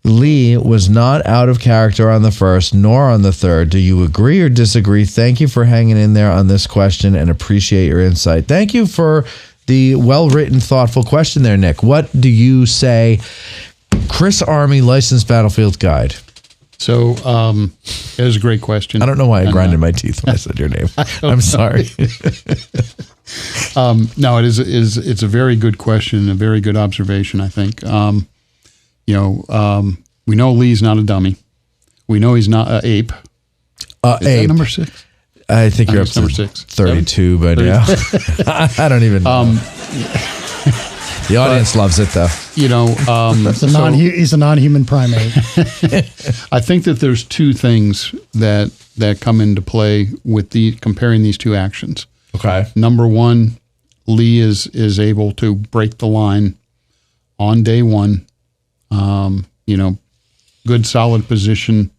Lee was not out of character on the first nor on the third. Do you agree or disagree? Thank you for hanging in there on this question and appreciate your insight. Thank you for the well-written, thoughtful question there, Nick. What do you say? Chris Army Licensed Battlefield Guide. So it was a great question. I don't know why I grinded my teeth when I said your name. I'm sorry. No, it's a very good question, a very good observation, I think. We know Lee's not a dummy. We know he's not an ape. Is that number 6? I think you're up to number 6. 32 by now. I don't even know. The audience loves it, though. He's a non-human primate. I think that there's two things that come into play with comparing these two actions. Okay. Number one, Lee is able to break the line on day one. Good solid position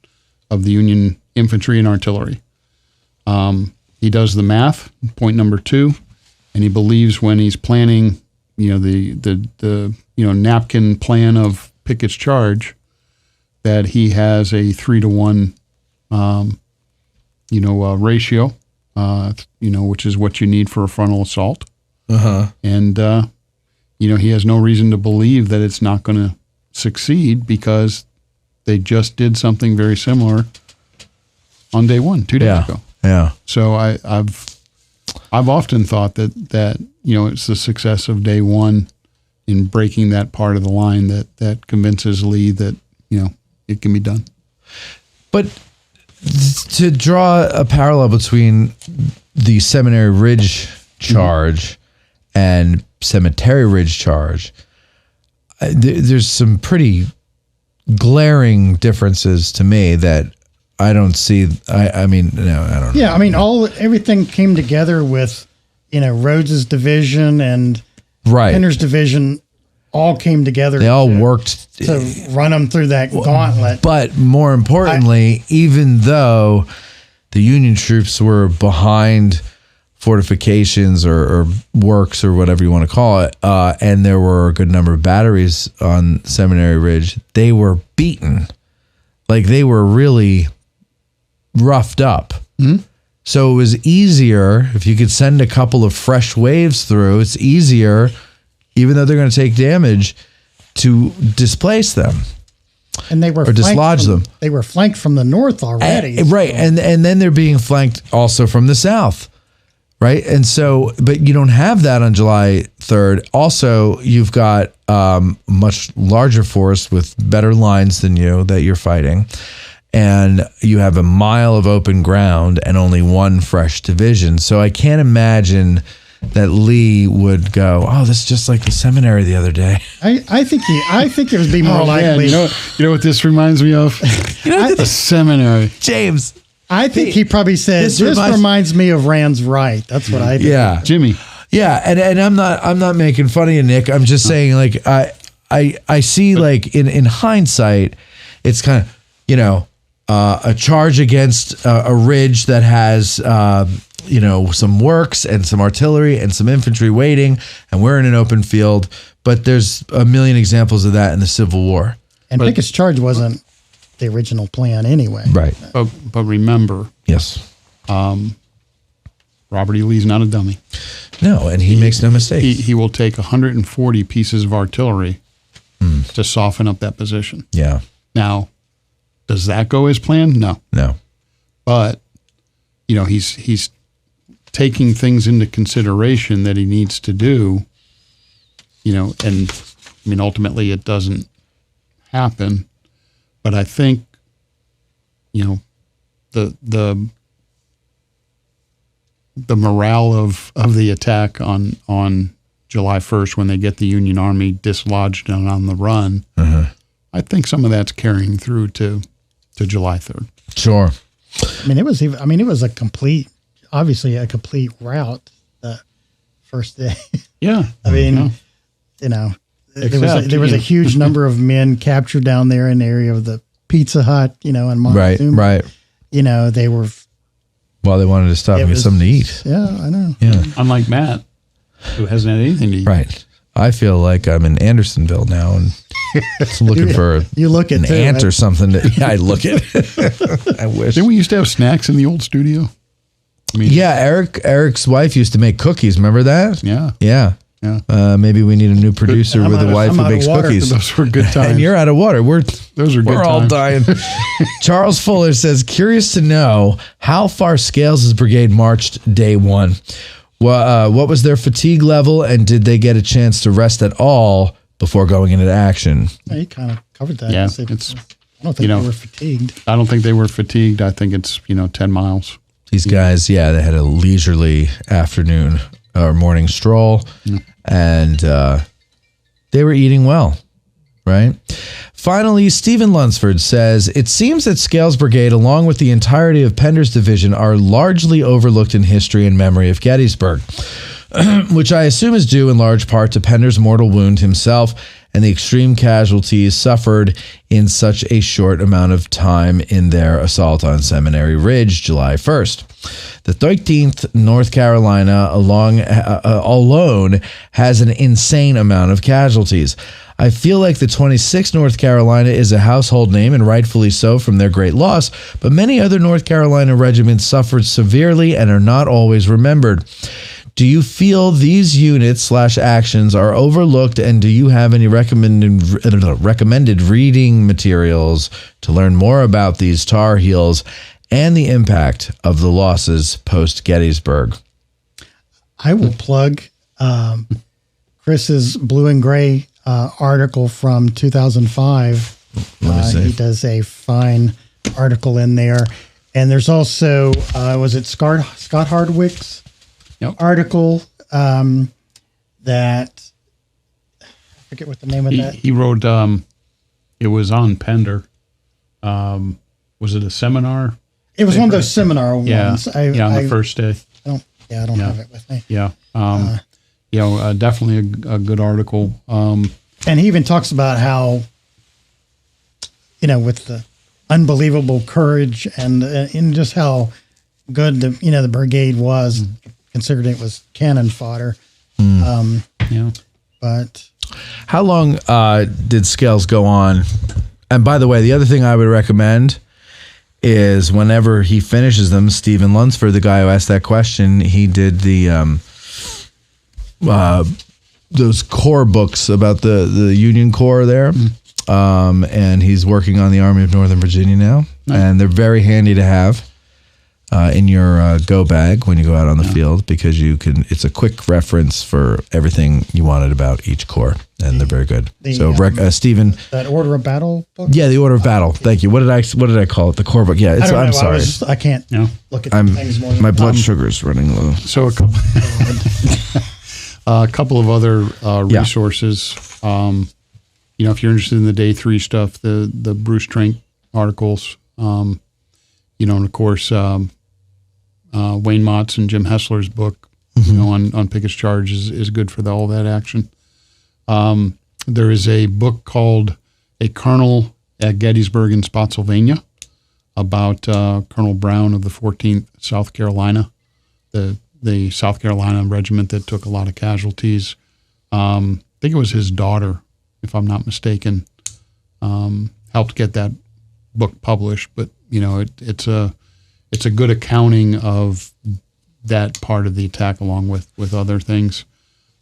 of the Union infantry and artillery. He does the math, point number 2, and he believes when he's planning, the napkin plan of Pickett's charge, that he has a 3-to-1, ratio, which is what you need for a frontal assault. And he has no reason to believe that it's not going to succeed because they just did something very similar on day one, 2 days ago. Yeah. So I've often thought that it's the success of day one in breaking that part of the line that convinces Lee that it can be done. But to draw a parallel between the Seminary Ridge charge and Cemetery Ridge charge, there's some pretty glaring differences to me that I don't see. I don't know. Yeah, everything came together with, Rhodes's division and Pender's division all came together. They all worked to run them through that gauntlet. But more importantly, even though the Union troops were behind fortifications or works or whatever you want to call it, and there were a good number of batteries on Seminary Ridge, they were beaten. Like, they were really roughed up. Mm-hmm. So it was easier, if you could send a couple of fresh waves through, it's easier, even though they're going to take damage, to displace them. And they were dislodge them. They were flanked from the north already. Right. And then they're being flanked also from the south. Right. And so, but you don't have that on July 3rd. Also, you've got much larger force with better lines than you that you're fighting. And you have a mile of open ground and only one fresh division. So I can't imagine that Lee would go, "Oh, this is just like the seminary the other day." I think it would be more likely. Man, you know what this reminds me of? The seminary. James. I think he probably said, this reminds me of Rand's Right. That's what I think. Yeah. Jimmy. Yeah, and I'm not making fun of you, Nick. I'm just saying, like, I see, like, in hindsight, it's kind of, a charge against a ridge that has some works and some artillery and some infantry waiting, and we're in an open field. But there's a million examples of that in the Civil War. And Pickett's charge wasn't the original plan anyway. Right. But remember. Yes. Robert E. Lee's not a dummy. No, and he makes no mistakes. He will take 140 pieces of artillery to soften up that position. Yeah. Now, does that go as planned? No. But, he's taking things into consideration that he needs to do, and ultimately it doesn't happen. But I think, the morale of the attack on July 1st when they get the Union Army dislodged and on the run, I think some of that's carrying through to July 3rd. Sure. It was obviously a complete route the first day. Yeah. There was a huge number of men captured down there in the area of the Pizza Hut, and Montezuma. Right. They were. Well, they wanted to stop and get something to eat. Yeah, I know. Yeah. Unlike Matt, who hasn't had anything to eat. Right. I feel like I'm in Andersonville now and looking for an ant or something. I look at. I wish. Didn't we used to have snacks in the old studio? Eric's wife used to make cookies. Remember that? Yeah. Yeah. Yeah. Maybe we need a new producer with a wife who makes cookies. Those were good times. And you're out of water. Those are good We're all times. dying. Charles Fuller says, curious to know how far Scales' brigade marched day one. What was their fatigue level, and did they get a chance to rest at all before going into action? Yeah, you kind of covered that. Yeah, I don't think they were fatigued. I don't think they were fatigued. I think it's 10 miles. These guys, they had a leisurely afternoon or morning stroll, and they were eating well, right? Finally, Stephen Lunsford says, it seems that Scales Brigade, along with the entirety of Pender's division, are largely overlooked in history and memory of Gettysburg, which I assume is due in large part to Pender's mortal wound himself and the extreme casualties suffered in such a short amount of time in their assault on Seminary Ridge, July 1st. The 13th North Carolina alone has an insane amount of casualties. I feel like the 26th North Carolina is a household name, and rightfully so from their great loss, but many other North Carolina regiments suffered severely and are not always remembered. Do you feel these units/actions are overlooked, and do you have any recommended reading materials to learn more about these Tar Heels and the impact of the losses post-Gettysburg? I will plug Chris's Blue and Gray article from 2005. He does a fine article in there. And there's also, was it Scott Hardwick's article that, I forget what the name of that. He wrote, it was on Pender. Was it a seminar? It was one of those seminar ones. On the first day. I don't have it with me. Yeah. Definitely a good article. And he even talks about how, with the unbelievable courage and just how good the brigade was, considering it was cannon fodder. But how long did Scales go on? And by the way, the other thing I would recommend is whenever he finishes them, Stephen Lunsford, the guy who asked that question, he did the those Corps books about the Union Corps there. And he's working on the Army of Northern Virginia now. And they're very handy to have in your go bag when you go out on the field, because it's a quick reference for everything you wanted about each corps, and they're very good. Stephen, that Order of Battle book? Yeah, the Order of Battle. Thank you. What did I call it? The Corps book. Yeah, I'm sorry. I can't look at things more. My blood sugar's running low. So a couple of other resources. If you're interested in the day 3 stuff, the Bruce Trank articles, and of course, Wayne Mott's and Jim Hessler's book, on Pickett's Charge is good for all that action. There is a book called A Colonel at Gettysburg in Spotsylvania about Colonel Brown of the 14th South Carolina, the South Carolina regiment that took a lot of casualties. I think it was his daughter, if I'm not mistaken, helped get that book published. But it's a good accounting of that part of the attack, along with other things.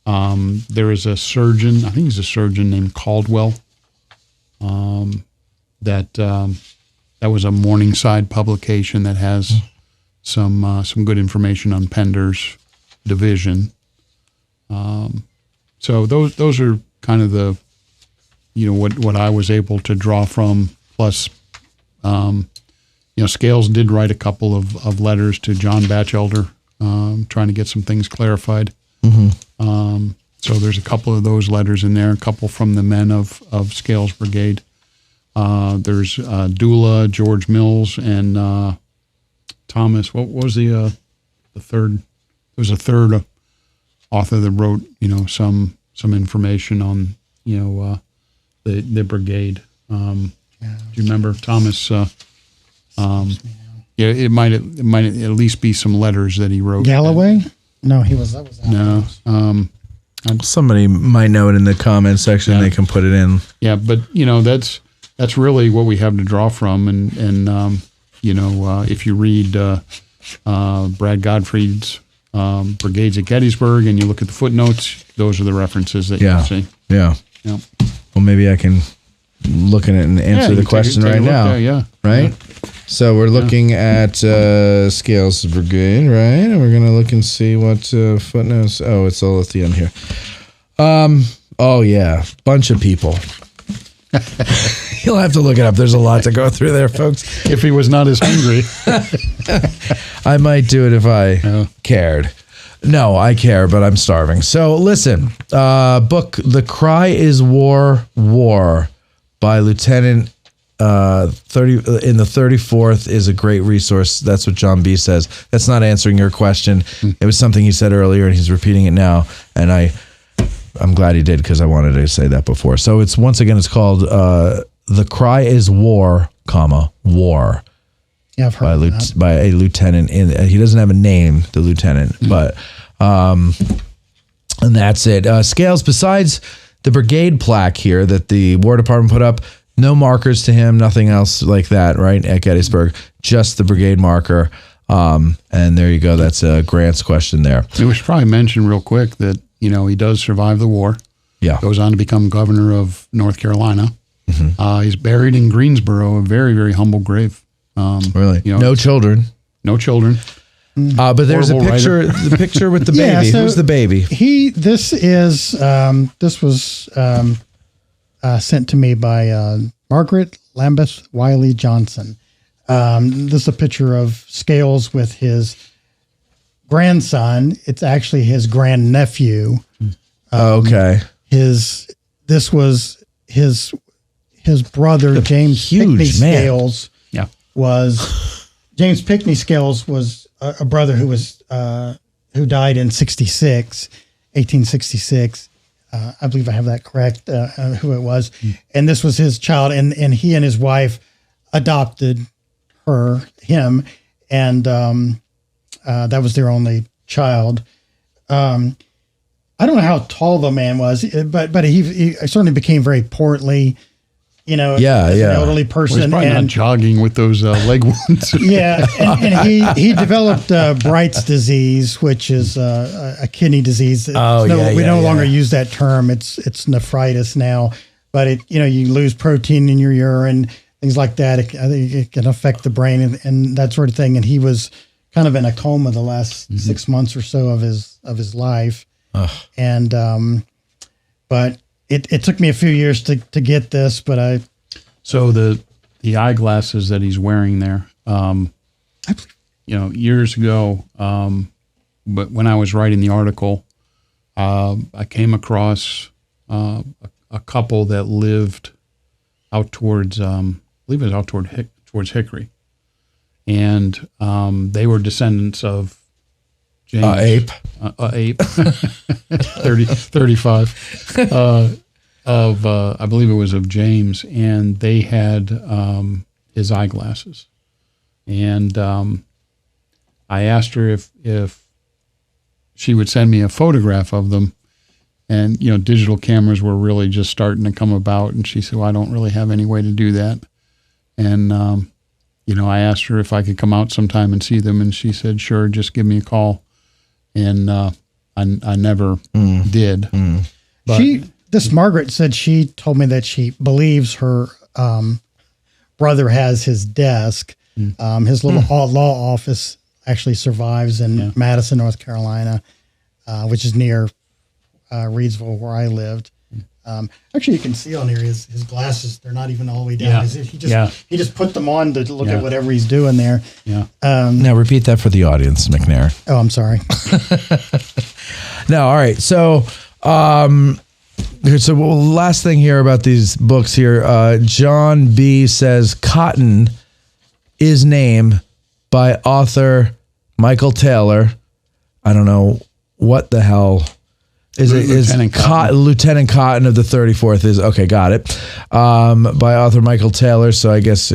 There is a surgeon, I think he's a surgeon named Caldwell. That was a Morningside publication that has some good information on Pender's division. So those are kind of the what I was able to draw from. Plus, Scales did write a couple of letters to John Batchelder, trying to get some things clarified. So there's a couple of those letters in there, a couple from the men of Scales Brigade. There's Dula, George Mills, and Thomas. What was the third? There was a third author that wrote, some information on, the brigade. Do you remember Thomas? It might at least be some letters that he wrote. Galloway? No, he was. That was no. Somebody might know it in the comment section. Yeah. They can put it in. Yeah, but that's really what we have to draw from, and if you read Brad Gottfried's brigades at Gettysburg, and you look at the footnotes, those are the references that Yeah. you see. Yeah. Yep. Well, maybe I can look at it and answer the question right now. Yeah. Right? So we're looking at Scales Brigade, right? And we're going to look and see what footnotes. Oh, it's all at the end here. Oh, yeah. Bunch of people. You'll have to look it up. There's a lot to go through there, folks. If he was not as hungry. I might do it if I cared. No, I care, but I'm starving. So listen, book The Cry is War, War by Lieutenant 30 in the 34th is a great resource. That's what John B says. That's not answering your question. It was something he said earlier and he's repeating it now. And I'm glad he did because I wanted to say that before. So it's once again, it's called The Cry is War, War. Yeah, I've heard of that. By a lieutenant. He doesn't have a name, the lieutenant, but and that's it. Scales, besides the brigade plaque here that the War Department put up, no markers to him, nothing else like that, right, at Gettysburg, just the brigade marker. And there you go. That's Grant's question there. We should probably mention real quick that, he does survive the war. Yeah. Goes on to become governor of North Carolina. Mm-hmm. He's buried in Greensboro, a very, very humble grave. Really? No children. No children. But there's Horrible a picture, the picture with the baby. Yeah, so who's the baby? This was sent to me by Margaret Lambeth Wiley Johnson. This is a picture of Scales with his grandson. It's actually his grandnephew. Okay. This was his brother, James Pickney Scales. Yeah. James Pickney Scales was a brother who died in 1866. I believe I have that correct, who it was. And this was his child, and he and his wife adopted him, and that was their only child. I don't know how tall the man was, but he certainly became very portly, as an elderly person. Well, he's probably not jogging with those leg wounds. Yeah, and he developed Bright's disease, which is a kidney disease. We no longer use that term. It's nephritis now, but you lose protein in your urine, things like that. I think it can affect the brain and that sort of thing. And he was kind of in a coma the last 6 months or so of his life. Ugh. And but it took me a few years to get this, but So the eyeglasses that he's wearing there, years ago, but when I was writing the article, I came across a couple that lived out towards, I believe it was out towards Hickory, and they were descendants of James. Ape. Ape. 35. I believe it was of James, and they had his eyeglasses. And I asked her if she would send me a photograph of them. And, digital cameras were really just starting to come about. And she said, well, I don't really have any way to do that. And, I asked her if I could come out sometime and see them. And she said, sure, just give me a call. And I never did. But this Margaret said she told me that she believes her brother has his desk. His little law office actually survives in Madison, North Carolina, which is near Reidsville, where I lived. Actually, you can see on here his glasses. They're not even all the way down. Yeah. He just put them on to look at whatever he's doing there. Yeah. Now repeat that for the audience, McNair. Oh, I'm sorry. No, all right. So, last thing here about these books here. John B. says Cotton is named by author Michael Taylor. I don't know what the hell is Lieutenant Cotton. Lieutenant Cotton of the 34th is okay. Got it. By author Michael Taylor. So I guess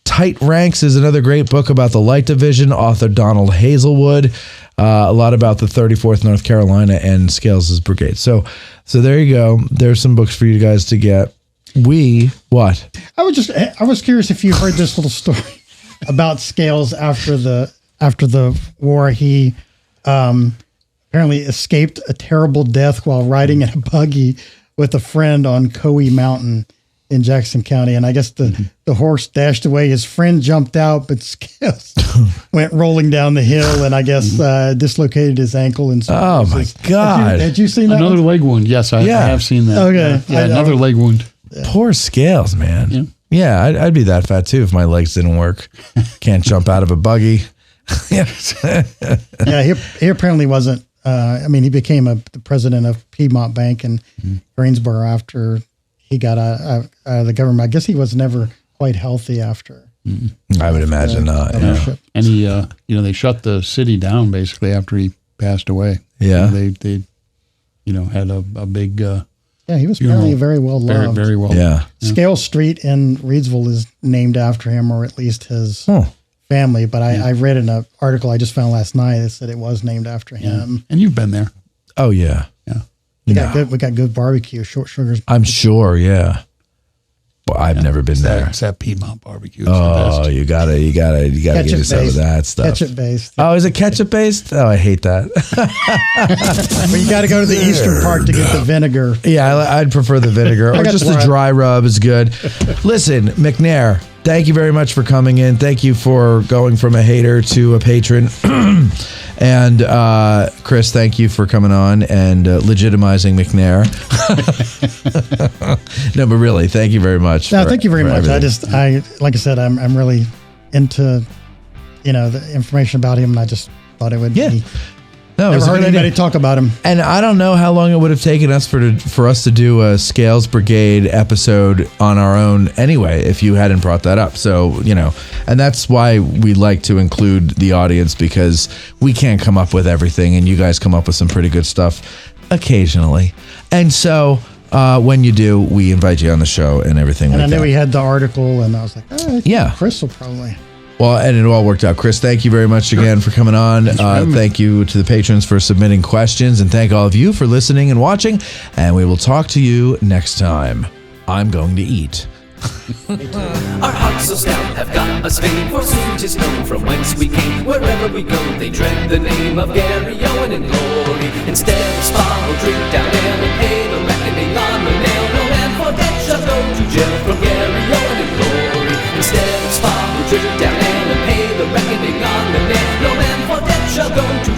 Tight Ranks is another great book about the Light Division. Author Donald Hazelwood. A lot about the 34th North Carolina and Scales' Brigade. So there you go. There's some books for you guys to get. What? I was curious if you heard this little story about Scales after the war. He apparently escaped a terrible death while riding in a buggy with a friend on Coe Mountain in Jackson County. And I guess the horse dashed away. His friend jumped out, but Scales went rolling down the hill and I guess dislocated his ankle. And oh my God. Had you seen that? Another leg wound. Yes, I have seen that. Okay. Yeah, another leg wound. Poor Scales, man. Yeah. I'd be that fat too if my legs didn't work. Can't jump out of a buggy. Yeah, he apparently wasn't. He became the president of Piedmont Bank in Greensboro after he got out of the government. I guess he was never quite healthy after. I would imagine not. Yeah. And he, they shut the city down basically after he passed away. Yeah, they had a big. He was apparently very well loved. Very well. Yeah. Scales Street in Reidsville is named after him, or at least his family. But I read in an article I just found last night that said it was named after him. And you've been there. Oh yeah. We got good barbecue, Short Sugar's. I'm sure, yeah. But I've never been there. It's that Piedmont barbecue. It's oh, the best. you gotta get yourself that stuff. Ketchup based. Oh, is it ketchup based? Oh, I hate that. Well, you got to go to the eastern part to get the vinegar. Yeah, I'd prefer the vinegar or just the dry rub is good. Listen, McNair, thank you very much for coming in. Thank you for going from a hater to a patron. And Chris, thank you for coming on and legitimizing McNair. No, but really, thank you very much. No, thank you very much. Everything. Like I said, I'm really into, the information about him, and I just thought it would be. No, never heard anybody talk about him. And I don't know how long it would have taken us for us to do a Scales Brigade episode on our own anyway, if you hadn't brought that up. So, and that's why we like to include the audience, because we can't come up with everything, and you guys come up with some pretty good stuff occasionally. And so when you do, we invite you on the show and everything and like that. I knew he had the article, and I was like, Chris will probably... Well, and it all worked out. Chris, thank you very much again for coming on. Thank you to the patrons for submitting questions, and thank all of you for listening and watching. And we will talk to you next time. I'm going to eat. Our hearts so stout have got us fame, for soon 'tis known from whence we came. Wherever we go, they dread the name of Gary Owen in glory. Instead of spa, we'll drink down ale and pay the reckoning on the nail. No man for debt shall go to jail from Gary Owen in glory. Instead of spa, we'll drink down ale and pay the reckoning on the nail. No man for debt shall go to